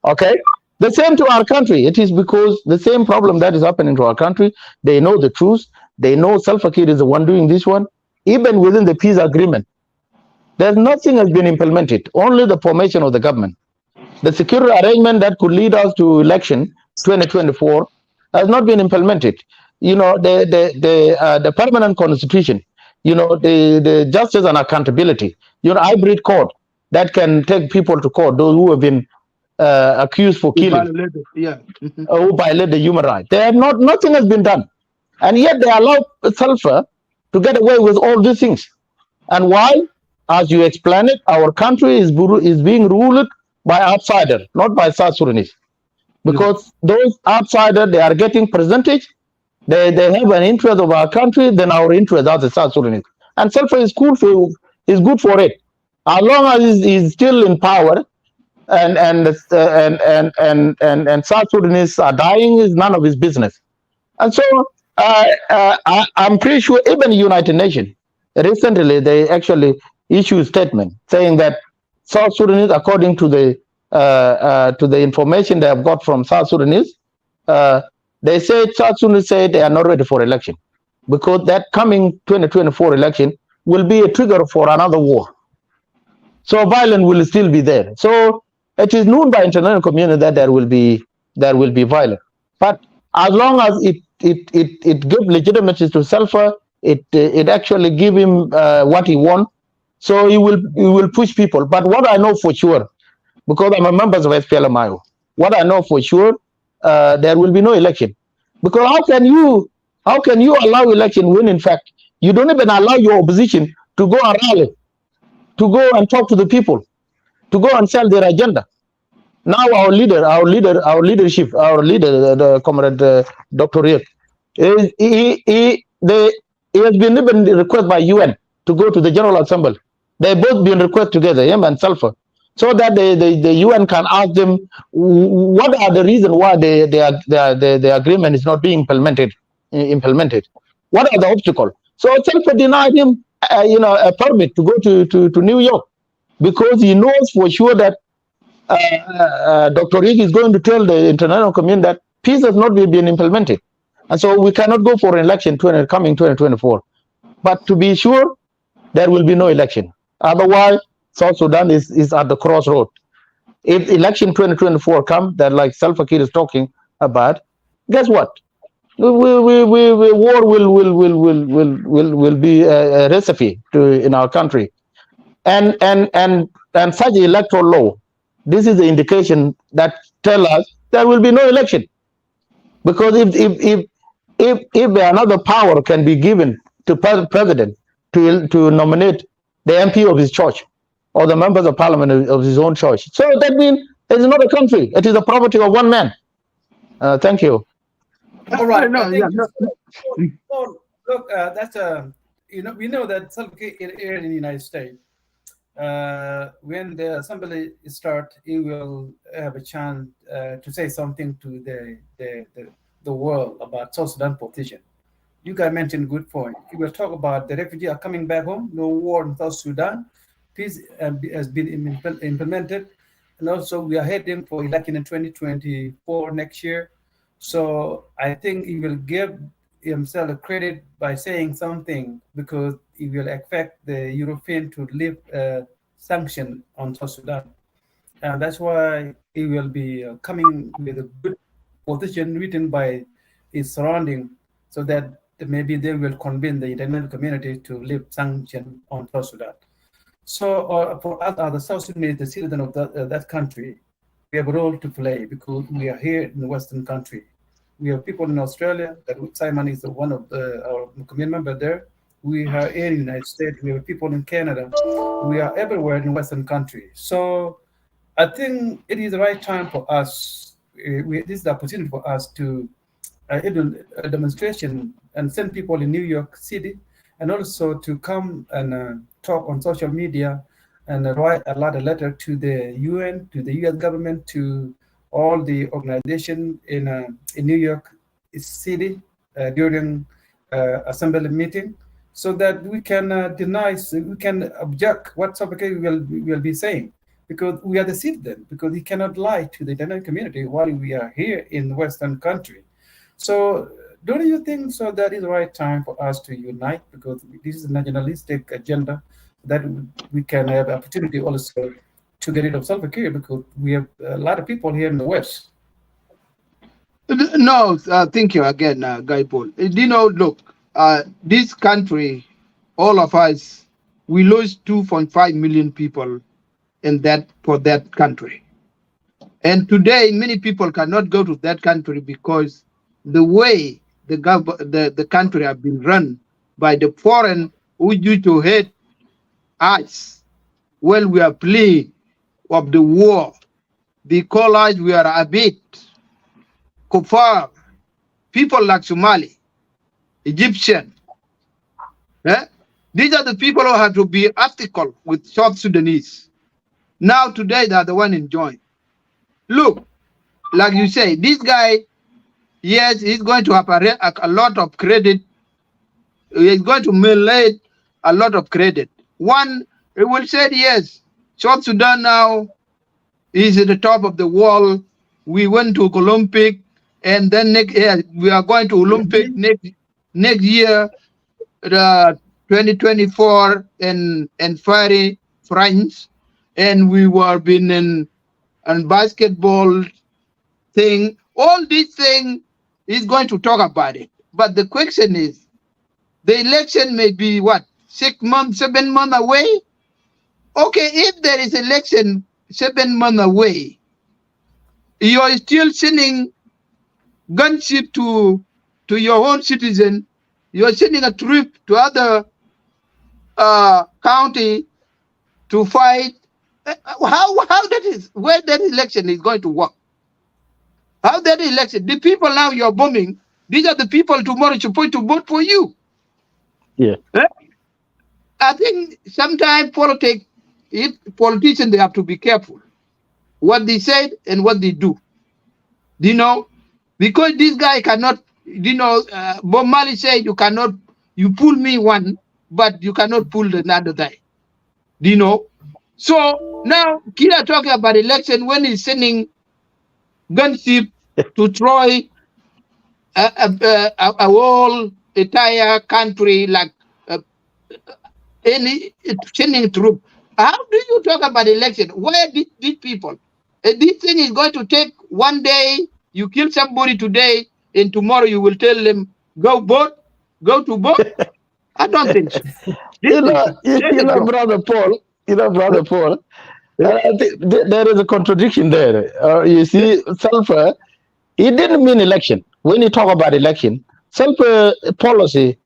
Speaker 10: Okay? The same to our country. It is because the same problem that is happening to our country, they know the truth. They know Salva Kiir is the one doing this one. Even within the peace agreement, there's nothing has been implemented, only the formation of the government. The security arrangement that could lead us to election 2024 has not been implemented. The permanent constitution, the justice and accountability, hybrid court that can take people to court, those who have been accused for killing, who violate the human rights. Nothing has been done. And yet they allow Salva to get away with all these things. And why? As you explained it, our country is being ruled by outsiders, not by South Sudanese. Because those outsiders, they are getting percentage, they have an interest of our country, then our interest as the South Sudanese. And Salva is good for it. As long as he's still in power and South Sudanese are dying, is none of his business. And so I'm pretty sure even the United Nations, recently they actually issued a statement saying that South Sudanese, according to the information they have got from South Sudanese, they say South Sudanese say they are not ready for election because that coming 2024 election will be a trigger for another war. So violence will still be there. So it is known by international community that there will be violence. But as long as it gives legitimacy to Salva, it actually give him what he wants. So he will push people. But what I know for sure, because I'm a member of SPLMIO, what I know for sure, there will be no election. Because how can you allow election when in fact you don't even allow your opposition to go and rally, to go and talk to the people? to go and sell their agenda. Now our leadership, the comrade Dr. Riek, he has been even requested by UN to go to the General Assembly. They both been requested together, him and Sulfur, so that the UN can ask them what are the reasons why the agreement is not being implemented. What are the obstacles? So Sulfur denied him, a permit to go to New York because he knows for sure that Dr. Riek is going to tell the international community that peace has not been implemented. And so we cannot go for an election coming 2024. But to be sure, there will be no election. Otherwise, South Sudan is at the crossroad. If election 2024 comes, that like Salva Kiir is talking about, guess what? War will be a recipe in our country. And such electoral law, this is the indication that tell us there will be no election, because if another power can be given to president to nominate the MP of his church or the members of parliament of his own church, so that means it is not a country; it is a property of one man. Thank you.
Speaker 9: All right.
Speaker 11: No,
Speaker 9: Look, that's we know that here in the United States, when the assembly start, he will have a chance to say something to the world about South Sudan position. You guys mentioned a good point. We will talk about the refugees are coming back home, no war in South Sudan, peace has been implemented, and also we are heading for election in 2024 next year. So I think he will give himself a credit by saying something, because it will affect the European to lift sanction on South Sudan. And that's why he will be coming with a good position written by his surrounding, so that maybe they will convince the international community to lift sanction on South Sudan. So for us, the South Sudanese, the citizen of that country, we have a role to play, because we are here in the Western country. We have people in Australia, that Simon is one of our community members there. We are here in the United States. We have people in Canada. We are everywhere in Western country. So I think it is the right time for us. This is the opportunity for us to do a demonstration and send people in New York City, and also to come and talk on social media and write a lot of letter to the UN, to the US government, to all the organization in New York City during assembly meeting, so that we can we can object what Salva Kiir will be saying, because we are the citizen, because he cannot lie to the international community while we are here in the Western country. So don't you think so that is the right time for us to unite, because this is a nationalistic agenda, that we can have opportunity also to get rid of Salva Kiir, because we have a lot of people here in the West.
Speaker 11: No, thank you again, Guy Paul. Look, this country, all of us, we lost 2.5 million people for that country. And today, many people cannot go to that country because the way the country have been run by the foreign who used to hate us when we are playing of the war. They call us, we are Abid, Kufar, people like Somali, Egyptian. These are the people who have to be ethical with South Sudanese. Now today they are the one enjoying. Look, like you say, this guy, yes, he's going to have a lot of credit. He's going to mutilate a lot of credit. One, he will say, yes, South Sudan now is at the top of the world. We went to Olympic, and then next year we are going to Olympic next year, 2024 in Paris, France, and we were been in basketball thing. All these things is going to talk about it. But the question is, the election may be what, 6 months, 7 months away? Okay, if there is election 7 months away, you are still sending gunship to your own citizen. You are sending a troop to other county to fight how that is, where that election is going to work? How that election? The people now you're bombing, these are the people tomorrow supposed to vote for you.
Speaker 10: Yeah.
Speaker 11: I think sometimes politicians, they have to be careful what they say and what they do. Because this guy cannot, Bob Marley said you pull me one, but you cannot pull another guy. So now Kira talking about election when he's sending gunship to Troy, a whole entire country, like sending troop. How do you talk about election? Where did these people? This thing is going to take one day. You kill somebody today, and tomorrow you will tell them go to vote. I don't think so.
Speaker 10: Brother Paul. I think there is a contradiction there. You see, Sulfur, he didn't mean election. When you talk about election, Sulfur policy,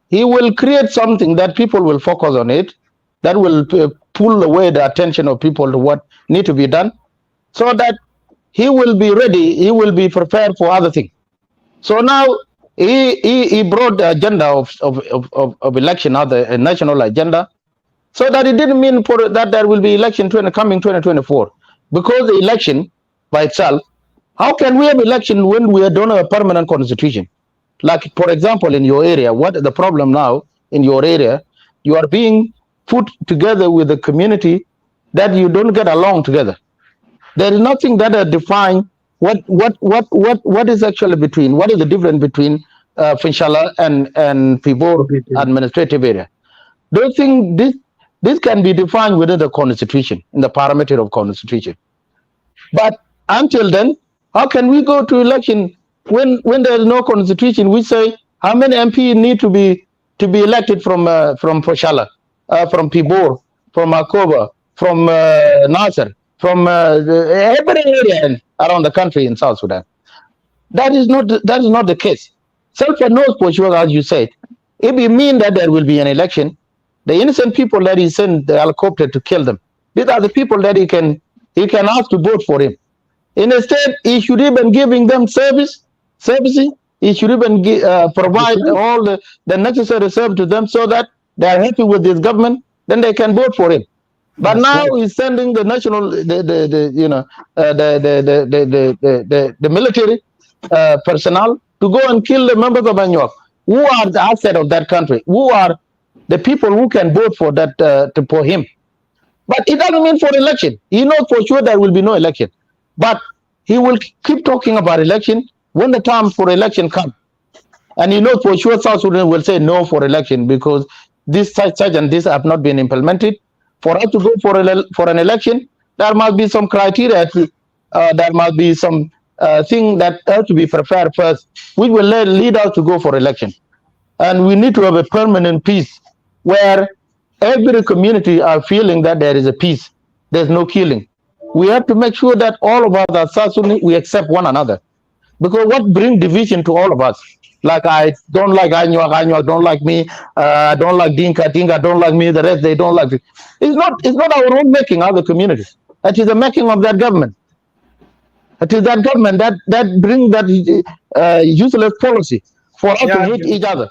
Speaker 10: he will create something that people will focus on it, that will pull away the attention of people to what need to be done, so that he will be ready, he will be prepared for other things. So now he brought the agenda of election, a national agenda, so that it didn't mean that there will be election coming 2024. Because the election by itself, how can we have election when we don't have a permanent constitution? Like, for example, in your area, what is the problem now in your area? You are being put together with the community that you don't get along together. There is nothing that defines what is actually between, what is the difference between Pochalla and Pibor administrative area. Those things, this can be defined within the constitution, in the parameter of constitution. But until then, how can we go to election when there is no constitution? We say how many MP need to be elected from Pochalla, from Pibor, from Akoba, from Nasser, from every area around the country in South Sudan. That is not the case. Self knows for sure, as you said. If it means that there will be an election, the innocent people that he sent the helicopter to kill them, these are the people that he can ask to vote for him. Instead, he should even giving them services. He should even provide all the necessary service to them so that they are happy with this government. Then they can vote for him. But now he's sending the national, the military personnel to go and kill the members of Anyuak, who are the asset of that country, who are the people who can vote for that for him. But it doesn't mean for election. He knows for sure there will be no election. But he will keep talking about election when the time for election comes. And he knows for sure South Sudan will say no for election because this such and this have not been implemented. For us to go for an election, there must be some criteria. There must be some thing that has to be prepared first, which will lead us to go for election. And we need to have a permanent peace where every community are feeling that there is a peace. There's no killing. We have to make sure that all of us as South Sudanese, we accept one another. Because what brings division to all of us? Like, I don't like Anyuak don't like me, I don't like Dinka don't like me, the rest, they don't like me. It's not our own making, other communities. It is the making of that government. It is that government that brings that useless policy for us to hate each other.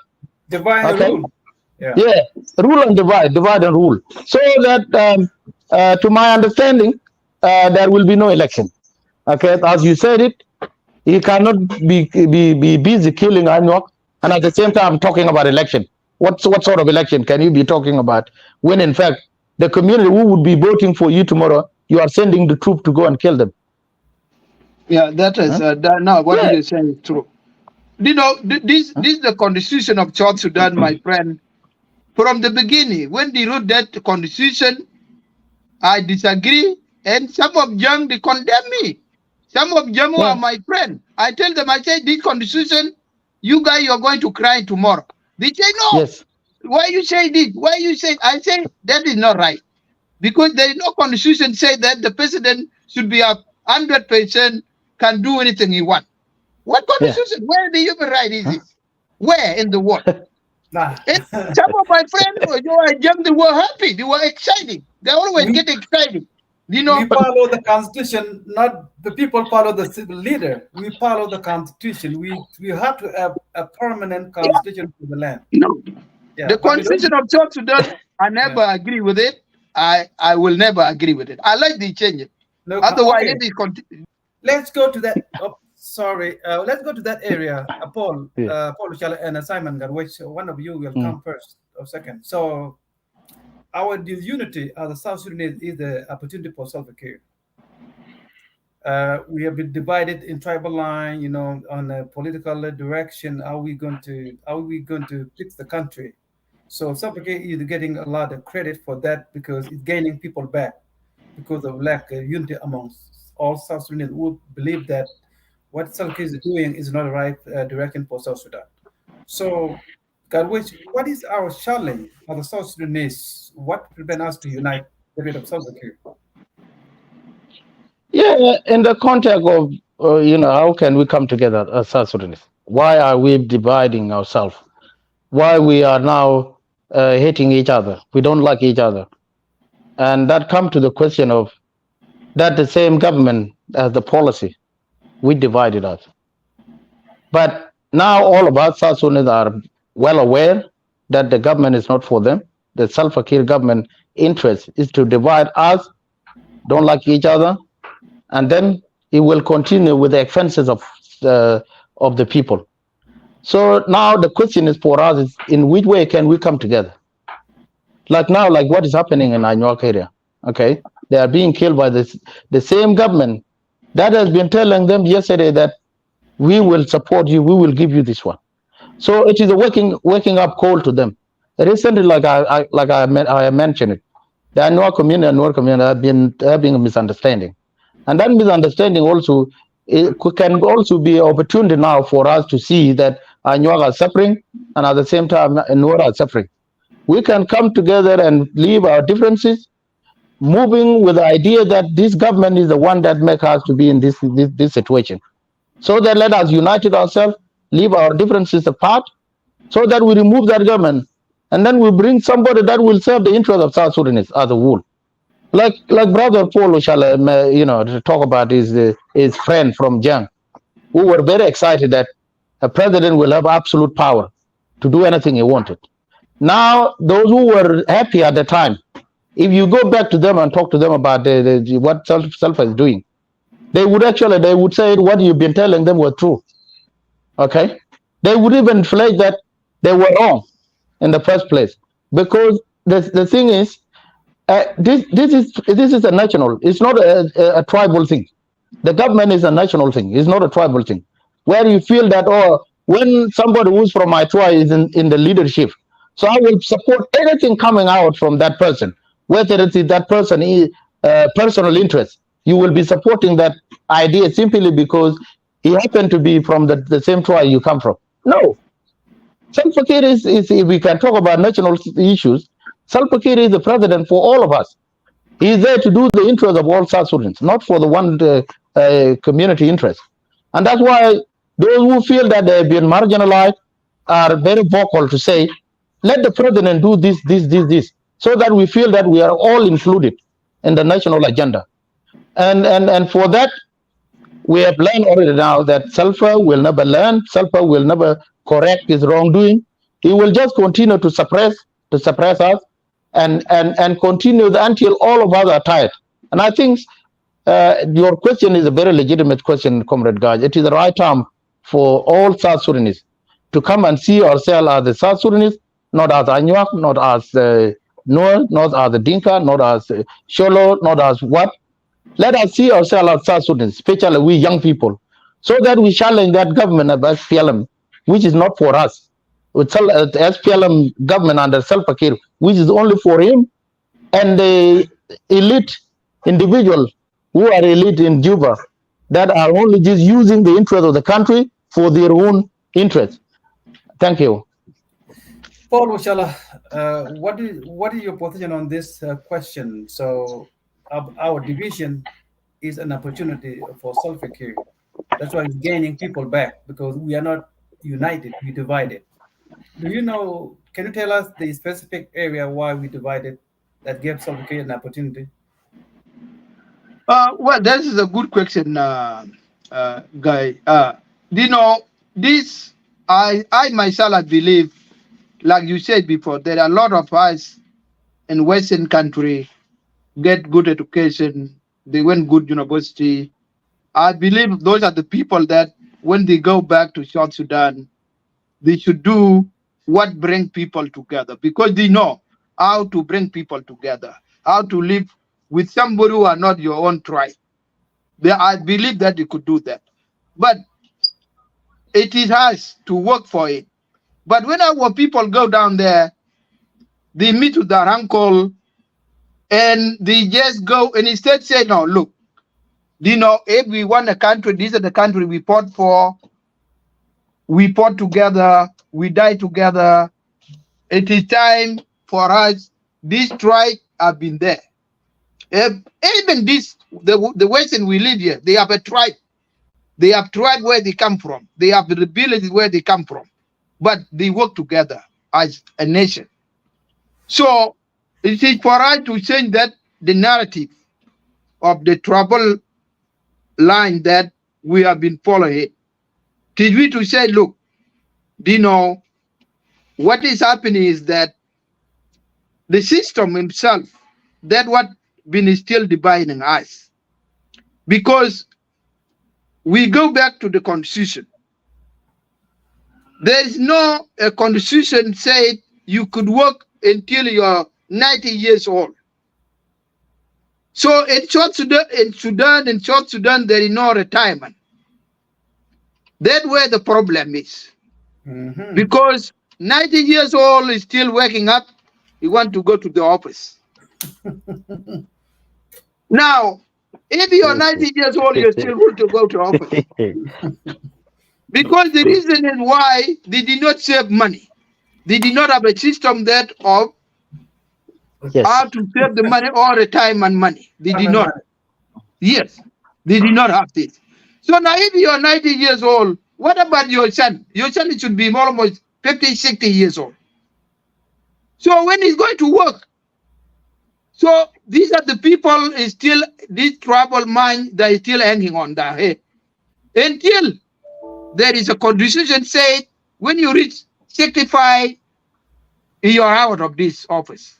Speaker 9: Divide and rule.
Speaker 10: Yeah, rule and divide and rule. So that, to my understanding, there will be no election. Okay, as you said it, he cannot be busy killing Anyuak and at the same time talking about election. What sort of election can you be talking about when in fact the community who would be voting for you tomorrow, you are sending the troop to go and kill them?
Speaker 11: Yeah, that is now what you're saying is true. This is the constitution of South Sudan, my friend. From the beginning, when they wrote that constitution, I disagree, and some of young they condemn me. Some of them who are my friend. I tell them, I say, this constitution, you guys, you're going to cry tomorrow. They say, no.
Speaker 10: Yes.
Speaker 11: Why you say this? Why you say? I say, that is not right. Because there is no constitution say that the president should be 100% can do anything he wants. What constitution? Yeah. Where the human right is it? Where in the world? And some of my friends, young, they were happy. They were excited. They always get excited. You know,
Speaker 9: we follow the constitution, not the people follow the civil leader. We follow the constitution. We have to have a permanent constitution for the land.
Speaker 11: no.
Speaker 9: Yeah,
Speaker 11: The
Speaker 9: but we don't.
Speaker 11: constitution of South Sudan, I
Speaker 9: Yeah.
Speaker 11: never agree with it. I will never agree with it. I like the change it.
Speaker 9: No,
Speaker 11: Otherwise,
Speaker 9: okay.
Speaker 11: if it continue.
Speaker 9: Let's go to that. Oh, sorry. Let's go to that area. Paul,
Speaker 10: Yeah.
Speaker 9: Paul Uchala and Simon Garwich. One of you will come first or second. So our disunity as the South Sudanese is the opportunity for self-care. We have been divided in tribal line, you know, on a political direction. Are we going to fix the country? So self-care is getting a lot of credit for that because it's gaining people back because of lack of unity amongst all South Sudanese who believe that what self-care is doing is not the right direction for South Sudan. So, Garwich, what is our challenge as the South Sudanese? What prevents us to unite the rate of self-care?
Speaker 10: Yeah, in the context of, how can we come together as South Sudanese? Why are we dividing ourselves? Why we are now hating each other? We don't like each other. And that comes to the question of that the same government as the policy, we divided us. But now all of us South Sudanese are well aware that the government is not for them. The Salva Kiir government interest is to divide us, don't like each other, and then it will continue with the offenses of the people. So now the question is for us is in which way can we come together? Like now, like what is happening in Anyuak area, okay? They are being killed by the same government that has been telling them yesterday that we will support you, we will give you this one. So it is a waking up call to them. Recently, like I mentioned it, the Anyuak community and Anyuak community have been having a misunderstanding. And that misunderstanding also can also be an opportunity now for us to see that Anyuak are suffering and at the same time Nuer are suffering. We can come together and leave our differences, moving with the idea that this government is the one that makes us to be in this situation. So that let us unite ourselves, leave our differences apart, so that we remove that government, and then we bring somebody that will serve the interest of South Sudanese as a whole. Like Brother Paul shall to talk about his friend from Jiang, who were very excited that a president will have absolute power to do anything he wanted. Now, those who were happy at the time, if you go back to them and talk to them about what Self is doing, they would say what you've been telling them was true. Okay, they would even flag that they were wrong in the first place, because the thing is, this is a national. It's not a tribal thing. The government is a national thing. It's not a tribal thing, where you feel that when somebody who's from my tribe is in the leadership, so I will support anything coming out from that person, whether it is that person is personal interest. You will be supporting that idea simply because he happened to be from the same tribe you come from. No. Salva Kiir is, if we can talk about national issues, Salva Kiir is the president for all of us. He is there to do the interest of all South Sudanese, not for the one community interest. And that's why those who feel that they've been marginalized are very vocal to say, let the president do this, so that we feel that we are all included in the national agenda. And for that, we have learned already now that Salva will never learn. Salva will never correct his wrongdoing. He will just continue to suppress us and continue until all of us are tired. And I think your question is a very legitimate question, Comrade Gaj. It is the right time for all South Sudanese to come and see ourselves as the South Sudanese, not as Anyuak, not as Nuer, not as the Dinka, not as Sholo, not as what. Let us see ourselves as South Sudanese, especially we young people, so that we challenge that government of SPLM, which is not for us. With the SPLM government under Salva Kiir, which is only for him and the elite individuals who are elite in Juba that are only just using the interest of the country for their own interest. Thank you.
Speaker 9: Paul Pochalla, what is your position on this question? So our division is an opportunity for Salva Kiir. That's why it's gaining people back, because we are not united, we divided. Do you know, can you tell us the specific area why we divided that gave Salva Kiir an opportunity?
Speaker 11: Well, that is a good question, Guy. You know, this, I myself, I believe, like you said before, there are a lot of us in Western country get good education. They went good university. I believe those are the people that when they go back to South Sudan, they should do what bring people together because they know how to bring people together, how to live with somebody who are not your own tribe. I believe that they could do that. But it is us to work for it. But when our people go down there, they meet with their uncle and they just go and instead say, no, look, you know, if we want a country, this is the country we fought for, we fought together, we die together. It is time for us. These tribes have been there. Even this, the Western we live here, they have a tribe. They have tribe where they come from. They have the ability where they come from. But they work together as a nation. So it is for us to change that the narrative of the trouble line that we have been following. Did we to say, look, you know, what is happening is that the system himself, that what been still dividing us. Because we go back to the constitution. There is no a constitution said you could work until you're 90 years old. So in South Sudan, there is no retirement. That's where the problem is. Because 90 years old is still waking up, you want to go to the office. Now, if you're 90 years old, you still want to go to office. Because the reason is why they did not save money. They did not have a system that of how to save the money or retirement money. They did not. Yes, they did not have this. So now if you're 90 years old, what about your son? Your son should be almost 50, 60 years old. So when he's going to work, so these are the people is still, this tribal mind that is still hanging on their head. Until there is a constitution said, when you reach 65, you're out of this office.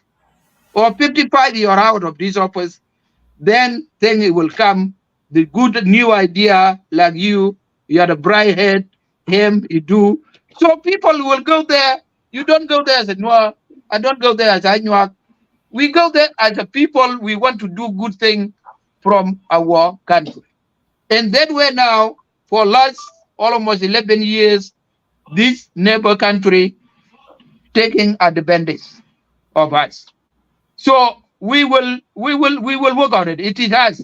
Speaker 11: Or 55, you're out of this office. Then it will come, the good new idea, like you had a bright head, him, you do. So people will go there. You don't go there as a Noah. I don't go there as Anyuak. We go there as a people, we want to do good thing from our country. And that way now, for last almost 11 years, this neighbor country taking advantage of us. So we will work on it. It is us.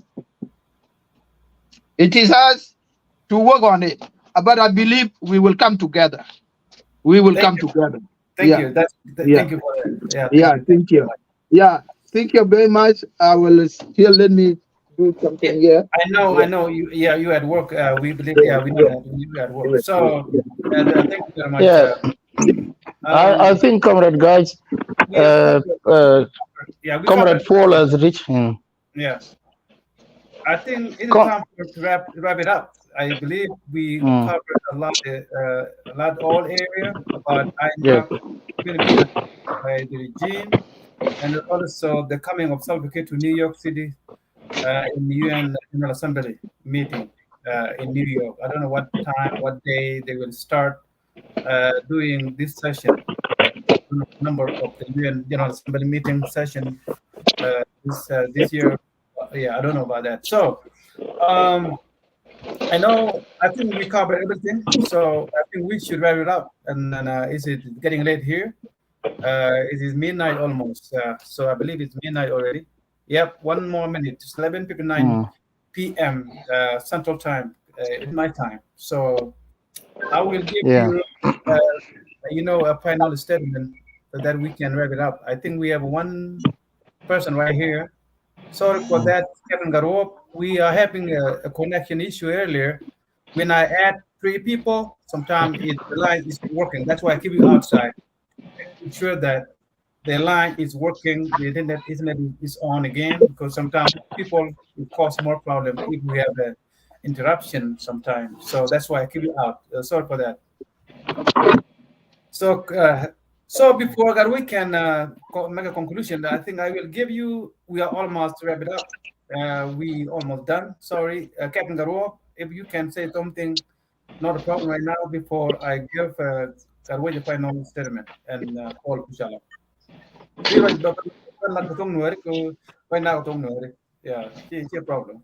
Speaker 11: It is us to work on it. But I believe we will come together. We will come together.
Speaker 9: Thank you. Thank you for that.
Speaker 11: Thank you. Yeah, thank you very much. I will still let me do something here.
Speaker 9: I know. You at work. We believe. We know that you at work. So thank you very much.
Speaker 10: Yeah. I think, comrade guys, comrade Paul has reached him.
Speaker 9: Yeah. I think it's time to wrap it up. I believe we covered a lot all area about by the regime, and also the coming of Salva Kiir to New York City in the UN General Assembly meeting in New York. I don't know what time, what day they will start doing this session. Number of the UN General Assembly meeting session this year. Yeah, I don't know about that. So I think we covered everything. So I think we should wrap it up. And is it getting late here? It is midnight almost. So I believe it's midnight already. Yep, one more minute. It's 11:59 p.m. Central Time, my time. So I will give you, a final statement so that we can wrap it up. I think we have one person right here. Sorry for that, Kevin Garop. We are having a connection issue earlier. When I add 3 people, sometimes the line isn't working. That's why I keep you outside. Make sure that the line is working, the internet is on again, because sometimes people it cause more problem if we have an interruption sometimes. So that's why I keep it out. Sorry for that. So, so before that, we can make a conclusion. I think I will give you. We are almost wrap it up. We almost done. Sorry, Captain Garua, if you can say something, not a problem right now. Before I give Garua the final statement and call Pochalla. Right now, yeah, it's a problem.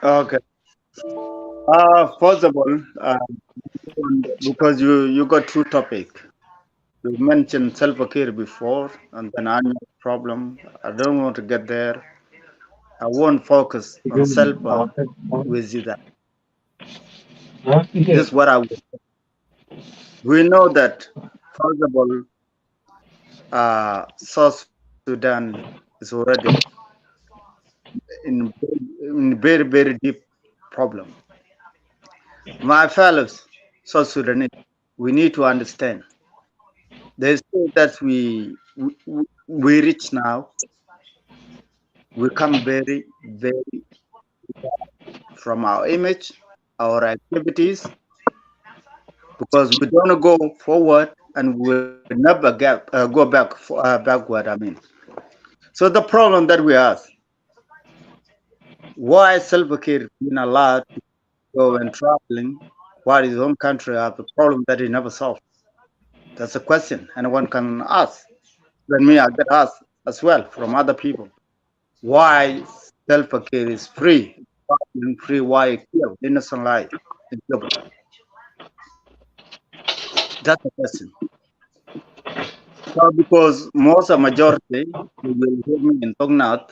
Speaker 12: Okay. First of all, because you got two topics. You mentioned self-care before, and then annual problem. I don't want to get there. I won't focus on self with you. That this is what I will. We know that, first of all, South Sudan is already in very, very deep problem. My fellows, South Sudanese, we need to understand. There's that we reach now. We come very, very from our image, our activities, because we don't go forward and we never go backward. I mean, so the problem that we have, why Self-Care been allowed to go and traveling, while his own country have a problem that he never solved? That's a question, and one can ask. Then me, I get asked as well from other people. Why Self-Care is free? Why it killed innocent life in Juba? That's the question. So because most of majority will hear me in Tongnat,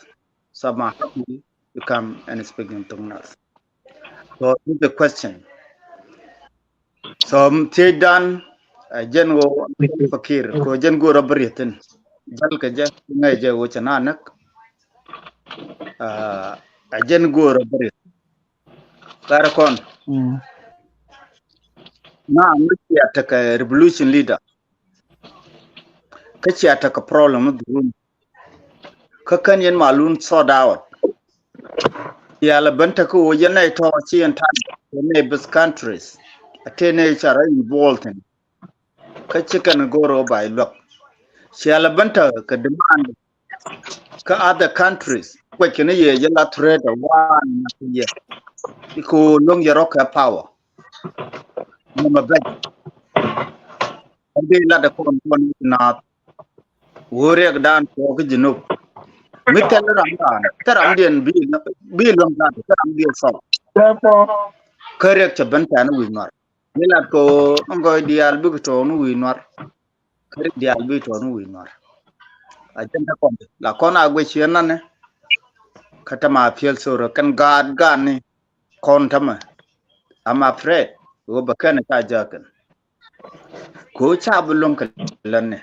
Speaker 12: some are happy to come and speak in Tongnat. So it's the question. So Tidan Jengo Fakir, ko Jengo Rabaritin, Jalkaja, Naja, which an anak, a Jengo Rabarit. Karakon. Now, I'm not a revolution leader. Kachi attack a problem of the room. Kakanyan Malun sought out. Yala Bentaku, Yana Tochi and the neighbors' countries. A teenage are involved in. Kachikan Goro by luck. Shiala Benta could demand other countries. What can a year yella trade a 1 year? Because long Yaroka power. Number black. They let the phone not. Warrior down for Gijino. Mittel Ramdan, Taramdian be long that Taramdian song. Therefore, correct a bentan with not. Milat go, Ungo the albiton we not. Correct the albiton we not. I think La Cona which Yanane Katama feels so can guard Gani Contama. I'm afraid. Go back a jacket. Go chabulunka lane.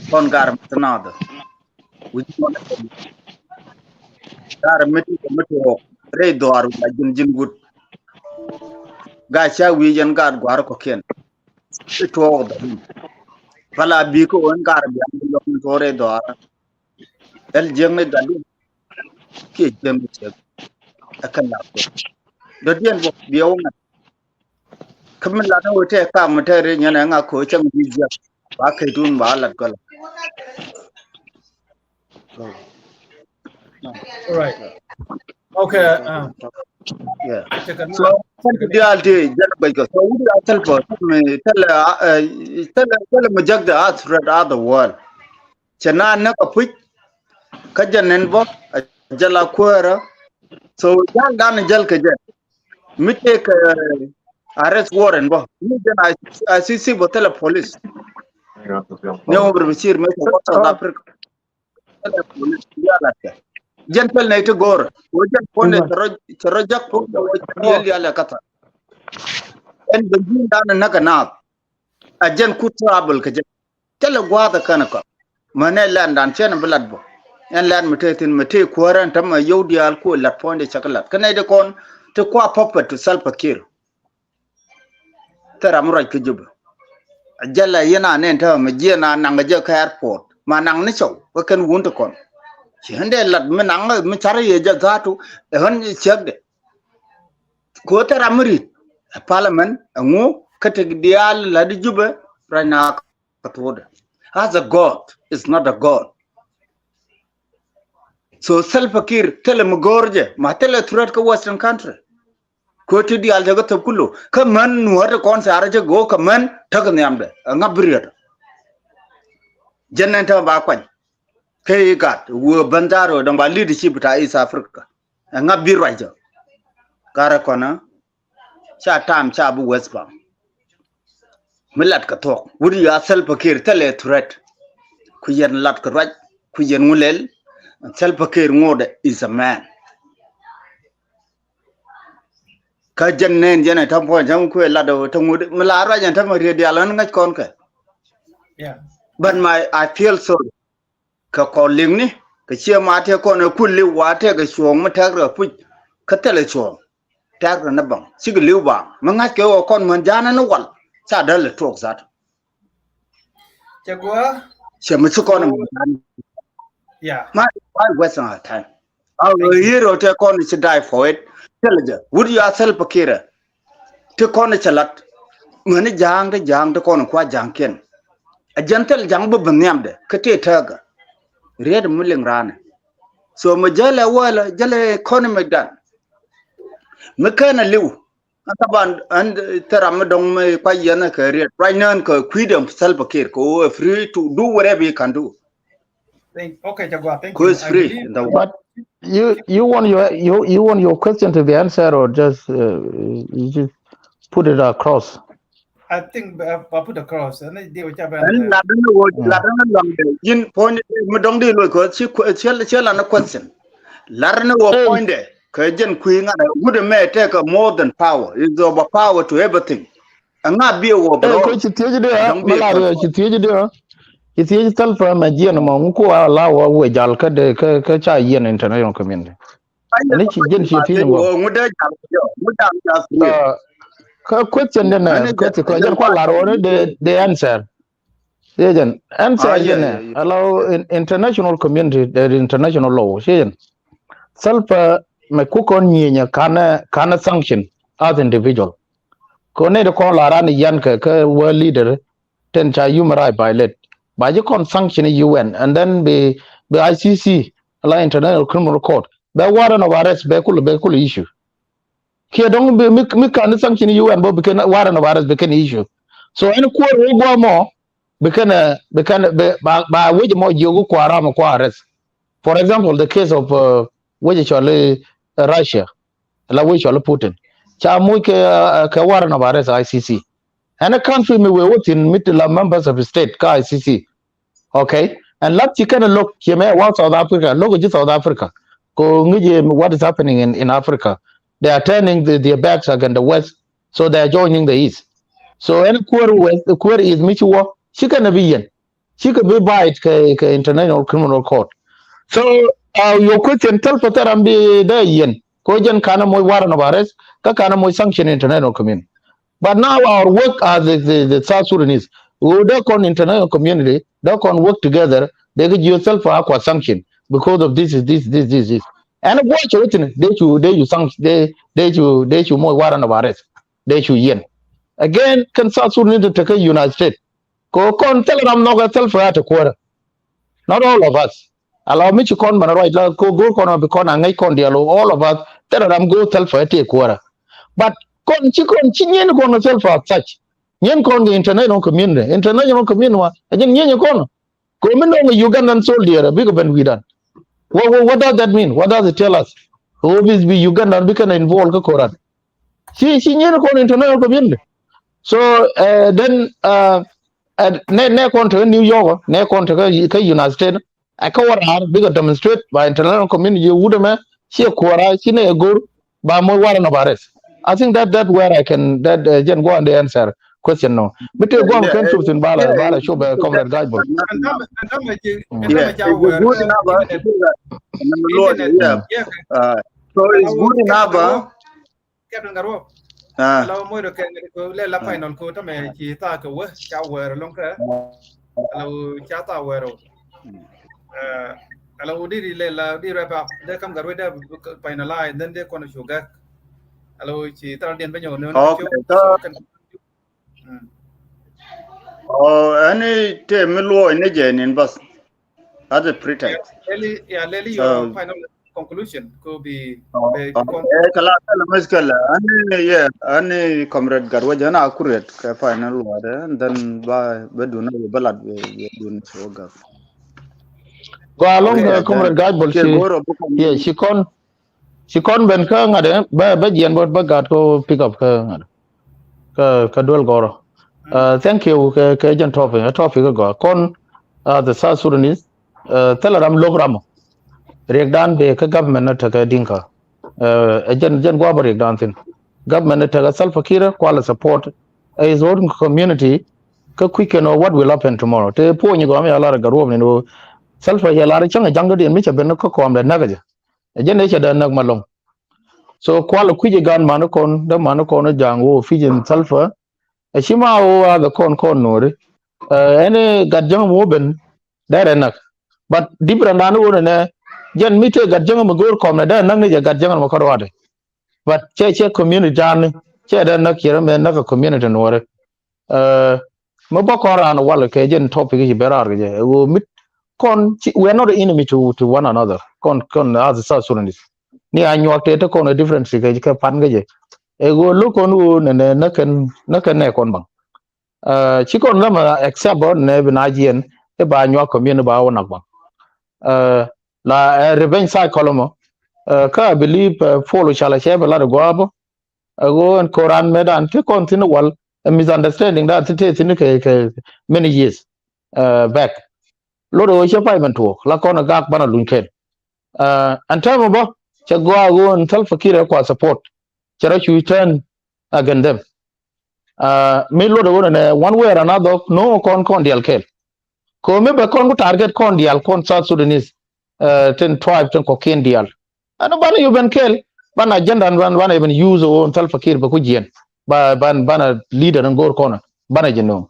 Speaker 12: Con gar another. Which one? Dar meto redor like Jin good. Gacha we and guard Guarcoken. It all the him. Pala Biko and Garbian for redor. El Jemmy Dadu. Kid Jemmy. I cannot. The dear was the owner. Come and let me take a material and a coach and be just back at doing Balagola.
Speaker 9: All right. Okay.
Speaker 12: Yeah. So, the idea, so we are tell me jug the earth read other world. Chana never put Kajan and Bob, a Jala Quera. So, young down a Jelkajan. Me take arrest warrant. But I see what tell police. No over here, South Africa. Gentle nature gore. We just wanted to reject the and the Jin down and Nakanap. A gen could travel. Tell a guada canaka. Mane land and Chen blood. And land mutating Mate Quarant, a Yodi alcohol that point the chocolate. Canada to qua puppet to Salpakir. Teramura Kijuba. jala yana ne ta ma je na nan ga ka airport ma nan ni so ko kan wun to kon ci hande lat mi nan mi chare ye ja zatu e hon check de ko tara muri parliament ngo kata dial la di Juba right now katoda as a god is not a god. So self-fakir tele mugorje ma tele threat ka western country ko ti dial jaga to kullu ka man nuwar kon sa araje go ka man tag nyamde ngabriya jannata ba kwan kai gat wo bandaro dan ba leadership ta East Africa ngabirwa ja kara kona cha tam cha bu west bank milat ka tok wuri ya self-fakir tele threat ku yen lat ka raj ku yen ngulel self-fakir ngode is a man ka jannen jana tam po jam ku la do to ngud mala ra jan tam ri dialan ngaj kon ka but I feel sorry ka calling ni ka chia ma te kon ku li wa te ka shong ma ta ra pu ka tele shong ta ra na bang sig liu ba ma ngaj ke o kon man jana no wal sa da le tok zat
Speaker 9: Chagwa
Speaker 12: che ma su kon my wasting our time. Our hero take on to die for it. Tell you, would you yourself a kira? Take on a chalat. When a jang the jang the corner qua jankin. A gentle jang bubamde, Kate Turga. Read milling ran. So Majella Walla, Jella economic done. Makana Liu. And Teramadong may quite yana career. Right now, quidum self a kid, go free to do whatever you can do.
Speaker 9: Okay, Jagwa, thank
Speaker 12: you.
Speaker 9: It's free.
Speaker 10: But you want your question to be answered, or just you just put it across?
Speaker 9: I think I put across, and I deal with
Speaker 12: in point. Madong de look, she an a question. Larna will point there. Kajan Queen would may take a more than power. It's over power to everything. And not be over.
Speaker 10: It's yourself from a genome who allow a jalka de cha yen international community. And it's again question then the answer. Answer allow international community the international law. Self me kukon nyinya kana sanction as individual. Kone de call arani yanka ka world leader ten cha human right violate. By the sanction UN and then the ICC, International Criminal Court, the warrant of arrest, Bekul issue. Here don't be me can sanction UN, but became warrant of arrest became issue. So any quarter go more became by which more you go arrest. For example, the case of which Russia, la which Putin. Chamuke warrant of arrest ICC. And a country may be within middle members of the state, ICC. Okay? And let's you kind of look, you may want South Africa, look at South Africa. Go what is happening in Africa. They are turning their backs against the West, so they are joining the East. So any query is mutual, she can be in. She could be by the International Criminal Court. So your question tell for that and be there yen. Kojan kana moy warrant of arrest, ka kana moy sanction international community. But now our work as the South Sudanese, we don't con international community, they can work together, they get yourself for aqua sanction because of this. And watch it, they should more warrant of arrest. They should yen. Again, can South Sudan to take a United States? Go con tell them not self for a quarter. Not all of us. Allow me to con man right, go con become a con dialogue, all of us, tell them go self for a quarter. But kon chinyen kon self as such nyen kon the international community again nyen kon Ugandan soldier big ben we done what does that mean? What does it tell us? Who is be Ugandan we can involve the Quran she nyen kon international community. So then ne kon to New York ne kon to United States I can big demonstrate by international community would me she kwara she ne go ba mo warrant of arrest. I think that's where I can go on the answer question now. But you go on countries in Bala show by comrade guidebook.
Speaker 12: So it's good enough.
Speaker 9: alo moi do ken ko le la final ko ta me chi ta ko we cha we long ka alo cha ta we ro alo di le la di wrap up de kam garwe de finalize then de kono sugar alo chi ta den banyo no so kan
Speaker 12: any te milo ne jenin bas as a pretext
Speaker 9: Lely, your final conclusion could be
Speaker 12: kala kala maskala ani comrade garwa jana accurate ka final wada and then ba beduna balad be dun soga
Speaker 10: go along comrade guy bol she con ben ka ngade ba jen bot ba gat ko pick up ka ngade ka dol goro thank you ka jan topic go con the South Sudanese telegram logram rek dan be ka government ta ka dinka jen go ba rek dan tin government ta ka self kira kwala support his own community ka quick know what will happen tomorrow te po ni go am ya la ga ro ni no self ya la changa jang de mi cha ben ko ko am da nagaje jen ne cha da nag malong so kwala kuje gan manu kon da manu kon jang wo fijin self shima wo ga kon no re ene gadjang mo ben dare nak but different danu ne jen mite gadjang mo gor kom na da nak ne gadjang mo korwade but che community dan che da nak yere men nak community no re mo bokora no wala ke jen topic ji berar ge wo mit kon we are not the enemy to one another kon as South Sudanese ni Anyuak te kon a different ke ka pan ge e go lu kon u ne ne kon bang chi kon la ma accept bon ne bina jien e ba Anyuak community ba wona bang la revenge cycle mo ka believe follow chala che ba la go abo go en koran medan te continue wal a misunderstanding that it in ke many years back loro che pai man to la kon gak bana lun ken and time bo che go on tel fakira kwa support chara chu turn against them me loro ne one way or another no kon dial ken ko me be kon target kon dial kon South Sudanese 10 tribe ten ko ken dial ano bana you ben kel bana agenda bana even use on tel fakir ba ku jien bana leader ngor kona bana jeno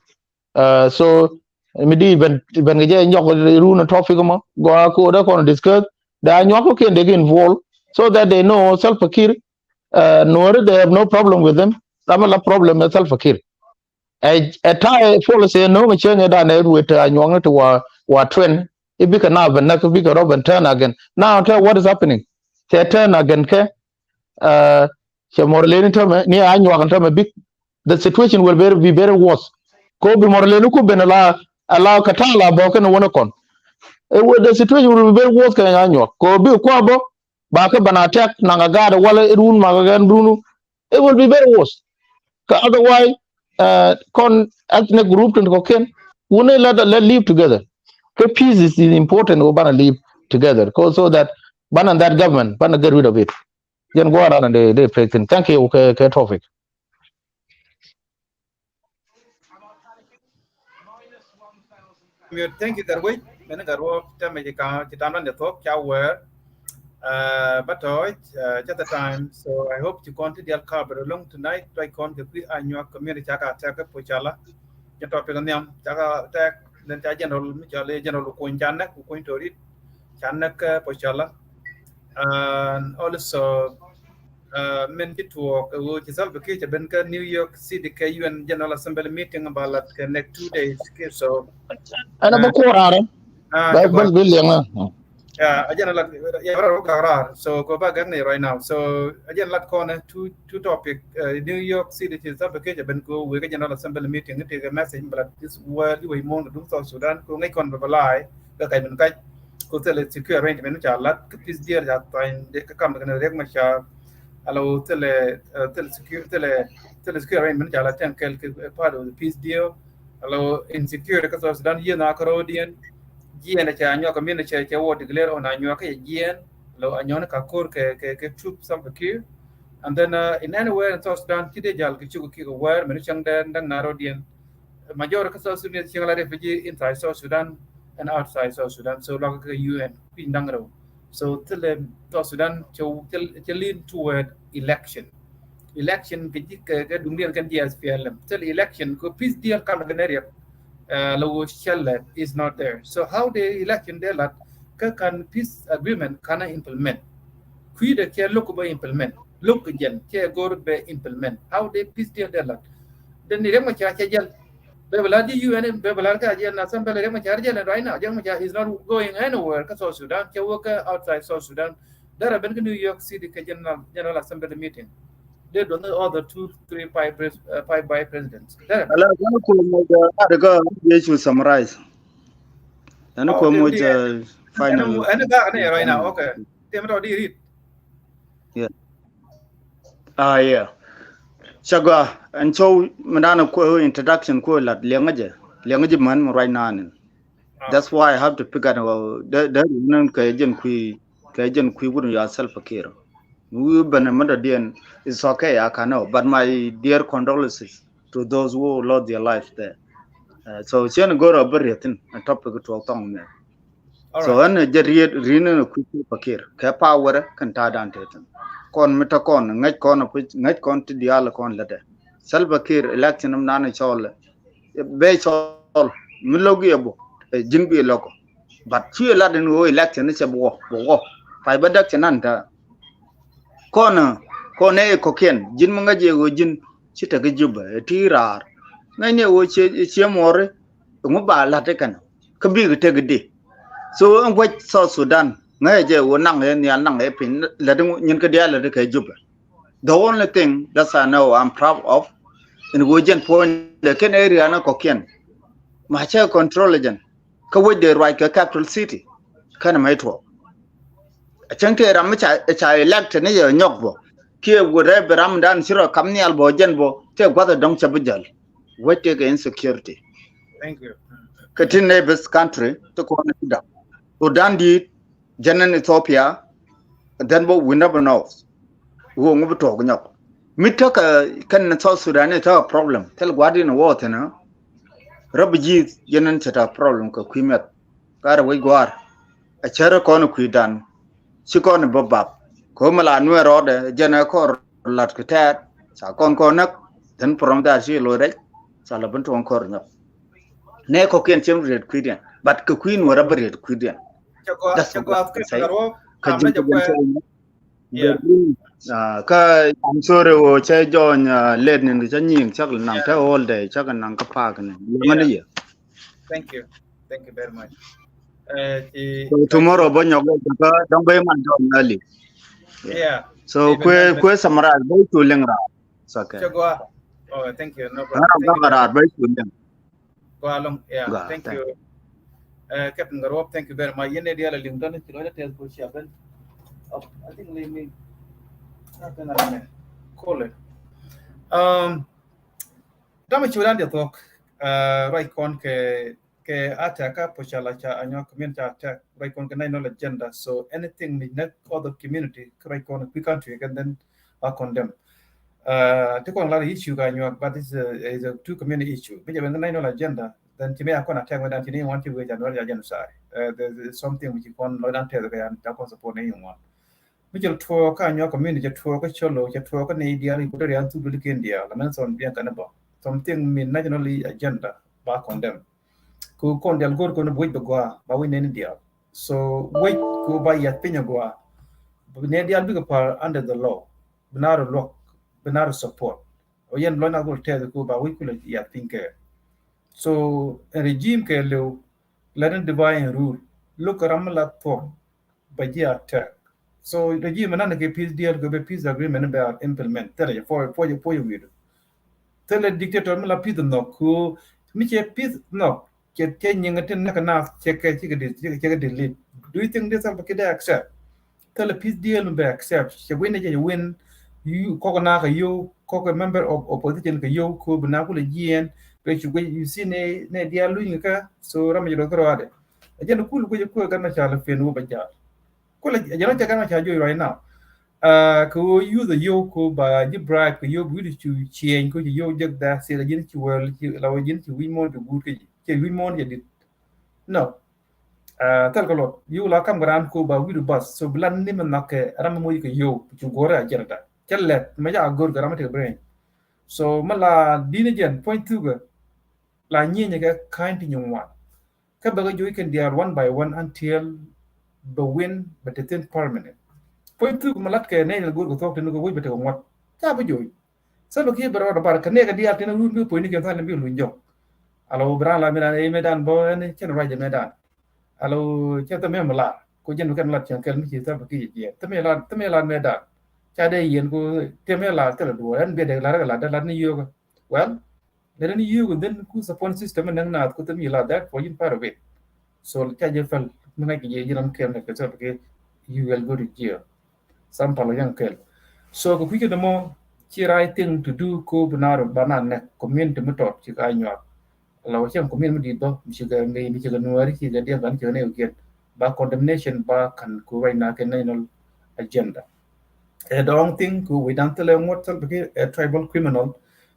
Speaker 10: so mi di ben ge nyok runa topic mo go ko da kon discuss da nyok ko ken de involved so that they know self fakir no they have no problem with them ramala problem with self fakir a tie policy no me chen da ne with nyok to wa trend if we can now ben na we can rob and turn again now tell what is happening they turn again ke che morleni to me ni anyok to me big the situation will be very worse ko bi morleni ku ben la katala bo kan wona kon the situation will be very worse kan anyok ko bi ko bo ba ka bana tek na ga gada wala run ma ga runu it will be very worse ka otherwise kon ethnic group to ken wona let live together ka peace is important we bana live together so that bana that government bana get rid of it then go around and they president thank you okay topic
Speaker 9: thank you garwe men garwo ta me ka tam nan de talk cha we but just the time so I hope you continue the cover along tonight try con the Anyuak community ka ta ka Pochalla ya topic nyam ta ka ta den ta general mi cha le general ko njan ku ko tori chan ka Pochalla and also men to work which is all because ben ka New York City ka UN General Assembly meeting about the next 2 days so
Speaker 10: ana ba ko rare ba bal bil yang
Speaker 9: again like so go back right now so again like corner two topic New York City is all because ben ko we General Assembly meeting take a message but this word we mon du South Sudan ko ngai kon ba lai ka kai ben kai ko tele secure arrangement cha lat this dear ja tain de ka kam ka rek ma cha alo tele secure arrangement cha lat tan kel part of the peace deal alo insecure ka South Sudan ye na Caribbean Gian cha Anyuak community cha wo declare on Anyuak ke Gian lo Anyuak ka kor ke troop some secure and then in anywhere in South Sudan kide jal ke chu ki ko wer men chang den dang Narodian major ka South Sudan chang la refugee inside South Sudan and outside South Sudan so like UN pin dang ro so tell South Sudan to lean toward election election ke dundian kan dia SPLM tel election ko peace deal kan ganaria low shell is not there. So how the election there that can peace agreement can implement kui de ke look by implement look again ke go be implement how the peace deal there that then the rema cha jel Bebeladi UN Bebelarka Jan Assembly Remacharjan right now. Jamacha is not going anywhere because South Sudan, Chawaka outside South Sudan. There have been New York City General Assembly meeting. They don't know other 2, 3, 5 by presidents. There.
Speaker 12: You summarize. And final.
Speaker 9: And right now, okay. Read.
Speaker 12: Yeah. Yeah. Chaga and so Madana ko introduction ko lat lengaje man right now. That's why I have to pick out the kajan kui wouldn't yourself a care. We been a mother dear it's okay, I can know. But my dear condolences to those who lost their life there. So she go to bury it a topic to a tongue there. So an a jet reno a quick pakir, power can tie down to it. Con metacon, night con of which night con to the alacon letter. Salvakir election of Nana Chol, base all, Milogiabo, a Jimby loco. But few Latin who election is a war, fiber duction under corner, cocaine, Jin Mangaje, Jin Chitaka Juba, a tirar. Many which is more, Muba Latakan, could be take a day. So, in which South Sudan, Naja were nang and Yanang Epin, letting Yankadia Juba. The only thing that I know I'm proud of in Wojan Point, the Ken area, no cocaine. My chair control agent, Kaway the right capital city, Kanametro. A chunky Ramacha, a child elect a near Nyokbo. Kia would have Ramdan Siro Kamnial Bojanbo, take what a dong chabujal. Wait against security.
Speaker 9: Thank you.
Speaker 12: Katin neighbors country to Konida. Udandi, Janan Ethiopia, then we never know. We won't talk. Mitaka can South Sudan is a problem. Tell Guardian water now. Rabbi Janan set a problem, Kuimet. Got away guard. A cherry corner quidan. She corner bobab. Komala Nua order, Janakor Latkatat, Sakon Konak, then from that she loaded. Salaban to corner. Ne cocaine chim red quidian, but Queen were a red quidian. That's what I say. I'm sorry, or Che John led in the Janine, Chuckle Nanta all day, Chuck and Nanka Park.
Speaker 9: Thank you. Thank you very much.
Speaker 12: So tomorrow, Bonyo, don't be man early.
Speaker 9: Yeah.
Speaker 12: So, queer summarize, go to Lingra.
Speaker 9: Oh, thank you. No problem. Go along. Yeah. Thank you. Captain Garop, thank you very much. Yene dia la lingdon ti lo te ko shaben. I think let me call it. Dama churan dia talk right kon ke ataka Pochalla cha Anyuak Community attack right kon ke nine agenda. So anything with net other community right kon we country and then are condemn. Take on a lot of issue Anyuak, but it's a two community issue. But when the nine agenda, then to me I can attack when Antony want to wait and genocide. There's something which you can learn and tell the guy and support anyone. Mijal tuo ka Anyuak Community tuo ka cholo tuo ka ne dia ri kudari antu bulik India la men son bien kanaba something mean nationally agenda back on them ku kon del gor ko no boy begwa ba we ne India so wait ku ba yat pinya gwa ne dia big par under the law binaro law binaro support o yen lo na go te ku ba we ku le yat pinke so a regime ke lo let divine rule look ramla to ba ya attack. So the regime and the peace deal go be peace agreement about implement. Tell you for you will. Tell the dictator mala peace no ku miche peace no get 10 yang atin na check delete. Do you think this are kid accept? Tell a peace deal be accept. She win you kokona you kok member of opposition ka you ku bana ku le yen but you see ne dia lu ka so ramajiro grode. Again ku ku ga na chala fenu ba ja. You don't take right now. Could use the yoke by the bribe, you would to change, could you just that say again to world, we more to good, we more did. No. Tell a lot. You like come around go by with the bus, so bland name and knock a ramamoika yoke to go at Janata. challet ma ja gor garam te brain so mala dine jen point two ga la nyi ga kind nyung wa ka ba you can they are one by one until the win but it is permanent point two malat ke ne gor go tok te no go wi bete ko ngot ta ba joy sa ba ki baro bar ka ne ga dia te no ru point ni ke ta le bi lu jo alo bra la medan bo ne chen ra je medan alo che ta me mala ko jen kan lat chen kel mi chi ta ba ki je ta me la medan cha de yen ko te me la te la do en be de la ni yo ko well then you then ku support system nang na ku te mi la that for you part of it so cha je fal mana ki je ram kel ne ke sa ke you will go to jail some palo yang kel so ko ku ke mo chi right thing to do ko banar banan ne community metot chi ka nywa law chen community di do mi chi ga ngai mi chi ga nuari chi ga dia ban chi ne uket ba condemnation ba kan ku right na ke national agenda a wrong thing ku we dan tele ngot sal ke a tribal criminal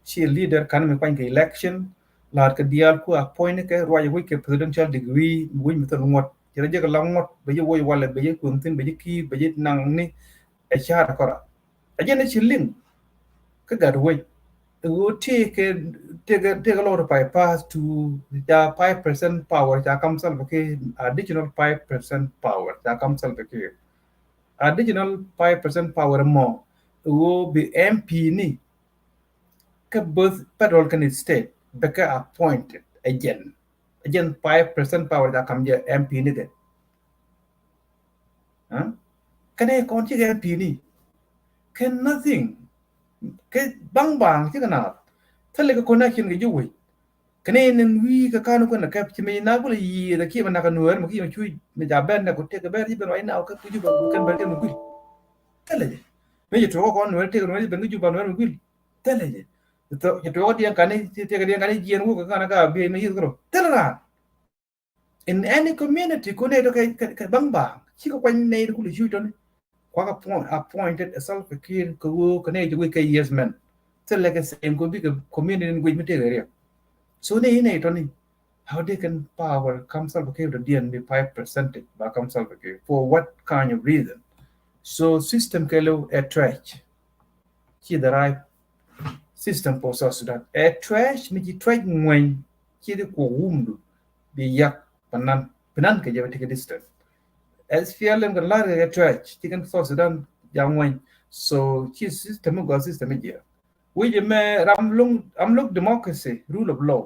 Speaker 9: she leader kan me kwan ke election lar ke dial ku appoint ke roy we ke presidential degree we mi to ngot jere je ga ngot be ye woy wala be ye kun tin be ye ki be ye nang ni a char kora ajene chilling ka gar we go take a lot of bypass to the 5% power that comes up okay additional 5% power that comes up okay additional 5% power more will be MP ni ka both federal can state beka appointed again 5% power that come here MP ni de kane kon chi MP ni can nothing cái bang chứ kana thale ka connection ga yuwi kane nen wi ka kanu kana ka chime na bula yi da ki mana ka nuwer mo ki ma chui me ja ben na ko te ka ber yi ben wai na ka ku ba kan ber ke mo gui tale je me je to ko nuwer te ko nuwer ben ju ba nuwer mo gui tale je to je to di kan ni te ka di kan ni jen wo ka kana ka be me yi ko tale na in any community ko ne do ka bang chi ko kwan ne ku lu to kwa appointed a self care ko kane ju ka yes man tale ka same ko bi ka community ngui me te area so ne to ni how they can power come self-care to DNB 5% by come self-care for what kind of reason so system kelo a trash ki the right system for South Sudan a trash mi ki trash ngwen ki de ko wumdu bi yak panan ke jabe take distance as fialem ga la a trash ki kan South Sudan jangwen so ki system go system ji we me am look democracy rule of law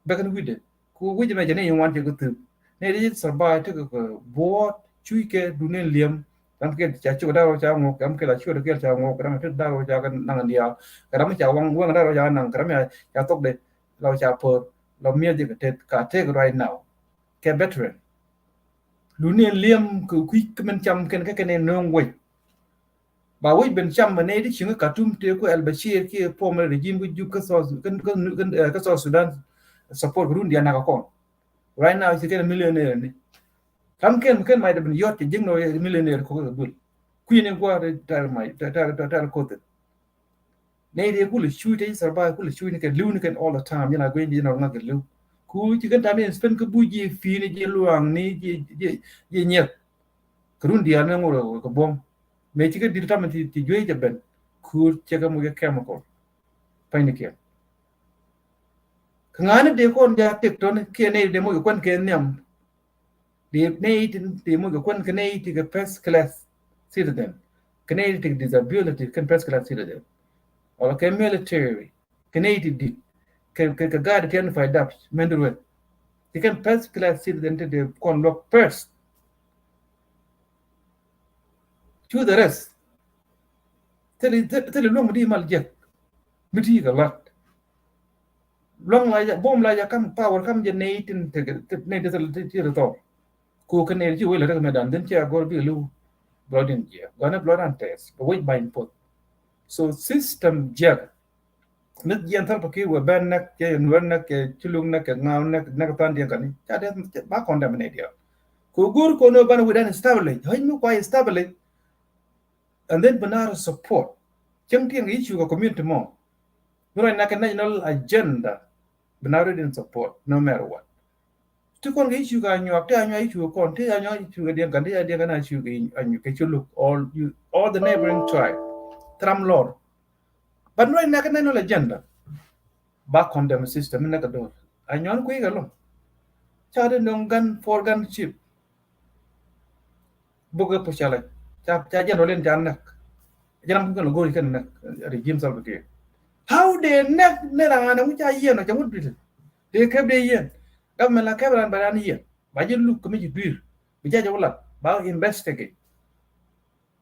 Speaker 9: bakan with it ku wiji me jane yin wante ko tu ne ri sarba te ko board chui ke dunen liam kam ke cha chu da ro cha ngo kam ke la chu da ke cha ngo kam ke da ro cha kan nang dia kam cha wang da ro cha nang kam ya cha tok de lo cha por lo mie de ke ka te right now ke veteran dunen liam ku ku men cham ken ke ne nong we ba wai ben cham ne di chinga katum te ko al bashir ke former regime ku ju ka so ka so Sudan support Burundi na ka kon right now is a millionaire ni kam ken might have been yot jing no millionaire ko bul queen en ko tar ko te ne de ku le shu te sarba ku le shu ni ke lu ni ken all the time you know going you know ngak lu ku ti kan ta men spend ko buji fi ni je luang ni je nyek Burundi na ngoro ko bom me ti ke dir tam ti joy je ben ku che ka mu ke chemical pa ni ke ngane de kon ja tek ton ke ne de mo kon ke nyam de ne de mo kon ke ne ti ke first class citizen ke ne ti disability ke first class citizen or ke military ke ne ti di ke ga de ten fight up mendro ti ke first class citizen te de kon lock first to the rest tele lo mo di mal je miti ga lat long la ya bom la ya kam power kam je ne tin te ne te to ko kan ne ji wele me dan den cha gor bi lu blooding je gonna blood and test but wait by input so system jag net yen tar paki we ben nak ke nwer nak ke chulung nak ke ngaw nak tan dia kan cha de ba condemnate dia ko gur ko no ban we dan establish hay mu kwa establish and then banar support chang tiang issue ko community mo right na national agenda banar din support no matter what to kon ga issue ga Anyuak te Anyuak issue kon te Anyuak issue ga dia kan issue ga Anyuak ke chulu all the neighboring tribe tram lord but right now can no agenda back on the system na ka do anyon ku igalo chade no gun for gun chip buga Pochalla cha jeno len jan nak janam ko go kan nak regime salva ke how they nak ne ra na mu cha yen no jamut bil de ke de yen government la ke ran baran yen ba je lu ko mi bir bi ja jawla ba investigate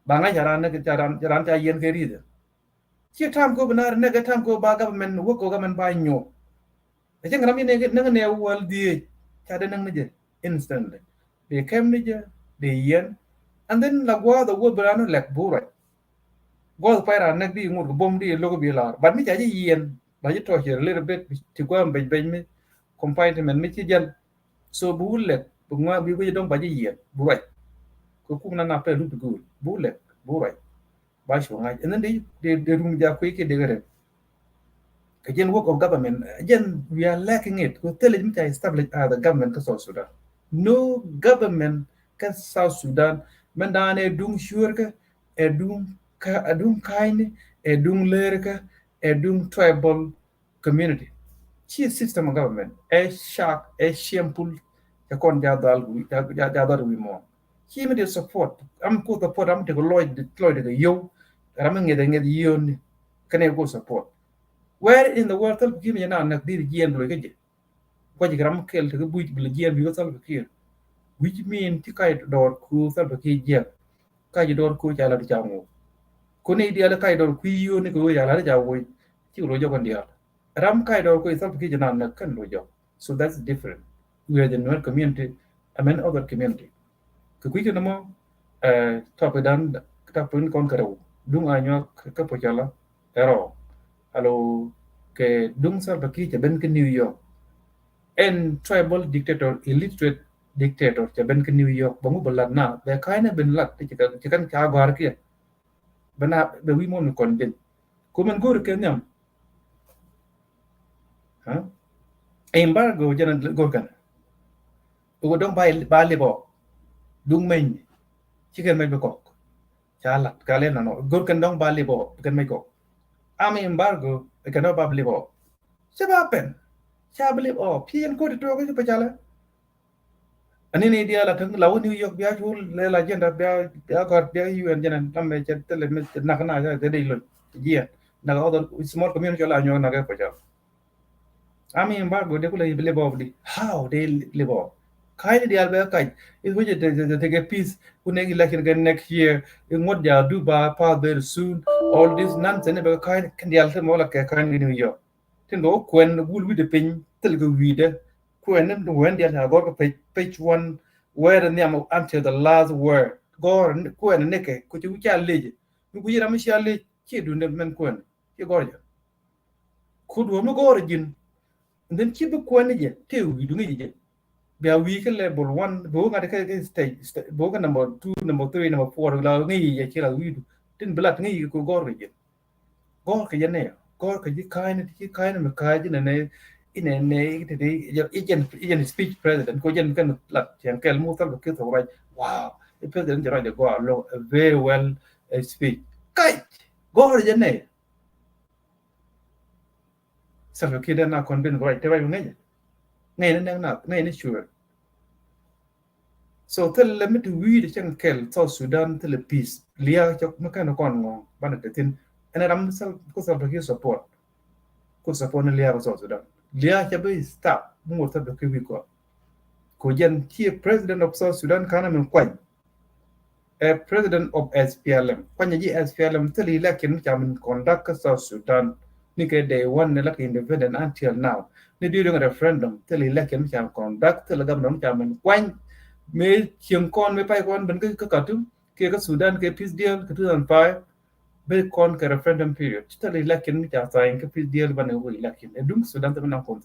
Speaker 9: ba nga jaran na jaran cha yen ke ri de chi tam ko bana ne ga tam ko ba government wo ko government ba nyo e je ngam ne ne wal di cha de nang ne je instantly de kem ne je de yen and then la gwa the wo brano lek burai go pa ra nak di ngur bom di logo bi la but mi jaji yen ba ji to here a little bit ti ko am be mi confinement mi ci jël so bu lek bu nga bi ko dong ba ji yen burai ko ku na pe lu du bu lek burai ba shi nga and then de rum ja ko ke de gare again work of government again we are lacking it ko tele mi ta establish the government ka South Sudan no government ka South Sudan mandane dung shurka edung kaini edung lerka edung tribal community chi system of government e shark e shameful ya kon jadal wi mo chi me de support am ko support am te lloyd de yo ram ngede yon kane go support where in the world tal give me na nak dir gien lo ke ko ji gram kel te bu bi gien bi ko sal ke which mean ti kai dor ku sal ke je kai dor ku ja la jamu ko ne dia la kai dor ku yo ne ko ya la jawo ti ro jo kon dia ram kai dor ko sal ke jana na kan ro jo so that's different we are the Anyuak community I mean other community ko ku ke mo top dan ta pun kon karo dung Anyuak ka Pochalla ero alo ke dung sal ke ben ke New York and tribal dictator illiterate dictator cha ben ke New York bangu balat na be kaina ben lat ti kan ka gar ke bana be wi mon kon ben ko men gor ke nyam ha embargo janan gor kan o dong ba le bo dung men chi kan mai be ko cha lat ka le na no gor kan dong ba le bo kan mai ko am embargo kan no ba le bo sebab pen cha believe pien ko to ko Pochalla ani ne dia la thang law New York bia chul le la jenda bia got bia UN janan tamme che tele me na kana ja de lo dia na other small community la nyo na ga Pochalla ami embargo de ko le believe di how they live kai dia be kai is which they take a peace who election again next year in what they do ba pa very soon all this nonsense be kai kan dia le mo la ka kan New York tin do kwen wul wi de pin tel go wi de kwen when dia na go page 1 where the name until the last word go kwen ne ke ku ju cha le ku yira mi sha le chi du ne men kwen ki go ja ku do mo go jin then chi be kwen je te wi du ngi je be wi ke level 1 bo ga de ke stage bo ga number 2 number 3 number 4 la ngi je chi la wi du tin blat ngi ku go je go ke je ne ko ka ji kai ne me kai ji ne ine te agent speech president ko jen kan lat yang kel mu tal ke to right wow the president right go along a very well speech kai go je ne sa ke da na kon ben right te right ngai ngai ne sure so tell le mit wi de chen kel South Sudan tell peace lia chok ma kan kon ngo ban te tin ana ram sal ko sa ke support ne lia South Sudan lia cha be stop mo ta do ke wi ko jen ki president of South Sudan kana men kwan a president of SPLM kwanya ji SPLM tell election cha men conduct South Sudan ni ke day one ne la independent until now ni during a referendum tell election cha conduct tell government cha men kwan me chieng kon me pai kon ben ke ka tu ke Sudan ke peace deal ke 2005 be kon ke referendum period tell election cha sign ke peace deal ban ne election e dung Sudan te na kon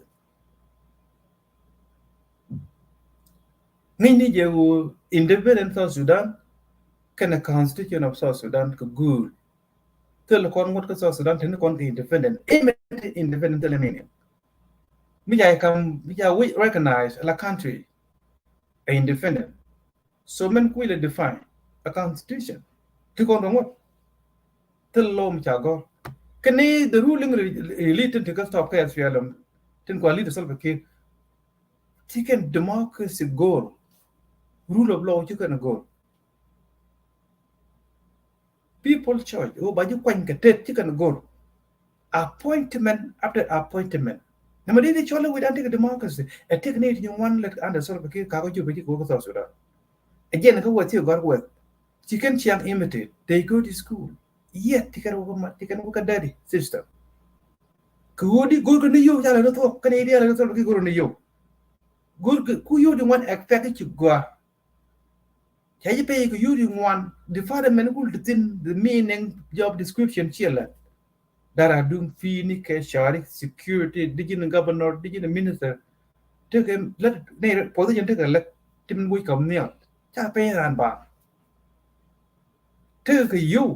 Speaker 9: ni je independent South Sudan can a constitution of South Sudan ko good tell kon ngot ko South Sudan ten kon independent independent element mi ja we recognize a country independent so men will define a constitution to kon ngot tel lom chago kani the ruling elite to ka stop ka SPLM tin ko leader self ke chicken democracy goal rule of law chicken goal people choice o ba ju kwan ka tet chicken goal appointment after appointment namadi ni chola with anti democracy a technique you one let under self ke ka ju be ko so da again ka what you got with chicken chiang imitate they go to school yet tikan ko ka daddy sister kudi gol ko ni yo jala no to kan idea la to ki gol ni yo gol ku yo di one effect ki go chaji pay ko you di one the father men gul tin the meaning job description chila that are doing fee ke shari security digin governor digin minister take let ne position take let tim we come near cha pay ran ba take you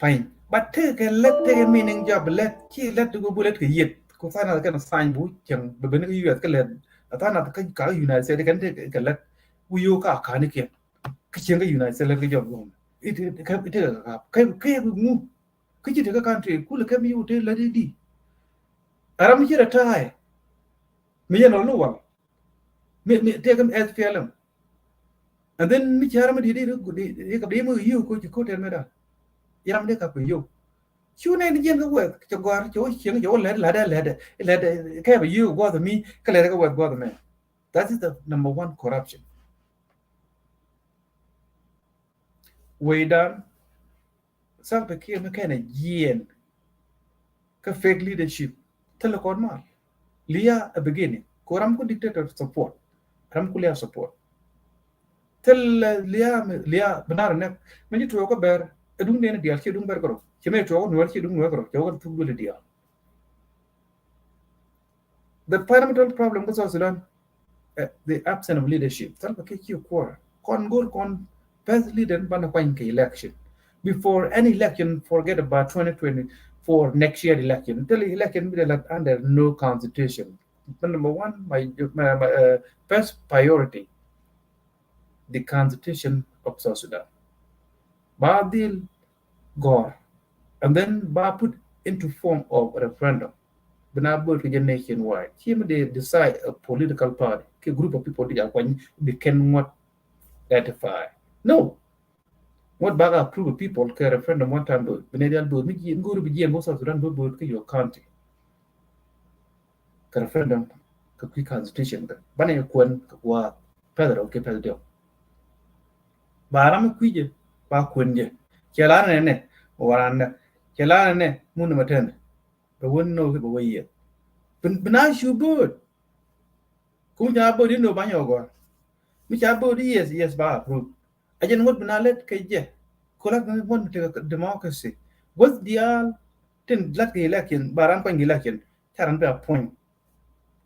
Speaker 9: fine but take let take meaning job let chi let go bullet ke yet ko fa na kan sign bu chang be ben yu ka let ta na ka united states kan take ka let u yo ka ni ke ka chen ka united states let ke job go it ka ka mu ka chi ka country ku le ka mi u te la di aram chi ra tai me ya no no wa me take am SPLM and then mi chara ma di ka di mu yu ko te me da yam de ka ku yu chú này nó dân cái quẹt cho qua chỗ chuyện chỗ lẽ cái mà you qua thì mi cái lẽ cái quẹt qua thì mẹ that is the number one corruption way down sao phải kia nó cái này diện cái fake leadership thế là con mà lia a beginning koram ko dictator support ram ko lia support thế lia benar nè mình chỉ có bear đúng nên dia chỉ đúng bear karo chỉ mấy chỗ nuôi chỉ đúng nuôi karo chỗ thu được dia the fundamental problem của South Sudan the absence of leadership tal ba cái chiu qua con goal con best leader ban quanh cái election before any election forget about 2024 next year election till election be under no constitution number one my first priority the constitution of South Sudan Badil Gore and then put into form of a referendum. Benabur to nationwide. Here they decide a political party, a group of people they cannot ratify. No. What baga approve people can referendum one time do. Benedial do Miki go to begin most of Sudan do your county. Referendum quick constitution. Banana Kwan wa Pedro Pedro. Baram Quije, Bakunje. Chelana waranda chelana ne mun matan the one no go way bana shubut ku ja bo din do banyo go mi cha bo yes ba approve ajen what bana let ke je kolak na won democracy was the tin lat ke election baran pan election taran be point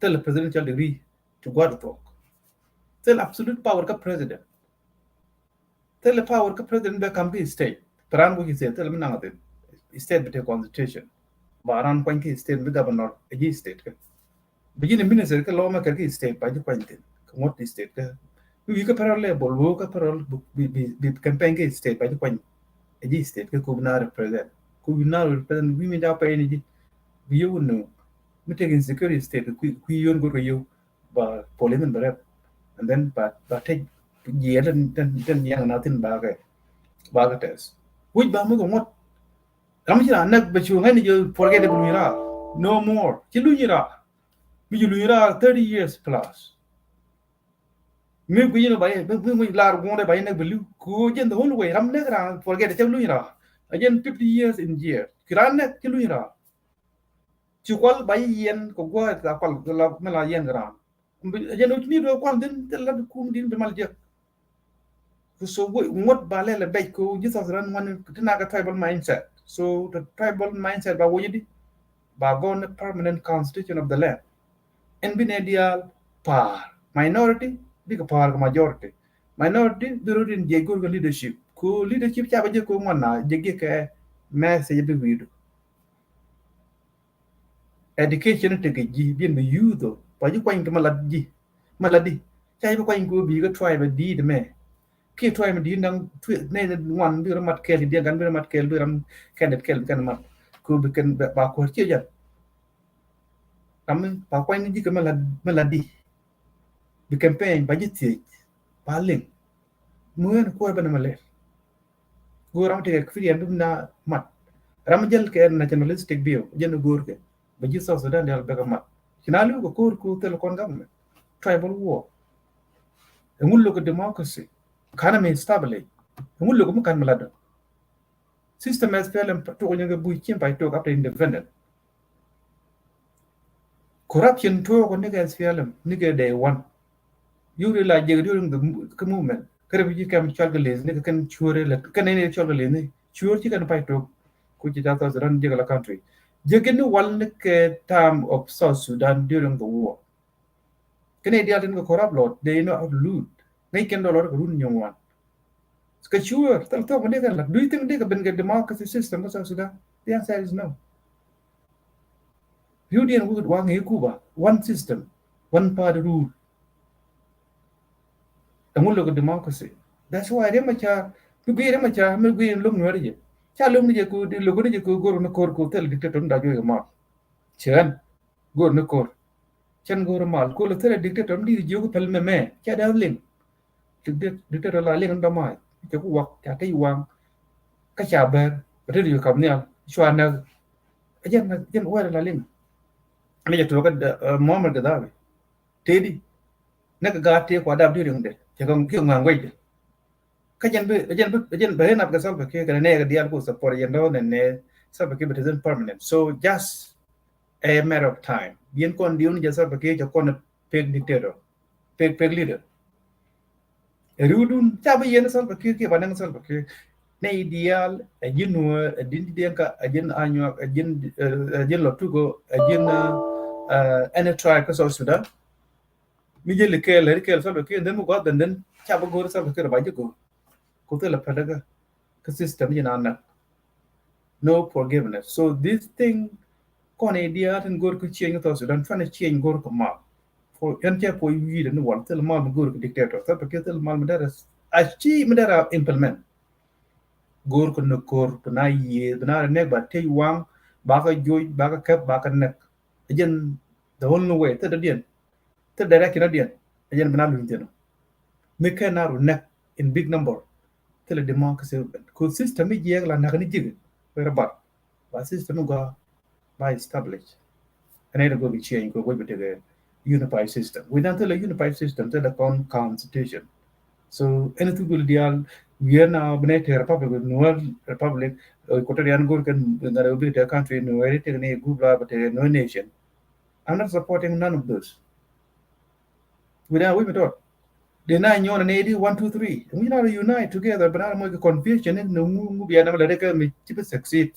Speaker 9: tell presidential degree to god talk tell absolute power ka president tell the power ka president be can be state Paran wo kise tel mina ngate state bete constitution baran kwan ki state be governor e state ka begin minister ka law maker ki state ba ji kwan tin ko mot state ka wi ka parallel bol wo ka parallel bi campaign ki state ba ji kwan e state ka ko na represent wi mi da pa ni ji wi yo no mi take insecurity state ku yon go yo ba polimen bare and then ba take ye den yang na tin ba ka test which ba mo ngot am ci nak ba ci ngani je forget bu mira no more ci lu ñira bi lu ñira 30 years plus mi ko yino baye bu lar gonde baye nak belu ko jend hol way ram nak ra forget ci lu ñira again 50 years in year kiran nak ci lu ñira ci kwal baye yen ko go ta kwal la mala yen gra again ni do kwal den la ko din be mal je so what balele bay ko Jesus ran one tinaga tribal mindset so the tribal mindset ba woyidi ba gon permanent constitution of the land and bin ideal par minority big par majority minority birodin je gor leadership ko leadership cha ba je ko mona je ke message be widu education te ke ji bin be youth ba ji kwang maladi cha ba kwang ko bi ga tribe di de me ki try me di nang ne wan bi ramat kel di gan bi ramat kel bi ram kendet kel kan mat ku bi ken ba ko ci ja am pa ko ni ji ka maladi bi campaign ba jiti ba ling muen ko ba na male go ram te fi yan dum na mat ram jël ke nationalistic view jënd góor ke ba ji South Sudan dal be ka mat kinalu ko kur ku tel kon government tribal war ngullo ko democracy kana me stable ngullo ko kan malado system as pelem to ko nyanga buy chim bay to after independent corruption to ko nigga as pelem nigga day one you realize je during the movement kare bi kam chalga les nigga kan chure la kan ne chalga le ne chure ci kan bay to ko ci ta Sudan je la country je gen wal nek time of South Sudan during the war kene dia den ko corrupt lot they know how to loot ngai ken dollar ko run nyongwan ska sure tal to ne kan do you think they can get democracy system South Sudan the answer is no you didn't would wang Cuba one system one party rule amul ko democracy that's why they macha to be macha me gwi lum no je cha lum je ko de logo je ko gor no kor ko tel dictator da jo ma chen gor no kor chen gor mal ko le tel dictator di jo ko pel me cha da ling dictator la ling da mai ke ku wak cha tai wang ka cha ber re yu kam ne chwa na jen wa la ling ne je to ka Muhammad Gaddafi tedi na ga te ko da di ring de ke ko ki ngang wei ka jen be na ga sal ke ka ne ga dial ko support yen do ne sal ke it isn't permanent so just a matter of time bien kon diun je sal ke je kon peg dictator peg leader rudun cha ba yen sal ke ba nang sal ke ne ideal a jinu a din ka a jin Anyuak a jin lotugo a jin any tribe ka South Sudan mi je le ke sal ke den mo god den cha ba gor sal ke ba je ko te la padaga ka system ni na no forgiveness so this thing kon idea ten gor ko change to Sudan fan change gor ko ma for ente po yi den won tel ma gor ko dictator sal ke tel mal madara achi madara implement gor ko no kor na ye na ne ba te wang ba ka joy ba ka kap ba ka nek again the only way te dien te direct na dien again bana lu inteno me ka na ru nek in big number te le democracy ko system ji la na ni jig wera ba system go ba establish and it go be change go be the unified system we don't tell a unified system te the constitution so anything will deal we are now Benet Republic, Nuer Republic, Equatorian Gurkan, the be the country, no anything, Gubla, but no nation. I'm not supporting none of those. Without we thought. The 9 yon and 80, 1, 2, 3. We not unite together, but I'm like a confusion and no movie and I'm succeed.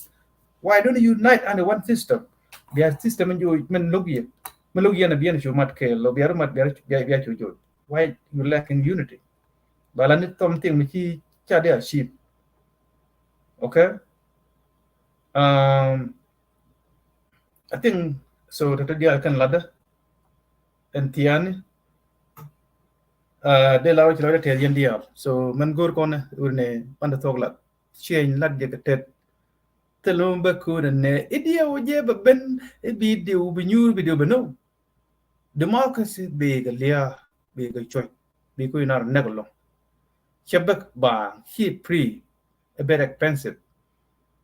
Speaker 9: Why don't you unite under one system? The system and you Melogia and a Bian Shumat Kale, Lobiaramat, why you lacking unity? But I need something which is sheep. Okay. I think so that dia akan lada and tian de lawa chilo te yen dia so man gor kon urne panda togla chen lad je tet telum ba ku ne idia oje ba ben bi de u bi nyu bi de no democracy be ga lia be ga choy be ku nar neglo Chebak ba he pre a bit expensive.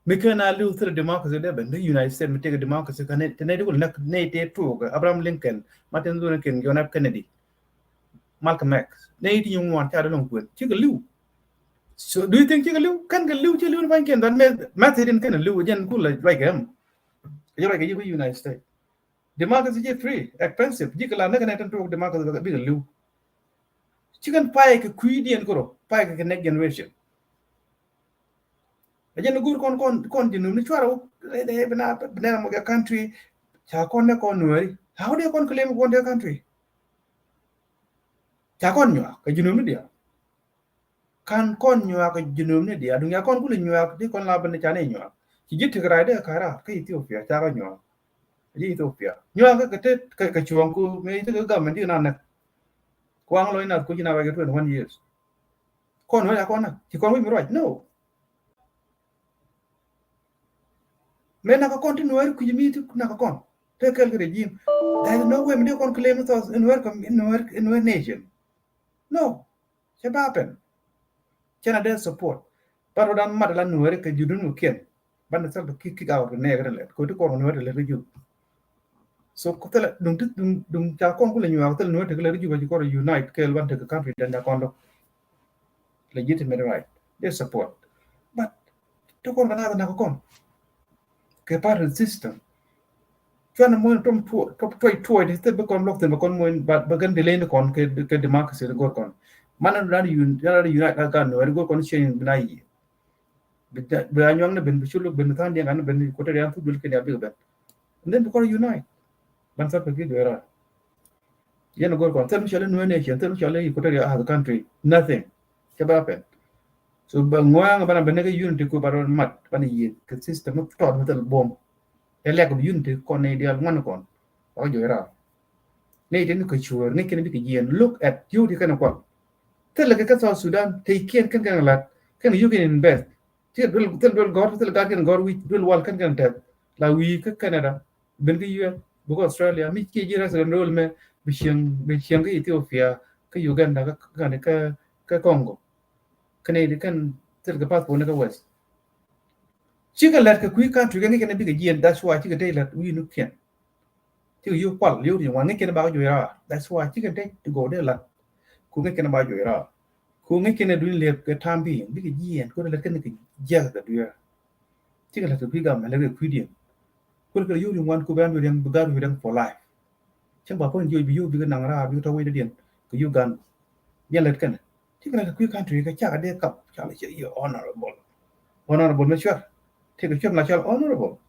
Speaker 9: Mikana lu through democracy deben the United States take a democracy can it will not nate to Abraham Lincoln, Martin Luther King, John F. Kennedy, Malcolm X. Nate you want Cadalong with Chigalu. So do you think Chigalu can get Lu Chilu and can that method in can Lu again cool like him? You're like a United States. Democracy is free, expensive. Jikala never to democracy with a big Lu. Chicken pie a queedy and go, pie a next generation. Again, a good continue, natural, they have an up, banana country, Chakona Conway. How do you claim one their country? Chaconua, a Junumidia. Can Conua, a Junumidia, doing a con New York, they con lab and the Chanua. He get to ride a cara, Ethiopia, Charanua, Ethiopia. New York, a Kachuanku, made the government in Anna. Quang Loina, Kujina, 21 years. Con nói là con nào, thì con mới right. No. Men naka con tin nuer ku yimi tu naka con. Te kel regime. There is no way me con claim it as in nuer nation. No. It happen. Chana their support. But dan madala nuer ke judun ken. Ban the self kick out ne let. Ko to con nuer le you. So ko tele dung cha con ku le nyu tel nuer te le you ba ko unite kel one te country dan da con legitimate right. They support. But to con naka con. Ke part of the system. Chuan mo tom toy this te become locked in become mo but bagan delay the con ke democracy the go con. Man ran unite ga no go con change binai. Be anyong na ben bishulu ben tan dia kan ben ko te yan tu dul ke dia ben. And then because unite. Man sa pe gi era. Yen go con tel chale no nation tel chale ko te ya the country nothing. Ke ba pen. So ba ngoang ba na ben ke unity ko baron mat ban yi ke system of thought metal bomb. A lack of unity con ideal one con or your nay didn't sure Nick can be look at you the kind of one tell like a South Sudan take can a lot can you get in bed till God till God can God we will walk can tell like we Canada ben you because Australia me years and roll me bishang Ethiopia Uganda Congo Canadian can tell the path for west. Chicken let a quick country can be a year, that's why chicken day let we look can. Till you quite you one thinking about you are. That's why chicken take to go there. Like, who making about you are. Who making a dream live the time being big a year and could let anything just that we are. Chicken let a big and let a quiddian. Could you one could ban with them, began with them for life. Chamber point you be you begin Nangara, you away the din. You gun. Yeah, let can. Chicken let a quick country, a child, a cup, Charlie, you're honorable. Honorable, mature. Take a job like you're honorable.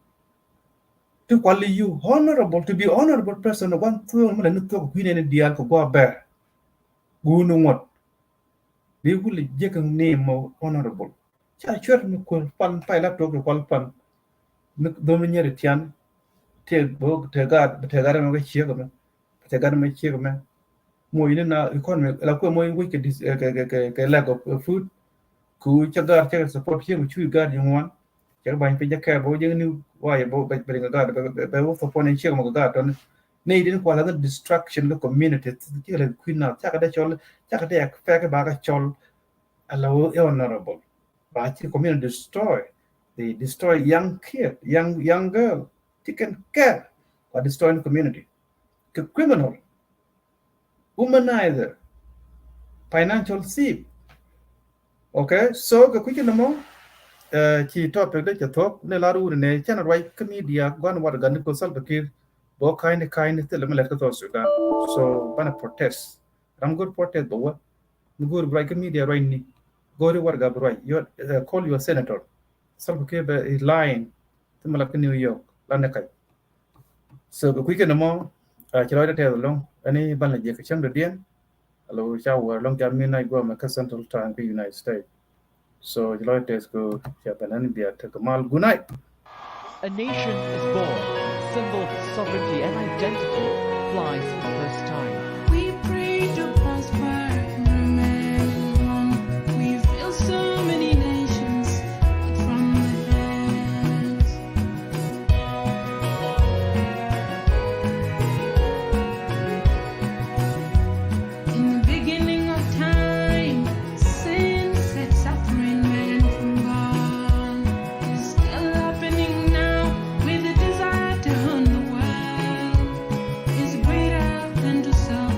Speaker 9: To call you honorable, to be honorable person, one through and talk Queen and Dial go bear. Go no what? They will take a name of honorable. Church me call fun pile up to call fun. Domineer Tian, take book, take guard, but I got him away cheerman. But I got him a cheerman. More in an economy, like more wicked lack of food. Could you guard support him which you guard you want? Chẳng bánh phải care bố những new why bố bệnh bệnh cái bé bố phổ phone chiếc một cái đó này đến qua là cái destruction cái community chứ là khuyên nào chắc cái cho chắc cái phải cái bà cái cho allow honorable bà chỉ community they destroy young kid young girl chicken cat or destroy the community cái criminal womanizer financial thief okay so cái quý cái nào chỉ topic đấy chỉ top nên là rồi này channel right cái media quan what gần có sal bakir bo kind thì làm lại cái tổ chức so bana protest ram good protest bo good right cái media right ni go to what gab right you call your senator sal bakir is lying thì mà cái New York là này cái so cái quý cái nào chỉ nói theo long anh ban là gì cái chẳng được điên alo chào long jam mình này go mà cái Central Time của United States. So, let's go. Good night.
Speaker 1: A nation is born, symbol of its sovereignty and identity, flies for the first time.
Speaker 2: We pray to prosper and remain one. We feel so many nations from the hands. In the beginning of time, sin set suffering man from God. It's still happening now with the desire to own the world. Is greater than to sell.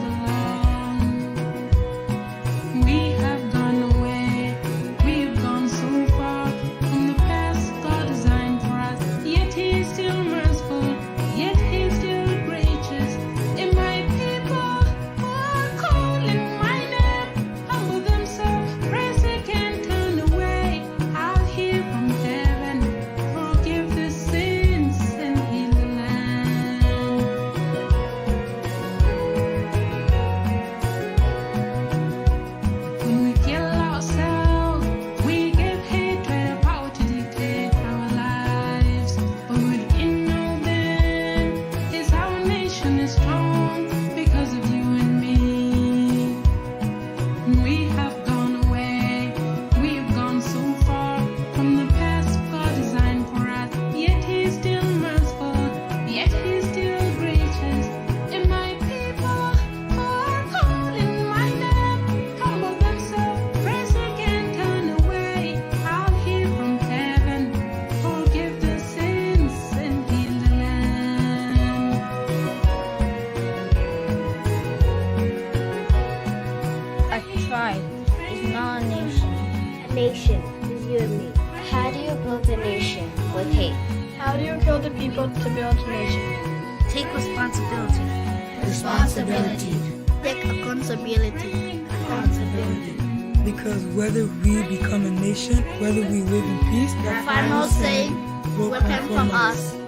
Speaker 5: people to build a nation.
Speaker 3: Take responsibility.
Speaker 6: Responsibility.
Speaker 3: Take accountability.
Speaker 6: Responsibility.
Speaker 7: Because whether we become a nation, whether we live in peace,
Speaker 3: The final say will come from us.